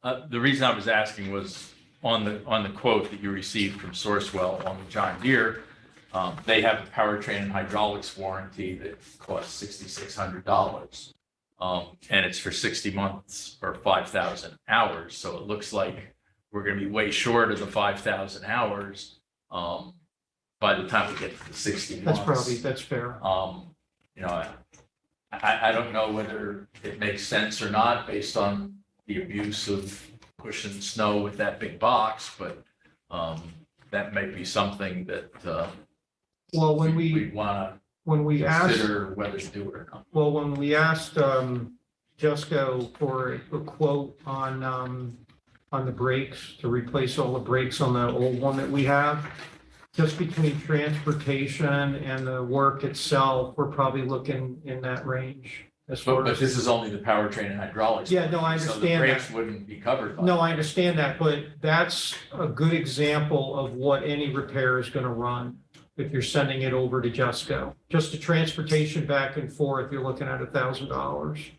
The reason I was asking was on the quote that you received from Sourcewell on the John Deere, they have a powertrain and hydraulics warranty that costs $6,600. And it's for 60 months or 5,000 hours. So it looks like we're going to be way short of the 5,000 hours by the time we get to the 60 months. That's fair. You know, I don't know whether it makes sense or not based on the abuse of pushing snow with that big box, but that might be something that Well, when we'd want to asked, consider whether to do it or not. well, when we asked Jusco for a quote on the brakes to replace all the brakes on the old one that we have, just between transportation and the work itself, we're probably looking in that range as far But as. this is only the powertrain and hydraulics. Yeah, no, I So the understand brakes that. wouldn't be covered by No, that. I understand that, but that's a good example of what any repair is gonna run if you're sending it over to Jusco. Just the transportation back and forth, you're looking at $1,000.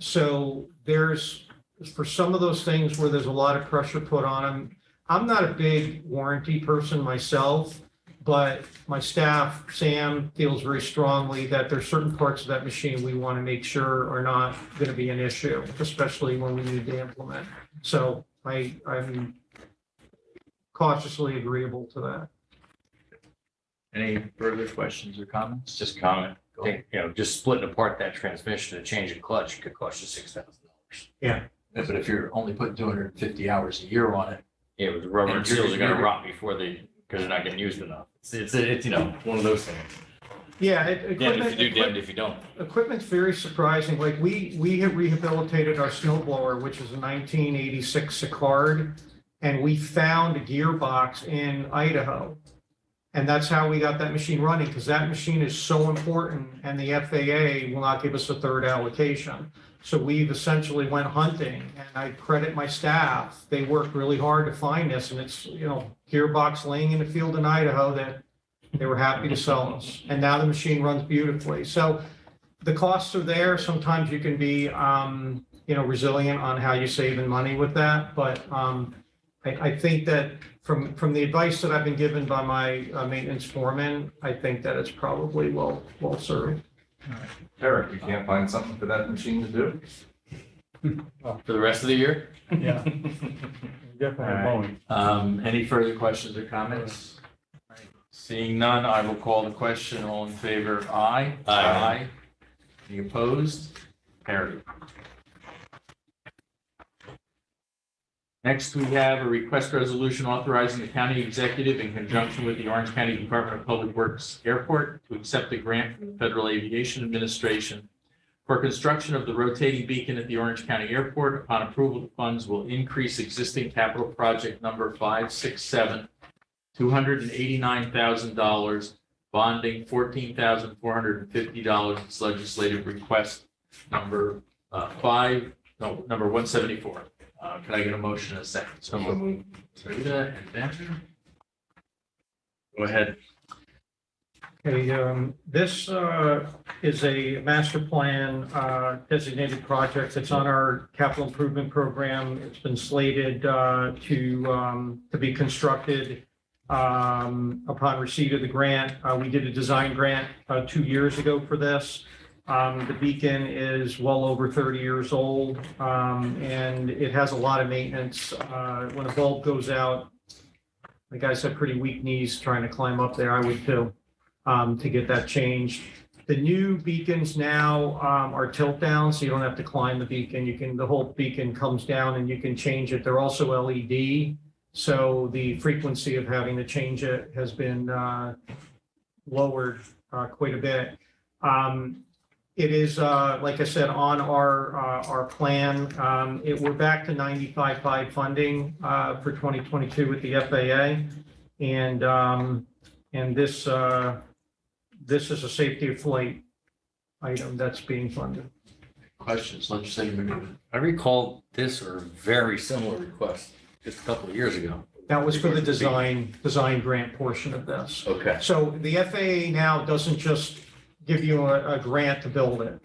So there's, for some of those things where there's a lot of pressure put on them, I'm not a big warranty person myself, but my staff, Sam, feels very strongly that there's certain parts of that machine we want to make sure are not going to be an issue, especially when we need to implement. So I'm cautiously agreeable to that. Any further questions or comments? Just comment. I think, just splitting apart that transmission and changing clutch could cost you $6,000. Yeah, but if you're only putting 250 hours a year on it. Yeah, but the rubber and And seals are gonna you're- rot because they're not getting used enough. It's one of those things. Yeah, Damned if you do, damned if you don't. Equipment's very surprising. Like we have rehabilitated our snow blower, which is a 1986 Sicard, and we found a gearbox in Idaho. And that's how we got that machine running, because that machine is so important, and the FAA will not give us a third allocation. So we've essentially went hunting, and I credit my staff. They worked really hard to find this, and it's, gearbox laying in the field in Idaho that they were happy to sell us. And now the machine runs beautifully. So the costs are there. Sometimes you can be, resilient on how you're saving money with that. But I think that from the advice that I've been given by my maintenance foreman, I think that it's probably well served. Eric, you can't find something for that machine to do? For the rest of the year? Yeah. Definitely mowing. Any further questions or comments? Seeing none, I will call the question. All in favor, aye. Aye. Any opposed? Carried. Next, we have a request resolution authorizing the county executive in conjunction with the Orange County Department of Public Works Airport to accept a grant from the Federal Aviation Administration for construction of the rotating beacon at the Orange County Airport. Upon approval, the funds will increase existing capital project number 567, $289,000, bonding $14,450. It's legislative request number 174. Can I get a motion in a second? So moved. Rita and Ben. Go ahead. Okay, this is a master plan designated project. It's on our capital improvement program. It's been slated to be constructed upon receipt of the grant. We did a design grant 2 years ago for this. The beacon is well over 30 years old, and it has a lot of maintenance. When a bulb goes out, the guys have pretty weak knees trying to climb up there. I would too, to get that changed. The new beacons now are tilt down, so you don't have to climb the beacon. The whole beacon comes down and you can change it. They're also LED, so the frequency of having to change it has been lowered quite a bit. It is, like I said, on our plan. We're back to 95.5 funding for 2022 with the FAA, and this is a safety of flight item that's being funded. Questions, legislative amendment. I recall this or very similar request just a couple of years ago. That was for the design grant portion of this. Okay. So the FAA now doesn't just give you a grant to build it.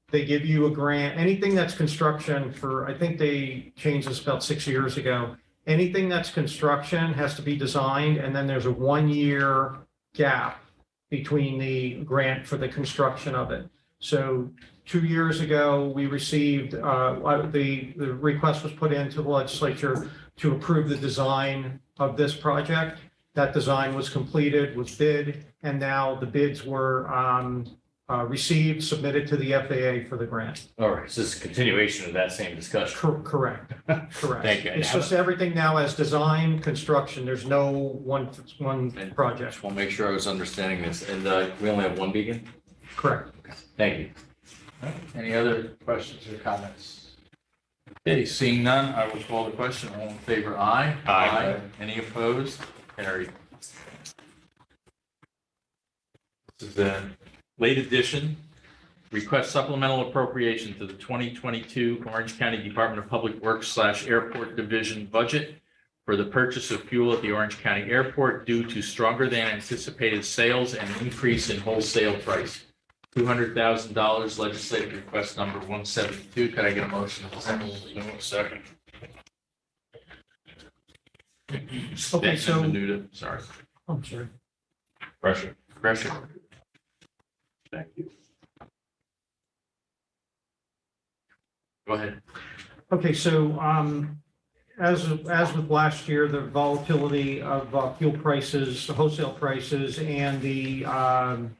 They give you a grant, anything that's construction for, I think they changed this about 6 years ago. Anything that's construction has to be designed, and then there's a 1-year gap between the grant for the construction of it. So 2 years ago, we received, the request was put into the legislature to approve the design of this project. That design was completed, was bid, and now the bids were received, submitted to the FAA for the grant. All right, so this is a continuation of that same discussion. Correct. Thank you. It's just everything now as design, construction. There's no one project. Just want to make sure I was understanding this. And we only have one beacon? Correct. Okay. Thank you. Any other questions or comments? Okay, seeing none, I will call the question. All in favor, aye. Aye. Any opposed? Carried. This is a late addition. Request supplemental appropriation to the 2022 Orange County Department of Public Works / Airport Division budget for the purchase of fuel at the Orange County Airport due to stronger than anticipated sales and an increase in wholesale price. $200,000, legislative request number 172. Could I get a motion? Second. Okay, so. Menuda, sorry. I'm sorry. Pressure. Thank you. Go ahead. Okay, so as with last year, the volatility of fuel prices, wholesale prices, and the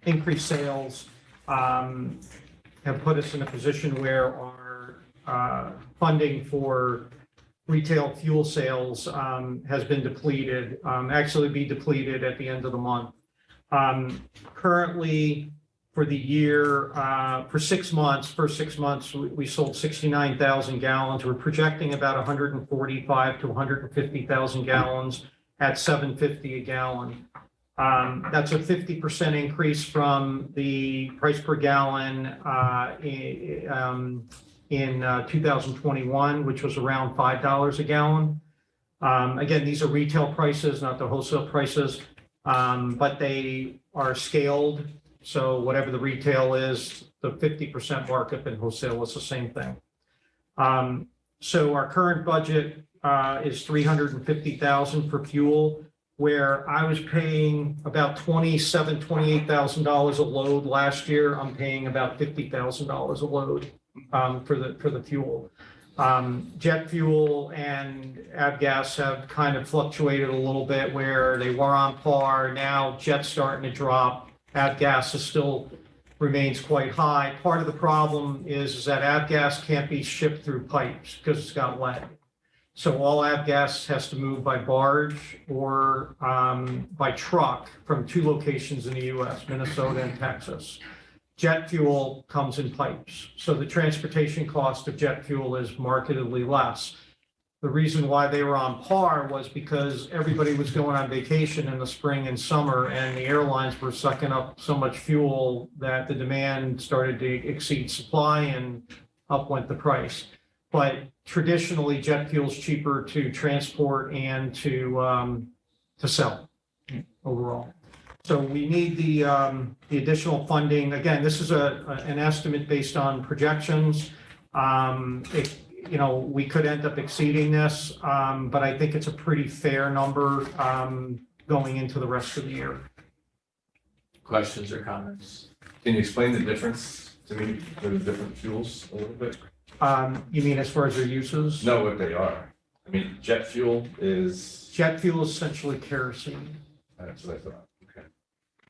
increased sales have put us in a position where our funding for retail fuel sales has been depleted, actually be depleted at the end of the month. Currently, for the year, for 6 months, first 6 months, we sold 69,000 gallons. We're projecting about 145 to 150,000 gallons at $7.50 a gallon. That's a 50% increase from the price per gallon in 2021, which was around $5 a gallon. Again, these are retail prices, not the wholesale prices, but they are scaled. So whatever the retail is, the 50% markup in wholesale is the same thing. So our current budget is $350,000 for fuel, where I was paying about $28,000 a load last year. I'm paying about $50,000 a load for the fuel. Jet fuel and avgas have kind of fluctuated a little bit, where they were on par. Now jet's starting to drop. Avgas is still remains quite high. Part of the problem is that avgas can't be shipped through pipes because it's got lead. So all avgas has to move by barge or by truck from 2 locations in the U.S., Minnesota and Texas. Jet fuel comes in pipes. So the transportation cost of jet fuel is markedly less. The reason why they were on par was because everybody was going on vacation in the spring and summer, and the airlines were sucking up so much fuel that the demand started to exceed supply, and up went the price. But traditionally, jet fuel is cheaper to transport and to sell overall. So we need the additional funding. Again, this is an estimate based on projections. You know, we could end up exceeding this, but I think it's a pretty fair number going into the rest of the year. Questions or comments? Can you explain the difference to me, for the different fuels a little bit? You mean as far as their uses? Know what they are. I mean, jet fuel is, Jet fuel is essentially kerosene, that's what I thought, okay.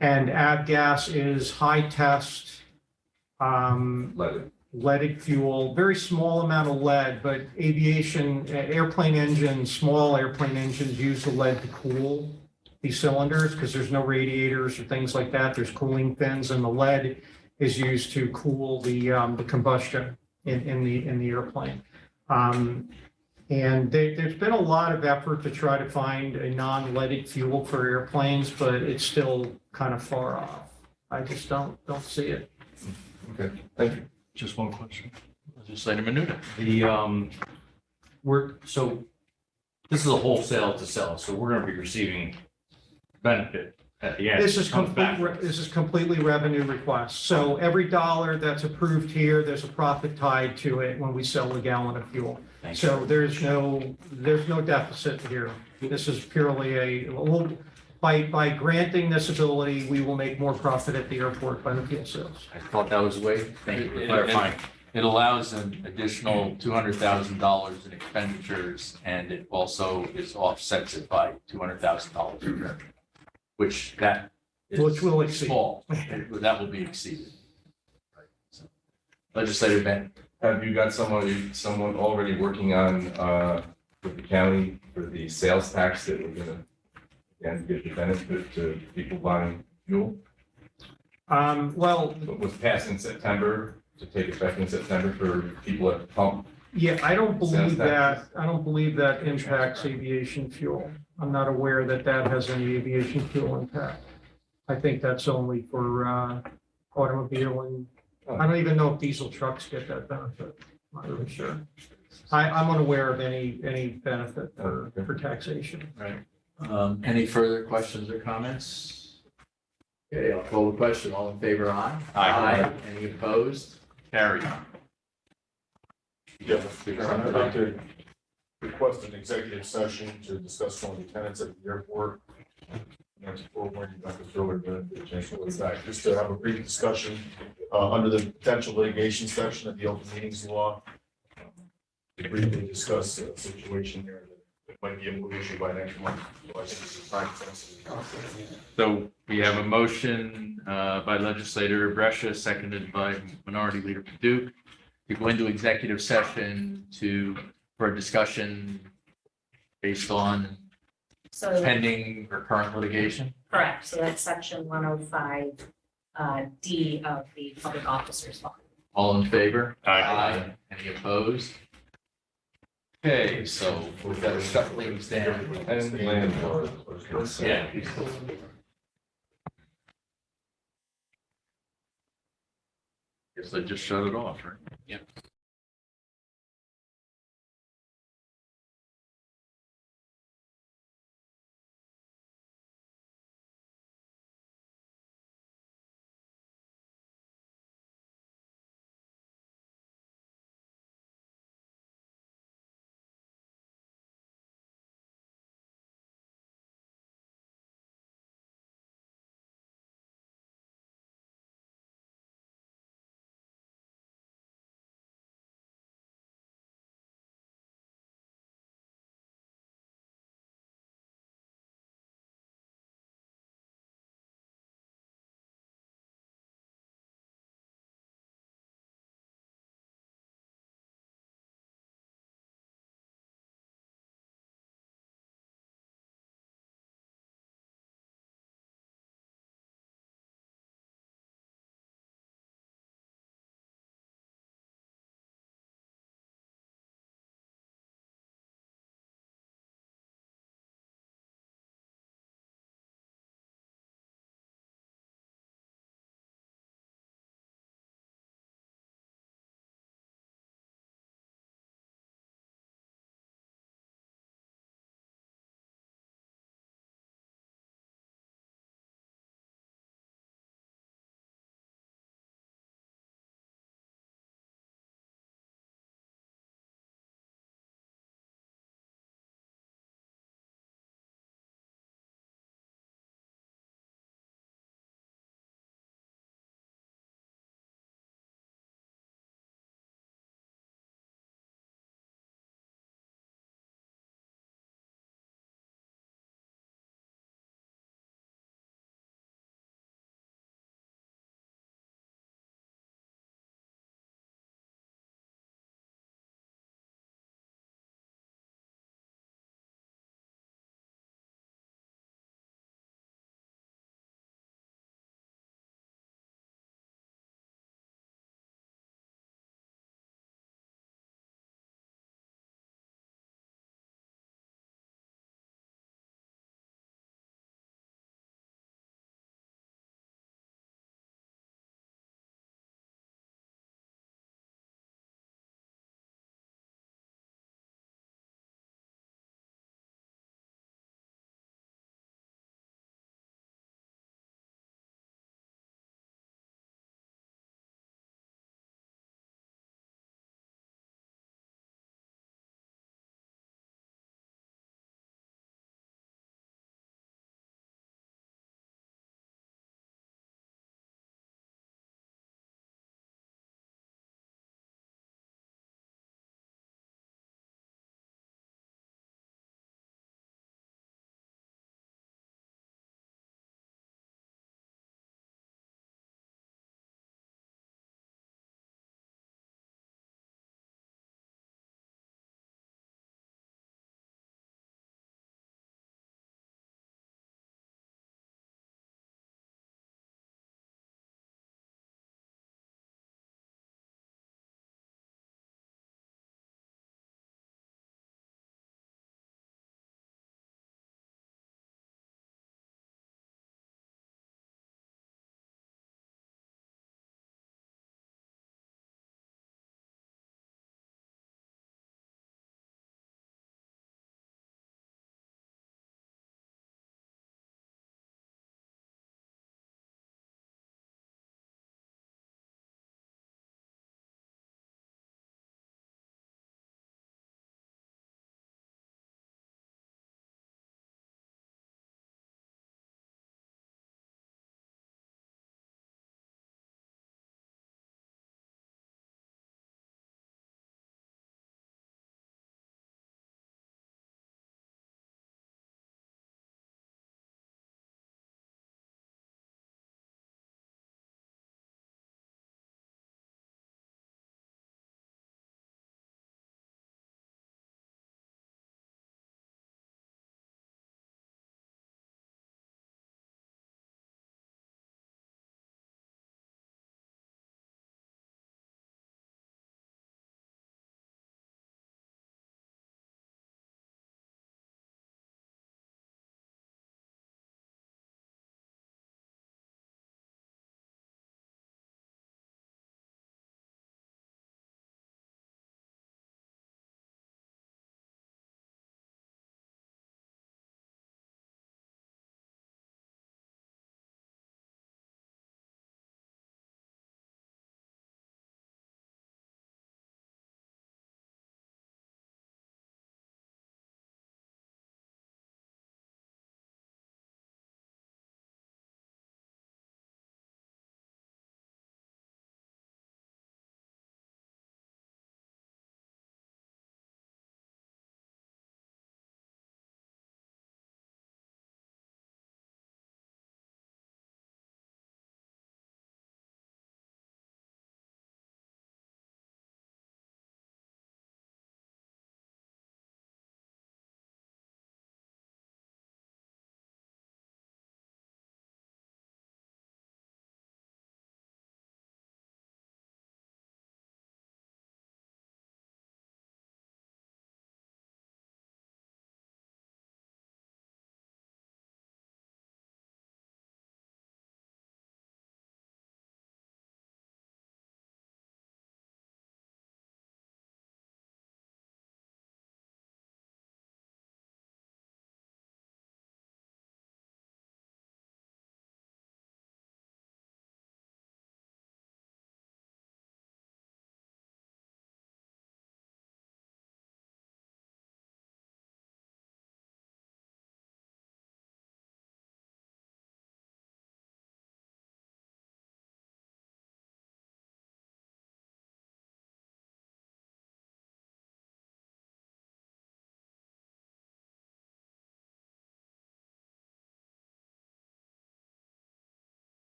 and avgas is high test, Leaded. leaded fuel, very small amount of lead, but aviation, airplane engines, small airplane engines use the lead to cool these cylinders because there's no radiators or things like that. There's cooling fins, and the lead is used to cool the combustion in the airplane. And there's been a lot of effort to try to find a non-leaded fuel for airplanes, but it's still kind of far off. I just don't see it. Okay, thank you. Just one question. Legislator Menuda. So this is a wholesale to sell, so we're gonna be receiving benefit at the end. This is Comes back. completely revenue request. So every dollar that's approved here, there's a profit tied to it when we sell a gallon of fuel. Thank you. So there's no deficit here. This is purely by granting this ability, we will make more profit at the airport by the fuel sales. I thought that was the way. Thank you for clarifying. It allows an additional $200,000 in expenditures, and it also offsets it by $200,000 in revenue, which Will exceed. small. That will be exceeded. So, Legislator Ben. Have you got someone already working on, with the county for the sales tax that we're gonna, again, give the benefit to people buying fuel? Well, What was passed in September, to take effect in September for people at the pump? yeah, I don't Sales believe tax. that impacts aviation fuel. I'm not aware that has any aviation fuel impact. I think that's only for automobile, and I don't even know if diesel trucks get that benefit. I'm not really sure. I'm unaware of any benefit for taxation. Right. Any further questions or comments? Okay, I'll call the question. All in favor, aye? Aye. Any opposed? Carried. Yeah, I'd like to request an executive session to discuss some of the tenants at the airport. Next program, you got to throw it the chance to look back, just to have a brief discussion under the potential litigation section of the open meetings law. To briefly discuss a situation there that might be a moot issue by next month. So I think it's time sensitive. So we have a motion by legislator Brescia, seconded by minority leader Paduk, to go into executive session for a discussion based on So, pending or current litigation. correct, so that's section 105 D of the public officers law. All in favor? Aye. Any opposed? Okay, so we've got to shut things down. And landlord. Yeah. Guess they just shut it off, right? Yep.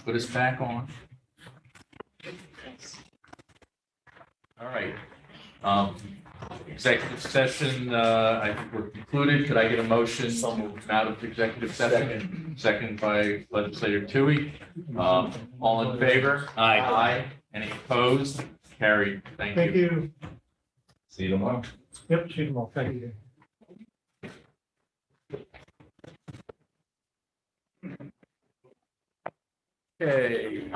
put us back on. All right. Executive session, I think we're concluded. Could I get a motion to move out of executive session? Second by legislator Tui. All in favor? Aye. Any opposed? Carried. Thank Thank you. you. See you tomorrow. Yep, shoot them all. Thank you. Okay.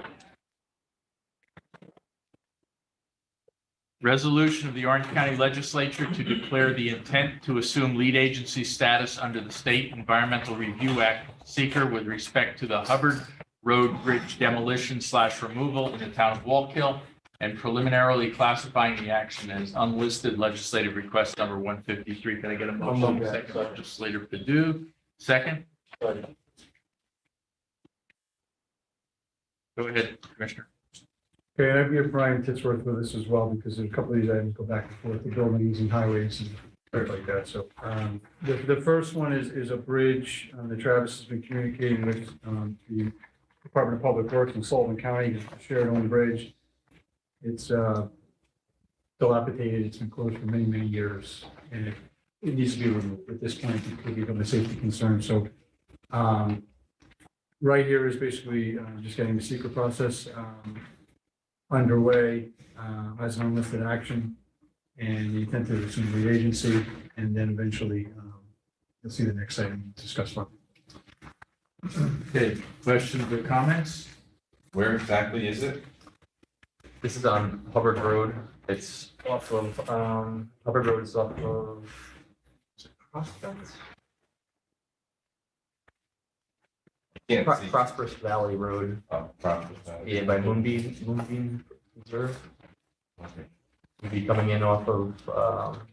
Resolution of the Orange County Legislature to declare the intent to assume lead agency status under the State Environmental Review Act seeker with respect to the Hubbard Road Bridge demolition / removal in the town of Wallkill, and preliminarily classifying the action as unlisted legislative request number 153. Can I get a motion? Second, legislator Padu. Second. Go ahead, Commissioner. Okay, I give Brian Titsworth with us as well, because there's a couple of these items go back and forth, the buildings and highways and stuff like that. So the first one is a bridge that Travis has been communicating with the Department of Public Works in Sullivan County, the shared-owned bridge. It's dilapidated, it's been closed for many, many years, and it needs to be removed at this point because of the safety concern. So right here is basically just getting the secret process underway as an unlisted action, and the intent to assume the agency, and then eventually you'll see the next item discussed. Okay, questions or comments? Where exactly is it? This is on Hubbard Road. It's off of, Hubbard Road is off of, is it Prospect? Can't see. Prosperous Valley Road. Oh, Prosperous Valley. Yeah, by Moonbeam Reserve. Okay. You'd be coming in off of,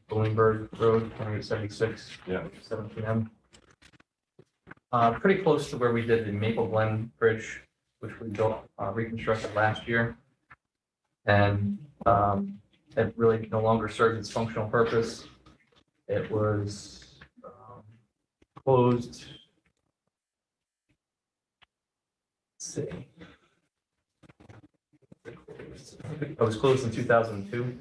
Bloomberg Road, 2876. Yeah. 7 p.m. Pretty close to where we did the Maple Glen Bridge, which we built, reconstructed last year. And it really no longer served its functional purpose. It was closed. Let's see. It was closed in 2002.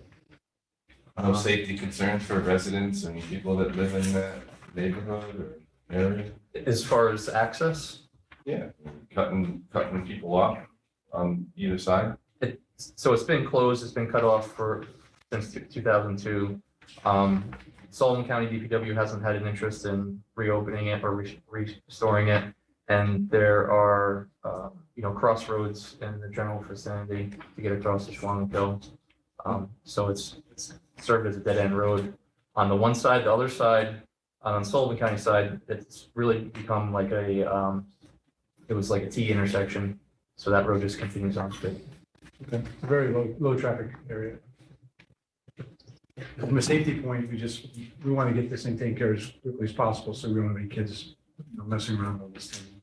No safety concerns for residents and people that live in that neighborhood or area? As far as access, Yeah, cutting people off on either side. so it's been closed, it's been cut off since 2002. Sullivan County DPW hasn't had an interest in reopening it or restoring it. And there are, crossroads in the general vicinity to get across the Schwann Hill. So it's served as a dead end road on the one side. The other side, on Sullivan County side, it's really become like it was like a T intersection. So that road just continues on straight. Okay, it's a very low traffic area. From a safety point, we want to get this thing taken care of as quickly as possible, so we don't have any kids messing around with this thing.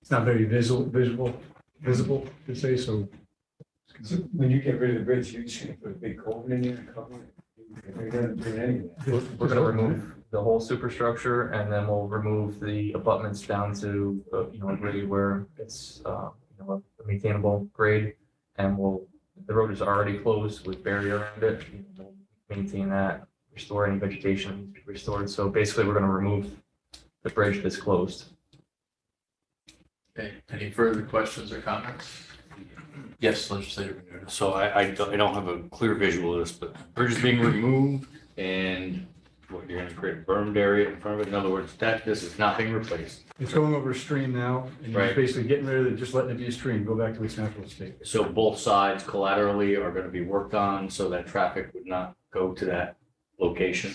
It's not very visible to say, so. So when you get rid of the bridge, you're just gonna put a big culvert in there and cover it? You're gonna do it anyway. We're going to remove the whole superstructure, and then we'll remove the abutments down to, a grade where it's, a maintainable grade. And the road is already closed with barrier around it. We'll maintain that, restore any vegetation that needs to be restored. So basically, we're going to remove the bridge that's closed. Okay, any further questions or comments? Yes, legislator Menounos. So I don't have a clear visual of this, but bridge is being removed and what, you're gonna create a bermed area in front of it. In other words, this is not being replaced. It's going over a stream now, and Right. it's basically getting rid of it, just letting it be a stream, go back to its natural state. So both sides collaterally are gonna be worked on so that traffic would not go to that location.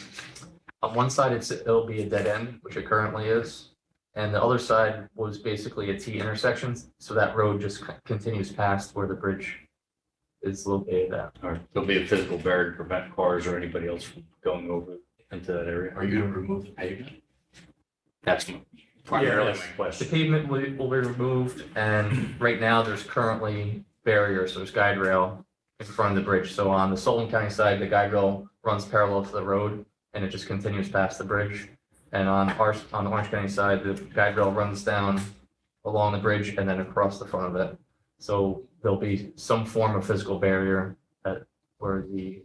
On one side, it'll be a dead end, which it currently is. And the other side was basically a T intersection. So that road just continues past where the bridge is located at. Or there'll be a physical barrier to prevent cars or anybody else from going over into that area. Are you going to remove the pavement? That's primarily Yes. my The question. pavement will be removed, and right now there's currently barriers, so there's guide rail in front of the bridge. So on the Sullivan County side, the guide rail runs parallel to the road, and it just continues past the bridge. And on the Orange County side, the guide rail runs down along the bridge and then across the front of it. So there'll be some form of physical barrier at where the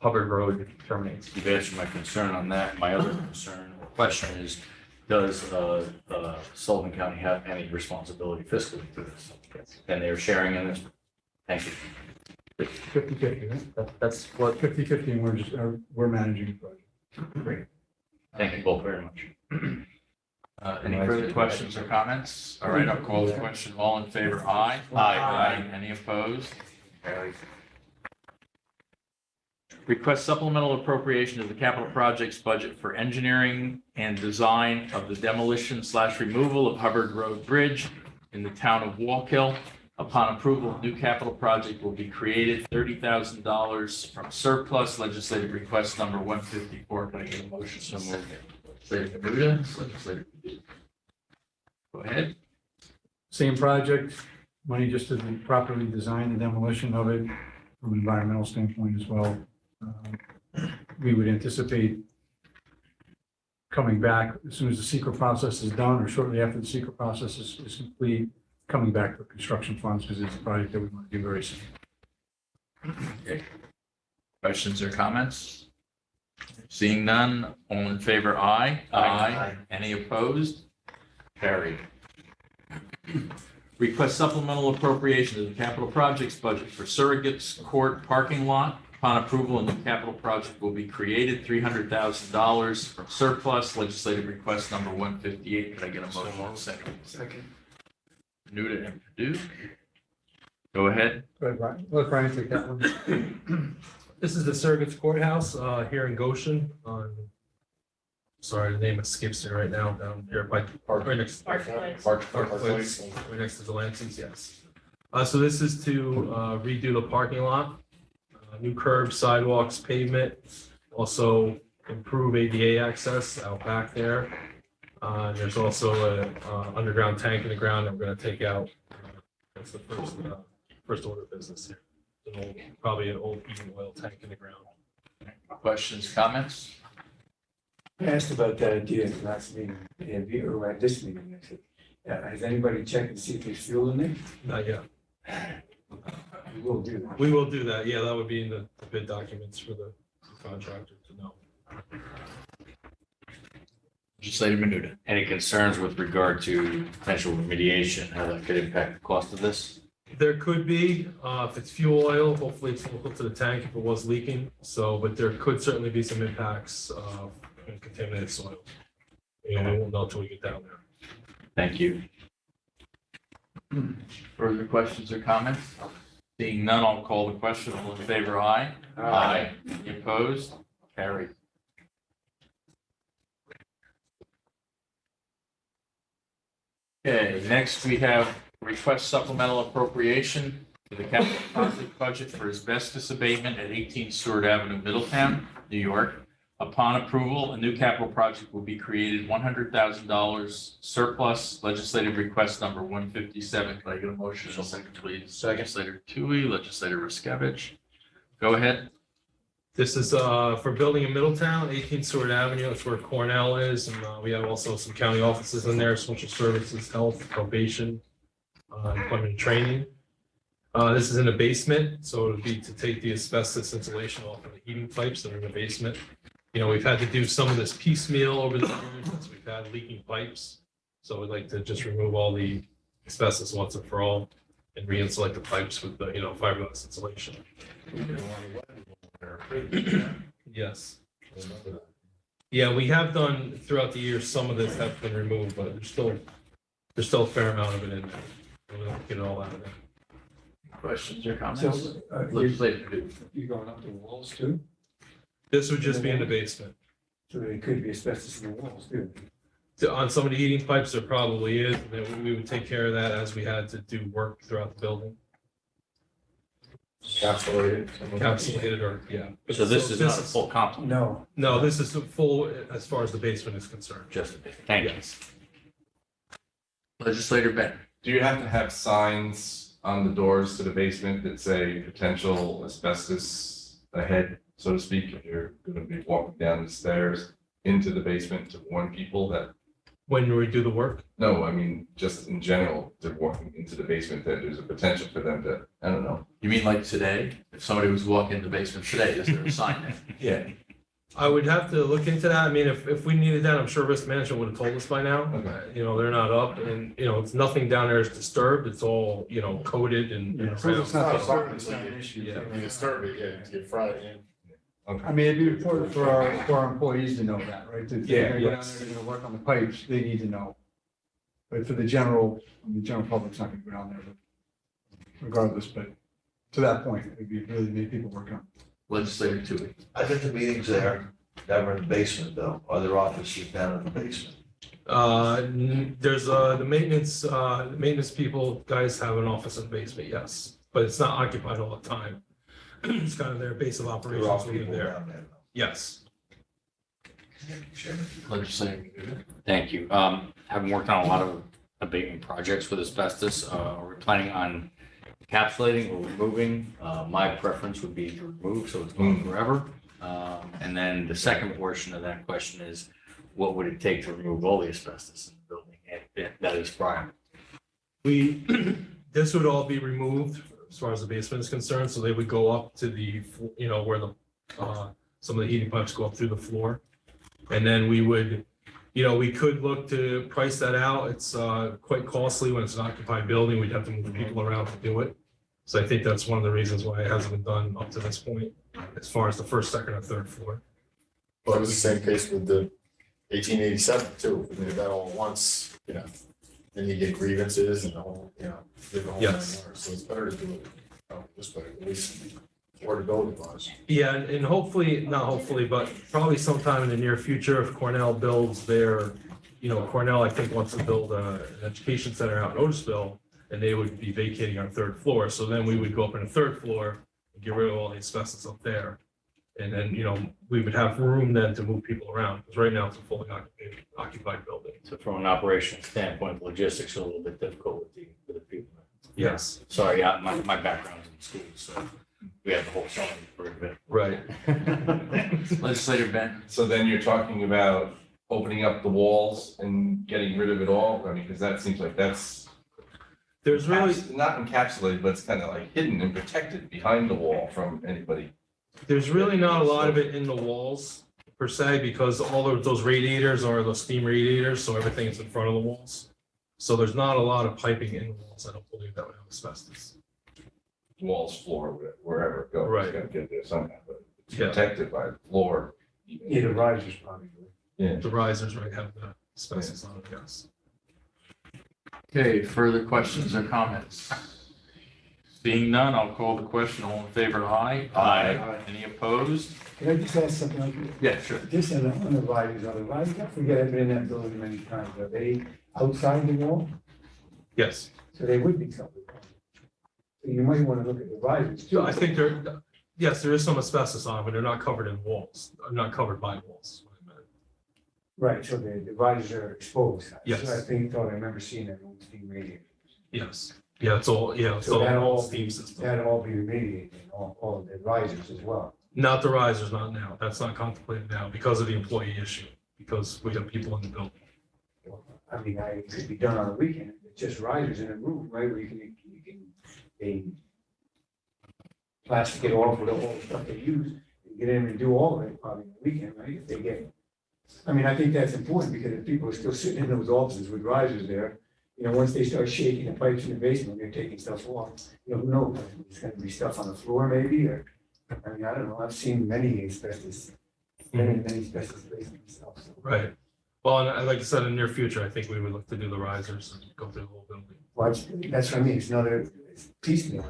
Hubbard Road terminates. You've answered my concern on that. My other concern or question is, does Sullivan County have any responsibility fiscally for this? And they're sharing in this? Thank you. 50/50, right? That's what 50/50, and we're managing the project. Great. Thank you both very much. Any further questions or comments? All right, I'll call the question. All in favor, aye. Aye. Any opposed? Carried. Request supplemental appropriation of the capital projects budget for engineering and design of the demolition/removal of Hubbard Road Bridge in the town of Walk Hill. Upon approval, a new capital project will be created, $30,000 from surplus. Legislative request number 154. Can I get a motion? So moved. Legislator Kamuta, Legislator Paduk. Go ahead. Same project, money just to properly design the demolition of it from an environmental standpoint as well. We would anticipate coming back as soon as the secret process is done or shortly after the secret process is complete, coming back for construction funds because it's a project that we want to do very soon. Okay. Questions or comments? Seeing none, all in favor, aye. Aye. Any opposed? Carried. Request supplemental appropriation of the capital projects budget for Surrogates Court parking lot. Upon approval, a new capital project will be created, $300,000 from surplus. Legislative request number 158. Could I get a motion? Second. Nuda and Paduk. Go ahead. Go ahead, Brian. Let Brian take that one. This is the Surrogates Courthouse here in Goshen on, sorry, the name escapes me right now, down here by right next to right next to Delancey's, yes. So this is to redo the parking lot, new curbs, sidewalks, pavement, also improve ADA access out back there. There's also a underground tank in the ground that we're going to take out. That's the first order of business here. Probably an old heating oil tank in the ground. Questions, comments? I asked about that idea at the last meeting, or at this meeting, I said, has anybody checked to see if there's fuel in there? Not yet. We will do that. We will do that. Yeah, that would be in the bid documents for the contractor to know. Legislator Menuda. Any concerns with regard to potential remediation, how that could impact the cost of this? There could be, if it's fuel oil, hopefully it's local to the tank if it was leaking. So, but there could certainly be some impacts in contaminated soil. You know, we won't know until we get down there. Thank you. Further questions or comments? Seeing none, I'll call the question. All in favor, aye. Aye. Any opposed? Carried. Okay, next we have request supplemental appropriation to the capital project budget for asbestos abatement at 18 Stewart Avenue, Middletown, New York. Upon approval, a new capital project will be created, $100,000 surplus. Legislative request number 157. Can I get a motion in a second, please? Legislator Tui, Legislator Riskevich. Go ahead. This is for building in Middletown, 18 Stewart Avenue. That's where Cornell is. And we have also some county offices in there, social services, health, probation, employment and training. This is in the basement. So it would be to take the asbestos insulation off of the heating pipes that are in the basement. You know, we've had to do some of this piecemeal over the years since we've had leaking pipes. So we'd like to just remove all the asbestos once and for all and re-insulate the pipes with the, fiberglass insulation. Yes. Yeah, we have done throughout the years, some of this has been removed, but there's still a fair amount of it in there. We'll get it all out of there. Questions or comments? So, Legislator Paduk. you're going up the walls too? This would just be in the basement. So there could be asbestos in the walls too. So on some of the heating pipes, there probably is, and then we would take care of that as we had to do work throughout the building. Encapsulated or, yeah. So this is not a full complement? No. No, this is the full, as far as the basement is concerned. Just a bit. Thank you. Yes. Legislator Bennett. Do you have to have signs on the doors to the basement that say potential asbestos ahead, so to speak, if you're going to be walking down the stairs into the basement to warn people that When we do the work. No, I mean, just in general, they're walking into the basement, that there's a potential for them to, I don't know. You mean like today? If somebody was walking in the basement today, is there a sign there? Yeah. I would have to look into that. I mean, if we needed that, I'm sure risk management would have told us by now. Okay. You know, they're not up and, you know, it's nothing down there is disturbed. It's all, you know, coated and. Yeah, so it's not It's disturbed, it's not an issue. Yeah. I mean, it's turvy, yeah, to get Friday in. I mean, it'd be important for our employees to know that, right? If Yeah, they're gonna go down yes. there, they're gonna work on the pipes, they need to know. But for the general public's not gonna go down there, but regardless, but to that point, it'd be really make people work on. Legislative too. I've been to meetings there, never in the basement though. Are there offices down in the basement? There's the maintenance people, guys have an office in the basement, yes, but it's not occupied all the time. It's kind of their base of There are operations within people there. down there. Yes. Legislative. Thank you. Having worked on a lot of abatement projects with asbestos, we're planning on encapsulating or removing. My preference would be to remove, so it's gone forever. And then the second portion of that question is, what would it take to remove all the asbestos in the building? And that is prime. This would all be removed as far as the basement is concerned, so they would go up to the, you know, where the, some of the heating pipes go up through the floor. And then we would, you know, we could look to price that out. It's quite costly when it's an occupied building. We'd have to move people around to do it. So I think that's one of the reasons why it hasn't been done up to this point, as far as the first, second, or third floor. Well, it was the same case with the 1887 too. If we did that all at once, you know, then you get grievances and the whole, you know, the whole Yes. nine yards. So it's better to do it, you know, this way, at least affordability wise. Yeah, and hopefully, not hopefully, but probably sometime in the near future, if Cornell builds their, you know, Cornell, I think, wants to build an education center out in Otisville, and they would be vacating our third floor. So then we would go up in the third floor and get rid of all the asbestos up there. And then, you know, we would have room then to move people around, because right now it's a fully occupied building. So from an operational standpoint, logistics are a little bit difficult with the people. Yes, Sorry, my background's in schools, so we have the whole summer for a bit. right. Legislative Ben. So then you're talking about opening up the walls and getting rid of it all? I mean, because that seems like that's There's really, not encapsulated, but it's kind of like hidden and protected behind the wall from anybody. there's really not a lot of it in the walls per se, because all of those radiators are the steam radiators, so everything is in front of the walls. So there's not a lot of piping in the walls. I don't believe that would have asbestos. Walls, floor, wherever it goes. Right. It's gotta get there somehow, but it's Yeah. protected by the floor. Yeah, the risers probably. Yeah. The risers right have the asbestos on it, yes. Okay, further questions or comments? Seeing none, I'll call the question. All in favor, aye. Aye. Any opposed? Can I just ask something like this? Yeah, sure. Just on the risers, I forget, I've been in that building many times, are they outside the wall? Yes. So they would be covered. So you might want to look at the risers too. I think yes, there is some asbestos on it, but they're not covered in walls, not covered by walls. Right, so the risers are exposed. Yes. So I remember seeing that old steam radiator. Yes, yeah, it's all, it's So that'll all all steam be, system. that'll all be remediated, all of the risers as well. Not the risers, not now. That's not contemplated now because of the employee issue, because we have people in the building. I mean, it could be done on a weekend, it's just risers in a room, right, where you can, they plastic it off with all the stuff they use, and get in and do all of it probably on the weekend, right, if they get. I mean, I think that's important, because if people are still sitting in those offices with risers there, you know, once they start shaking the pipes in the basement, they're taking stuff off, you know, who knows, there's gonna be stuff on the floor maybe, or, I mean, I don't know, I've seen many asbestos asbestos basement stuff, so. Right. Well, and like I said, in the near future, I think we would look to do the risers and go through the whole building. Well, that's what I mean, it's another piecemeal,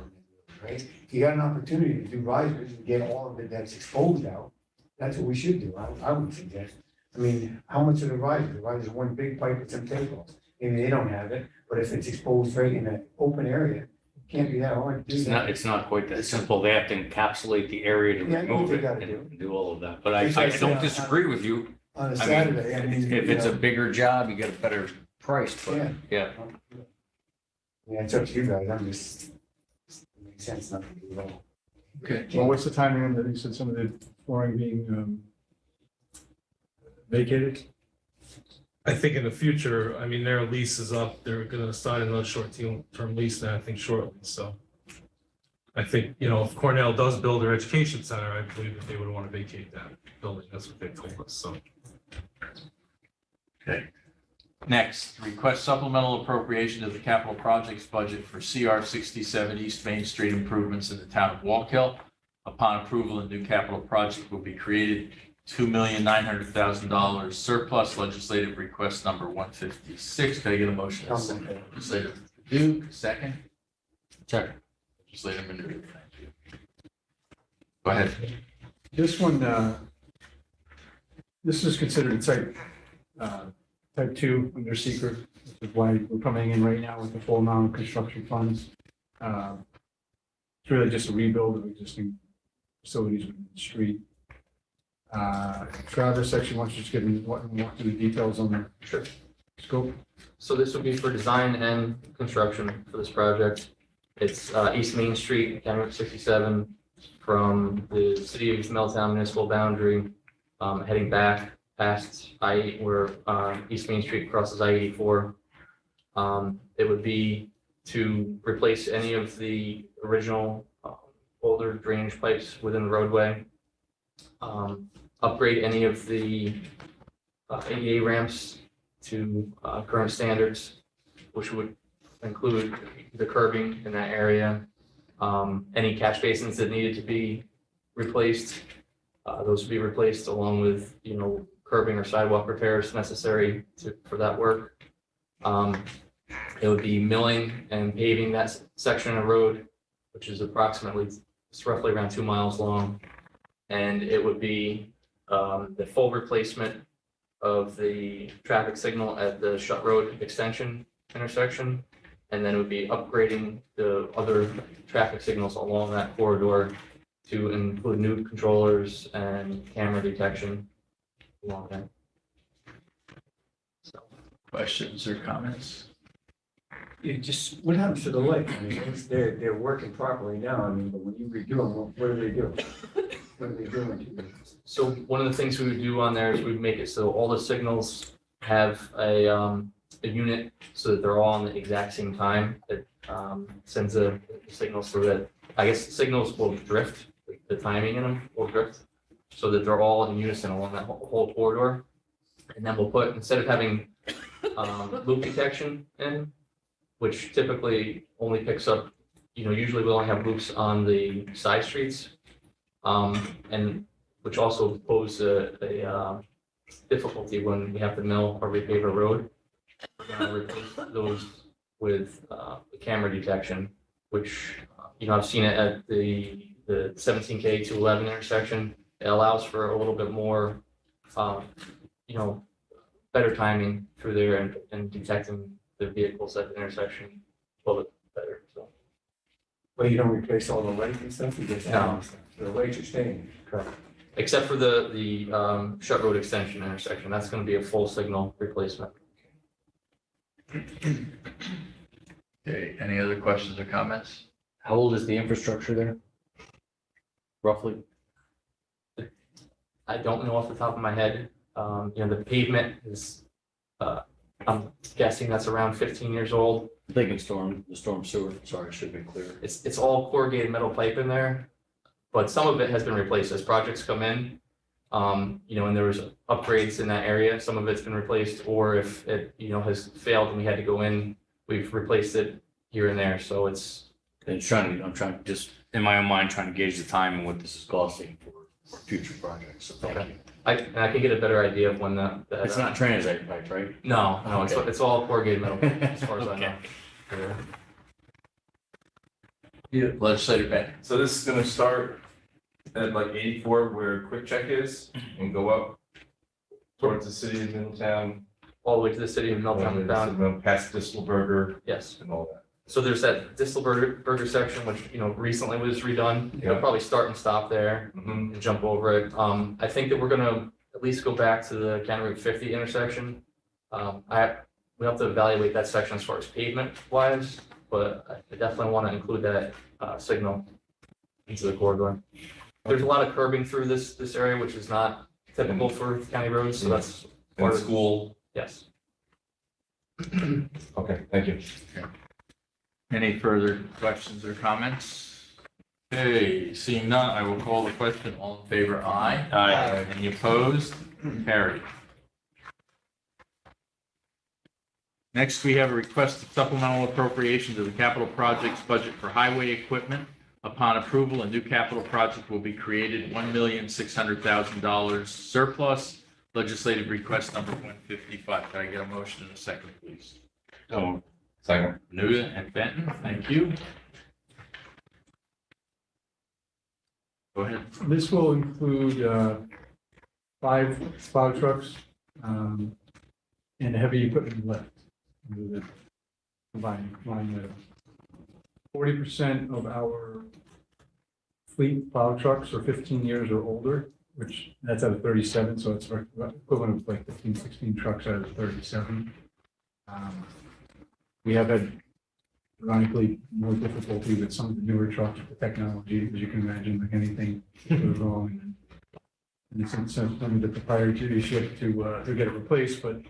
right? If you got an opportunity to do risers and get all of it that's exposed out, that's what we should do, I would suggest. I mean, how much are the risers? The risers are one big pipe with some takeoffs. Maybe they don't have it, but if it's exposed right in an open area, it can't be that hard to do that. It's not quite that simple. They have to encapsulate the area to Yeah, I know what remove they it gotta do. and do all of that. But I It's like don't on- disagree with you. On a I mean, Saturday, I mean. if it's a bigger job, you get a better price, but Yeah. yeah. Yeah, it's up to you guys, I'm just, it makes sense not to do it all. Okay. Well, what's the timing on that? You said some of the flooring being vacated? I think in the future, I mean, their lease is up, they're gonna sign another short-term lease now, I think shortly, so. I think, you know, if Cornell does build their education center, I believe that they would want to vacate that building, that's what they told us, so. Okay. Next, request supplemental appropriation to the capital projects budget for CR 67 East Main Street improvements in the town of Wallkill. Upon approval, a new capital project will be created, $2,900,000 surplus, legislative request number 156. Can I get a motion? Legislative Duke, second. Second. Legislative Manute, thank you. Go ahead. This one, this is considered type 2 under secret, which is why we're coming in right now with the full amount of construction funds. It's really just a rebuild of existing facilities within the street. Travis, section, why don't you just give me walk through the details on the scope? So this would be for design and construction for this project. It's East Main Street, County Route 67, from the city of East Milltown municipal boundary, heading back past I, where East Main Street crosses I-84. It would be to replace any of the original older drainage pipes within the roadway, upgrade any of the ADA ramps to current standards, which would include the curbing in that area, any catch basins that needed to be replaced, those would be replaced along with, you know, curbing or sidewalk repairs necessary for that work. It would be milling and paving that section of road, which is approximately, it's roughly around 2 miles long. And it would be the full replacement of the traffic signal at the Shut Road extension intersection. And then it would be upgrading the other traffic signals along that corridor to include new controllers and camera detection along there. So, Questions or comments? Yeah, just, what happens to the lake? I mean, they're working properly now, I mean, but when you redo them, what do they do? What are they doing to them? so one of the things we would do on there is we'd make it so all the signals have a unit so that they're all on the exact same time. It sends a signal so that, I guess, signals will drift, the timing in them will drift, so that they're all in unison along that whole corridor. And then we'll put, instead of having loop detection in, which typically only picks up, you know, usually we only have loops on the side streets, and which also pose a difficulty when we have to mill or repave a road. We're gonna replace those with the camera detection, which, you know, I've seen it at the 17K to 11 intersection. It allows for a little bit more, you know, better timing through there and detecting the vehicles at the intersection a little bit better, so. Well, you don't replace all the lights and stuff, you just add No. stuff. The lights are staying. Correct. Except for the Shut Road extension intersection, that's gonna be a full signal replacement. Okay, any other questions or comments? How old is the infrastructure there? Roughly? I don't know off the top of my head. You know, the pavement is, I'm guessing that's around 15 years old. I'm thinking the storm sewer, sorry, I should have been clear. It's all corrugated metal pipe in there, but some of it has been replaced as projects come in. You know, and there was upgrades in that area, some of it's been replaced, or if it, you know, has failed and we had to go in, we've replaced it here and there, so it's. I'm trying to just, in my own mind, trying to gauge the time and what this is costing for future projects, so thank you. I can get a better idea of when that. It's not transite pipe, right? No, Okay. it's all corrugated metal pipe, as far as I know. Yeah. Legislative Bennett. So this is gonna start at like 84 where Quick Check is and go up towards the city of Middletown. All the way to the city of Milltown bound. Past Distelberger Yes. and all that. So there's that Distelberger section, which, you know, recently was redone. You'll Yeah. probably start and stop there and jump over it. I think that we're gonna at least go back to the County Route 50 intersection. We have to evaluate that section as far as pavement wise, but I definitely want to include that signal into the corridor. There's a lot of curbing through this area, which is not typical for county roads, so that's And school, yes. Okay, thank you. Any further questions or comments? Okay, seeing none, I will call the question. All in favor, aye. Aye. Any opposed? Carried. Next, we have a request of supplemental appropriation to the capital projects budget for highway equipment. Upon approval, a new capital project will be created, $1,600,000 surplus. Legislative request number 155. Can I get a motion in a second, please? Second. Menuda and Benton, thank you. Go ahead. This will include 5 plow trucks and heavy equipment lift. Combined with 40% of our fleet plow trucks are 15 years or older, which that's out of 37, so it's equivalent of like 15, 16 trucks out of 37. We have had ironically more difficulty with some of the newer trucks with the technology, as you can imagine, like anything goes wrong. And it's something that the priority ship to get it replaced, but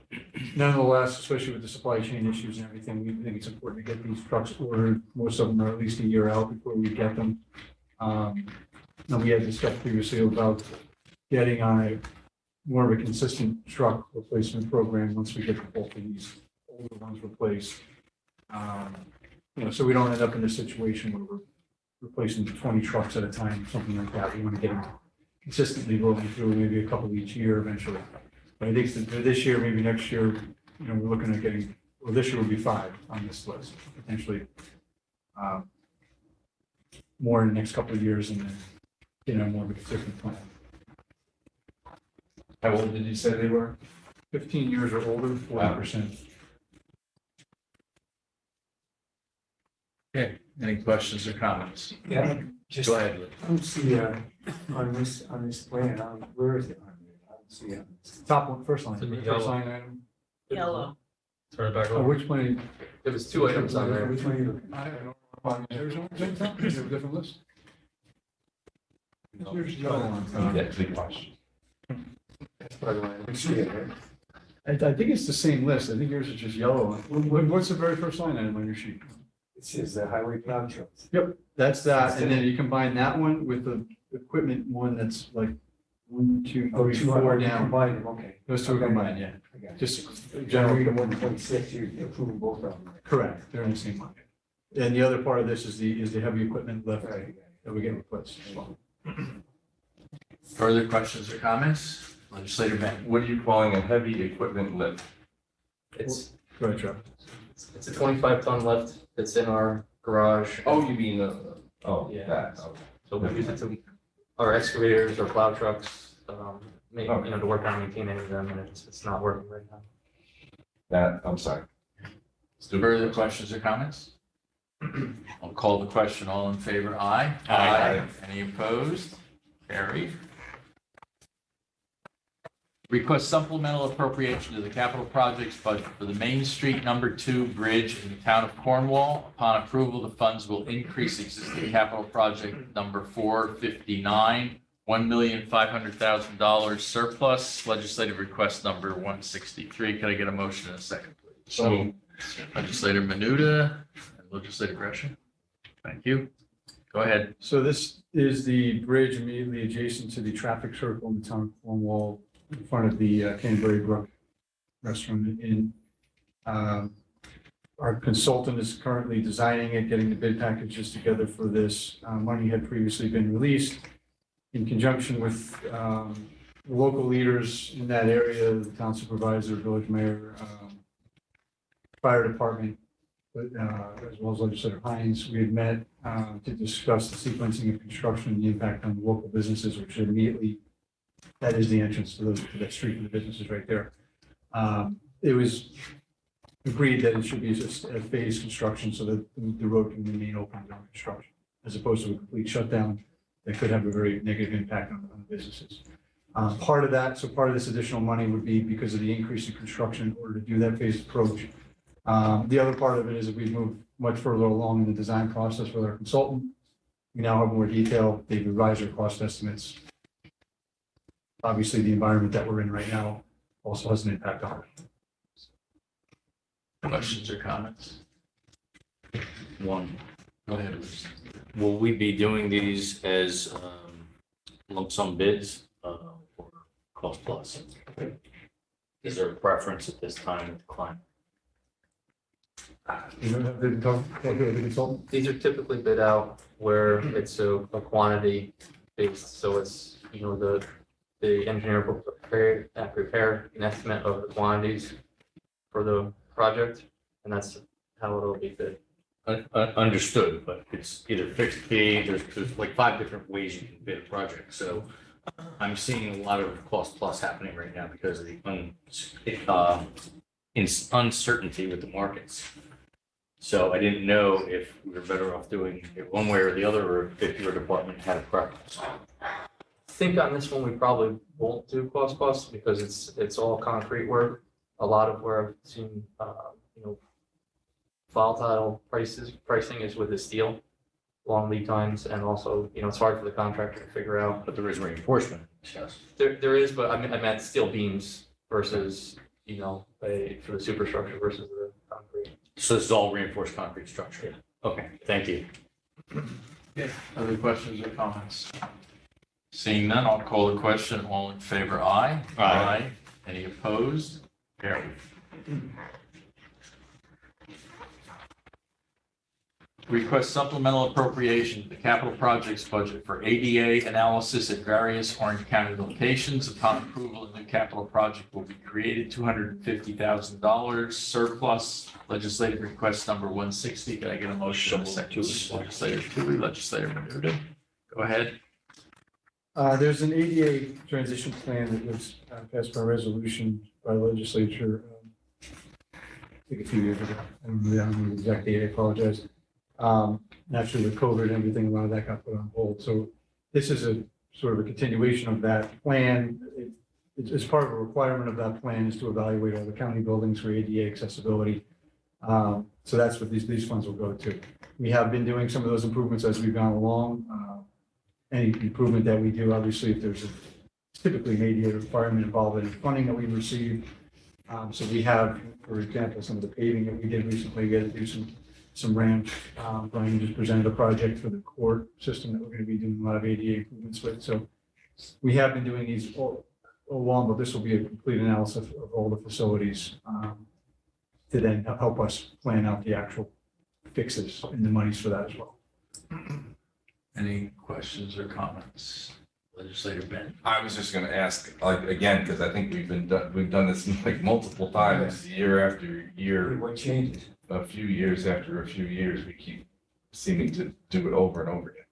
nonetheless, especially with the supply chain issues and everything, we think it's important to get these trucks ordered. Most of them are at least a year out before we get them. And we had discussed previously about getting on a more of a consistent truck replacement program once we get both of these older ones replaced. So we don't end up in a situation where we're replacing 20 trucks at a time, something like that. We want to get them consistently rolling through, maybe a couple each year eventually. But I think that this year, maybe next year, we're looking at getting, well, this year will be 5 on this list, potentially more in the next couple of years, and then, more of a consistent plan. How old did you say they were? 15 years or older, 40%. Okay, any questions or comments? Yeah, just, Go ahead. I don't see, on this plan, where is it? I don't see it. Top one, first line, It's in the first yellow. line item. Yellow. Turn it back Oh, over. which plane? There was 2 items on there. Which one are you looking I don't know. There's no top, there's a different list. Here's the other one. Yeah, big question. at? By the way, I don't see it, right? I think it's the same list. I think yours is just yellow. What's the very first line item on your sheet? It says the highway plow trucks. Yep, that's that. And then you combine that one with the equipment one that's like 1, 2, 3, 4 down. Combine them, okay. Those two are combined, yeah. I got it. Just Generally, generally, the 1.6, you're approving both of them. correct. They're in the same line. And the other part of this is the heavy equipment lift Right. that we get replaced as well. Further questions or comments? Legislator Benton. What are you calling a heavy equipment lift? It's, Go ahead, Chuck. it's a 25-ton lift that's in our garage. Oh, you mean that, Yeah. okay. So we use it to our excavators or plow trucks, to work on maintaining them, and it's not working right now. That, I'm sorry. Further questions or comments? I'll call the question. All in favor, aye. Aye. Any opposed? Carried. Request supplemental appropriation to the capital projects budget for the Main Street Number 2 bridge in the town of Cornwall. Upon approval, the funds will increase existing capital project number 459, $1,500,000 surplus. Legislative request number 163. Can I get a motion in a second, please? So, Legislator Menuda and Legislator Gresham. Thank you. Go ahead. So this is the bridge immediately adjacent to the traffic circle in the town of Cornwall, in front of the Canterbury Brook Restaurant and Inn. Our consultant is currently designing it, getting the bid packages together for this. Money had previously been released in conjunction with local leaders in that area, the town supervisor, village mayor, fire department, but as well as Legislator Hines. We had met to discuss the sequencing of construction and the impact on the local businesses, which immediately, that is the entrance to that street and the businesses right there. It was agreed that it should be just a phased construction so that the road can remain open during construction, as opposed to a complete shutdown that could have a very negative impact on the businesses. Part of this additional money would be because of the increase in construction in order to do that phased approach. The other part of it is that we've moved much further along in the design process with our consultant. We now have more detail. They've revised our cost estimates. Obviously, the environment that we're in right now also has an impact on it. Questions or comments? One, Go ahead, Bruce. will we be doing these as lump sum bids or cost plus? Is there a preference at this time with the client? You know, have they been talking to the consultant? These are typically bid out where it's a quantity based, so it's, you know, the engineer will prepare an estimate of the quantities for the project, and that's how it'll be bid. Understood, but it's either fixed fee, there's like 5 different ways you can bid a project, so I'm seeing a lot of cost plus happening right now because of the uncertainty with the markets. So I didn't know if we were better off doing it one way or the other, or if your department had a preference. I think on this one, we probably won't do cost plus because it's all concrete work. A lot of where I've seen, you know, volatile pricing is with the steel, long lead times, and also, you know, it's hard for the contractor to figure out. But there is reinforcement, yes. There is, but I meant steel beams versus, you know, for the superstructure versus the concrete. So this is all reinforced concrete structure? Okay, thank you. Other questions or comments? Seeing none, I'll call the question. All in favor, aye. Aye. Any opposed? Carried. Request supplemental appropriation to the capital projects budget for ADA analysis at various Orange County locations. Upon approval, a new capital project will be created, $250,000 surplus. Legislative request number 160. Can I get a motion? In a second? Legislator Tui, Legislator Menuda. Go ahead. There's an ADA transition plan that was passed by resolution by the legislature, I think a few years ago. I don't remember the exact date, I apologize. Naturally with COVID and everything, a lot of that got put on hold. So this is a sort of a continuation of that plan. It's part of a requirement of that plan is to evaluate all the county buildings for ADA accessibility. So that's what these funds will go to. We have been doing some of those improvements as we've gone along. Any improvement that we do, obviously, if there's typically an ADA requirement involved in funding that we receive. So we have, for example, some of the paving that we did recently, we had to do some ramps. Brian just presented a project for the court system that we're going to be doing a lot of ADA improvements with. So we have been doing these all along, but this will be a complete analysis of all the facilities to then help us plan out the actual fixes and the monies for that as well. Any questions or comments? Legislator Ben. I was just gonna ask, like, again, because I think we've done this like multiple times, year after year. What changes? A few years after a few years, we keep seeming to do it over and over again.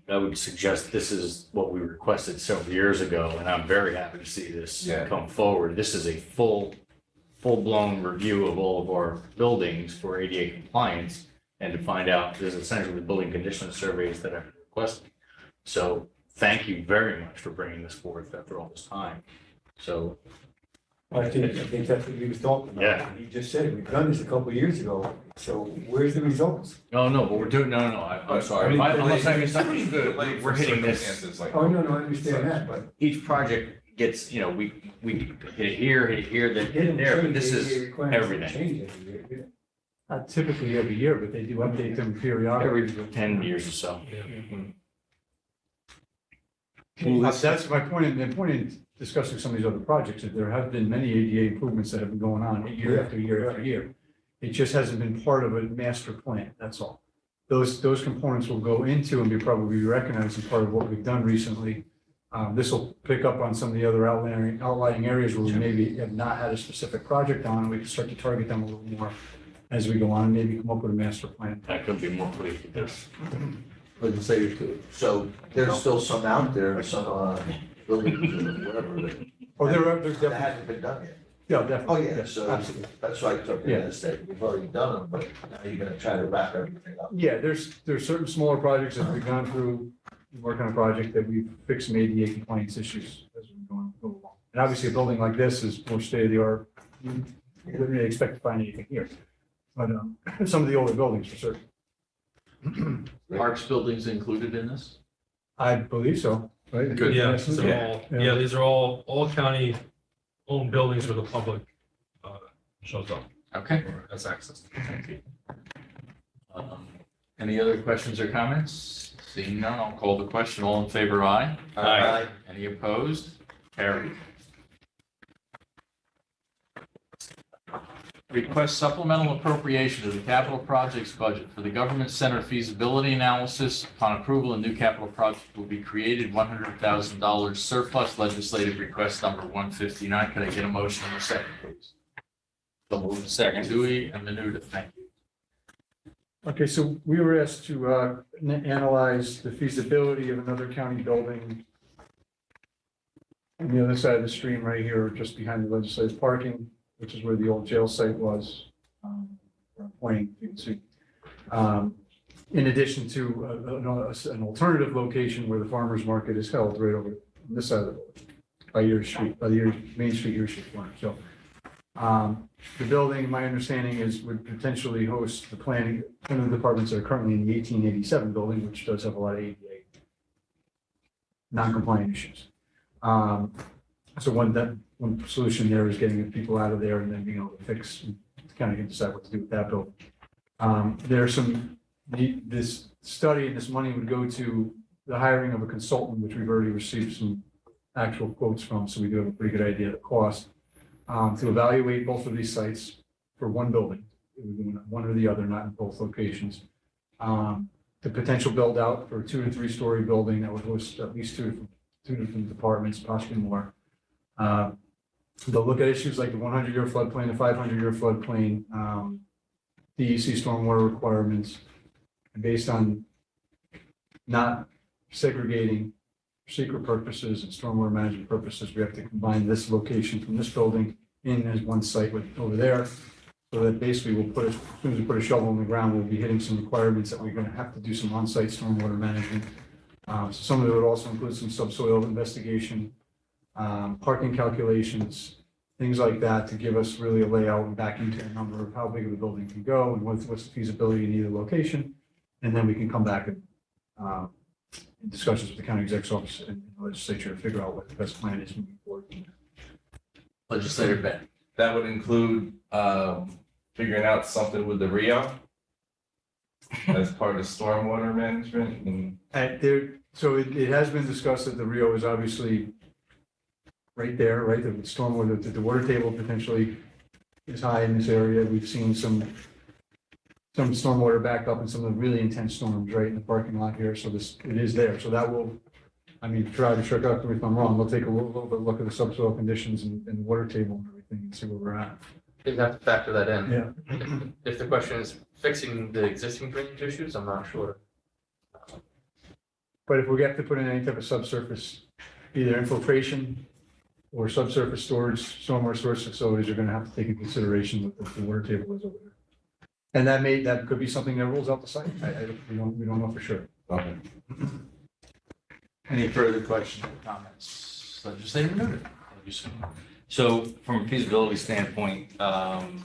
I would suggest this is what we requested several years ago, and I'm very happy to see this come forward. This is a full-blown review of all of our buildings for ADA compliance, and to find out, this is essentially the building condition surveys that I've requested. So thank you very much for bringing this forth after all this time. So I think that's what we was talking about. Yeah. He just said, we've done this a couple of years ago, so where's the results? No, but we're doing, no, I'm sorry. Unless I misunderstood, we're hitting this. Oh, no, I understand that, but. Each project gets, you know, we hit it here, then there, but this is everything. Not typically every year, but they do update them periodically. Every 10 years or so. That's my point, and the point in discussing some of these other projects, that there have been many ADA improvements that have been going on year after year after year. It just hasn't been part of a master plan, that's all. Those components will go into and be probably recognized as part of what we've done recently. This will pick up on some of the other outlying areas where we maybe have not had a specific project on, and we can start to target them a little more as we go on, and maybe come up with a master plan. I couldn't be more pleased with this. Legislative too. So there's still some out there, some buildings or whatever that. Oh, there's That definitely, hasn't been done yet. yeah, Oh, definitely. yeah, so Absolutely. that's why I took it as that we've already done them, but now you're gonna try to wrap everything up. Yeah, there's certain smaller projects that we've gone through, work on a project that we've fixed some ADA compliance issues as we go along. And obviously, a building like this is more state of the art. You wouldn't really expect to find anything here. But some of the older buildings for certain. Parks buildings included in this? I believe so, right? Good. Yeah, these are all county owned buildings where the public shows up. Okay. or has access to. Thank you. Any other questions or comments? Seeing none, I'll call the question. All in favor, aye. Aye. Any opposed? Carried. Request supplemental appropriation to the capital projects budget for the government center feasibility analysis. Upon approval, a new capital project will be created, $100,000 surplus. Legislative request number 159. Could I get a motion in a second, please? So move. Second. Dewey and Menuda, thank you. Okay, so we were asked to analyze the feasibility of another county building on the other side of the stream right here, just behind the legislative parking, which is where the old jail site was. Pointing, you can see. In addition to an alternative location where the farmer's market is held right over on this side of the building, by your street, by the Main Street, your street corner. So the building, my understanding is, would potentially host the planning, one of the departments that are currently in the 1887 building, which does have a lot of ADA non-compliant issues. So one solution there is getting people out of there and then being able to fix, and kind of decide what to do with that building. There's this study and this money would go to the hiring of a consultant, which we've already received some actual quotes from, so we do have a pretty good idea of the cost. To evaluate both of these sites for one building, one or the other, not in both locations. The potential build out for a 2 to 3 story building that would host at least two different departments, possibly more. They'll look at issues like the 100-year floodplain, the 500-year floodplain, DEC stormwater requirements, and based on not segregating for secret purposes and stormwater management purposes, we have to combine this location from this building in as one site with over there. So that basically we'll put, as soon as we put a shovel in the ground, we'll be hitting some requirements that we're going to have to do some on-site stormwater management. So some of it would also include some subsoil investigation, parking calculations, things like that, to give us really a layout and back into a number of how big of the building can go and what's the feasibility in either location. And then we can come back and in discussions with the county exec's office and the legislature to figure out what the best plan is moving forward. Legislator Ben. That would include figuring out something with the Rio as part of stormwater management and. So it has been discussed that the Rio is obviously right there, right? The stormwater, the water table potentially is high in this area. We've seen some stormwater back up in some of the really intense storms right in the parking lot here. So it is there. So that will, I mean, try to check out if I'm wrong. We'll take a little bit look at the subsoil conditions and water table and everything and see where we're at. You have to factor that in. Yeah. If the question is fixing the existing drainage issues, I'm not sure. But if we have to put in any type of subsurface, either infiltration or subsurface storage, stormwater storage facilities are going to have to take into consideration what the water table is over there. And that could be something that rules out the site. We don't know for sure. Okay. Any further questions or comments? Legislator Menuda. Thank you so much. So from a feasibility standpoint, I'm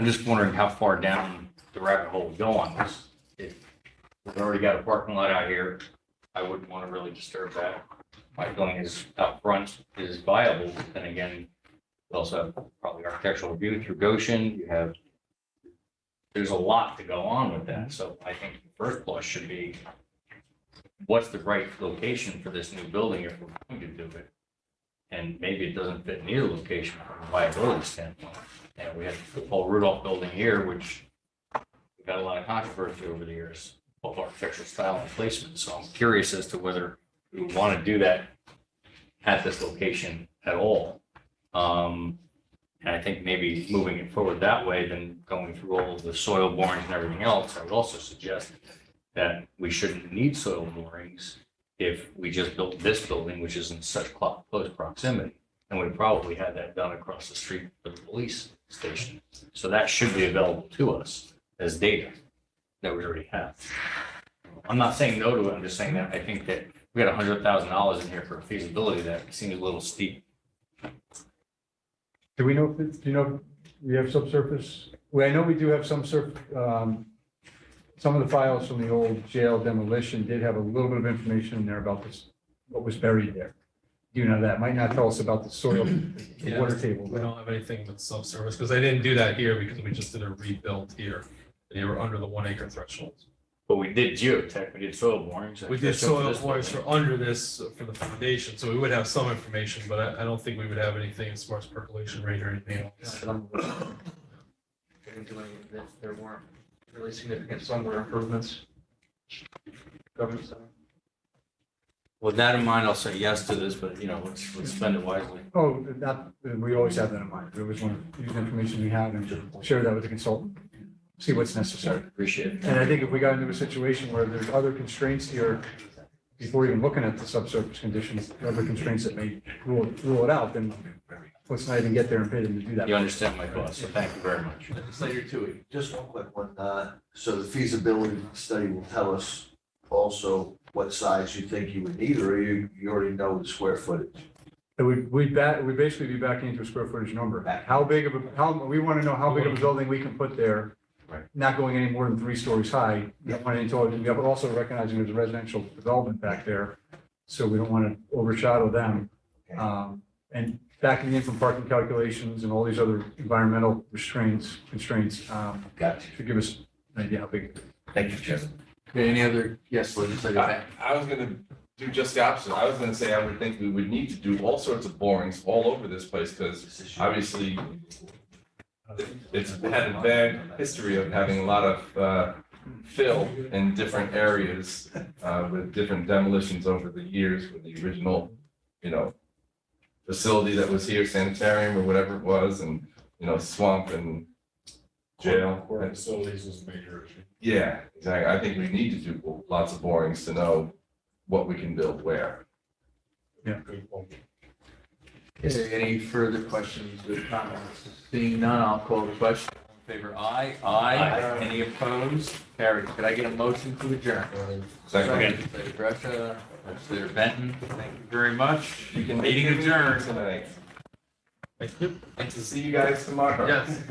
just wondering how far down the rabbit hole we go on this. If we've already got a parking lot out here, I wouldn't want to really disturb that. My feeling is out front is viable. Then again, we also have probably architectural review through Goshen. There's a lot to go on with that. So I think the first plus should be, what's the right location for this new building if we're going to do it? And maybe it doesn't fit in either location from a viability standpoint. And we have the Paul Rudolph building here, which we've got a lot of controversy over the years, both architectural style and placement. So I'm curious as to whether we want to do that at this location at all. And I think maybe moving it forward that way, then going through all of the soil borings and everything else, I would also suggest that we shouldn't need soil borings if we just built this building, which is in such close proximity. And we probably had that done across the street for the police station. So that should be available to us as data that we already have. I'm not saying no to it. I'm just saying that I think that we got $100,000 in here for feasibility. That seems a little steep. Do we know if do you know if we have subsurface? Well, I know we do have some some of the files from the old jail demolition did have a little bit of information in there about this, what was buried there. do know that, might not tell us about the soil, the Yeah, water table. We don't have anything that's subsurface, because they didn't do that here because we just did a rebuild here. They were under the 1 acre threshold. But we did geotech, we did soil borings. We did soil borings for under this, for the foundation, so we would have some information, but I don't think we would have anything as far as percolation rate or anything else. There weren't really significant stormwater improvements. Government center. With that in mind, I'll say yes to this, but you know, let's spend it wisely. Oh, that, we always have that in mind. We always want to use the information we have and share that with the consultant, see what's necessary. Appreciate it. And I think if we got into a situation where there's other constraints here, before even looking at the subsurface conditions, other constraints that may rule it out, then let's not even get there and pay them to do that. You understand my thoughts, so thank you very much. Legislator Tui. Just one quick one. So the feasibility study will tell us also what size you think you would need, or you already know the square footage? We'd basically be backing into a square footage number. How big of we want to know how big of a building we can put there. Right. Not going any more than 3 stories high. We don't want any we are also recognizing there's residential development back there. So we don't want to overshadow them. And backing in from parking calculations and all these other environmental constraints, Got to give us an idea how big. Thank you, Chairman. Okay, any other, yes, legislative? I was gonna do just the opposite. I was gonna say, I would think we would need to do all sorts of borings all over this place, because obviously it's had a bad history of having a lot of fill in different areas with different demolitions over the years with the original, you know, facility that was here, sanitarium or whatever it was, and, you know, swamp and jail. Core facilities is a major issue. Yeah, exactly. I think we need to do lots of borings to know what we can build where. Good point. Okay, any further questions or comments? Seeing none, I'll call the question. All in favor, aye. Aye. Any opposed? Carried. Could I get a motion to adjourn? Second. Legislator Brescia, Legislator Benton, thank you very much. You can Meeting adjourned. tonight. Thank you. And to see you guys tomorrow. Yes.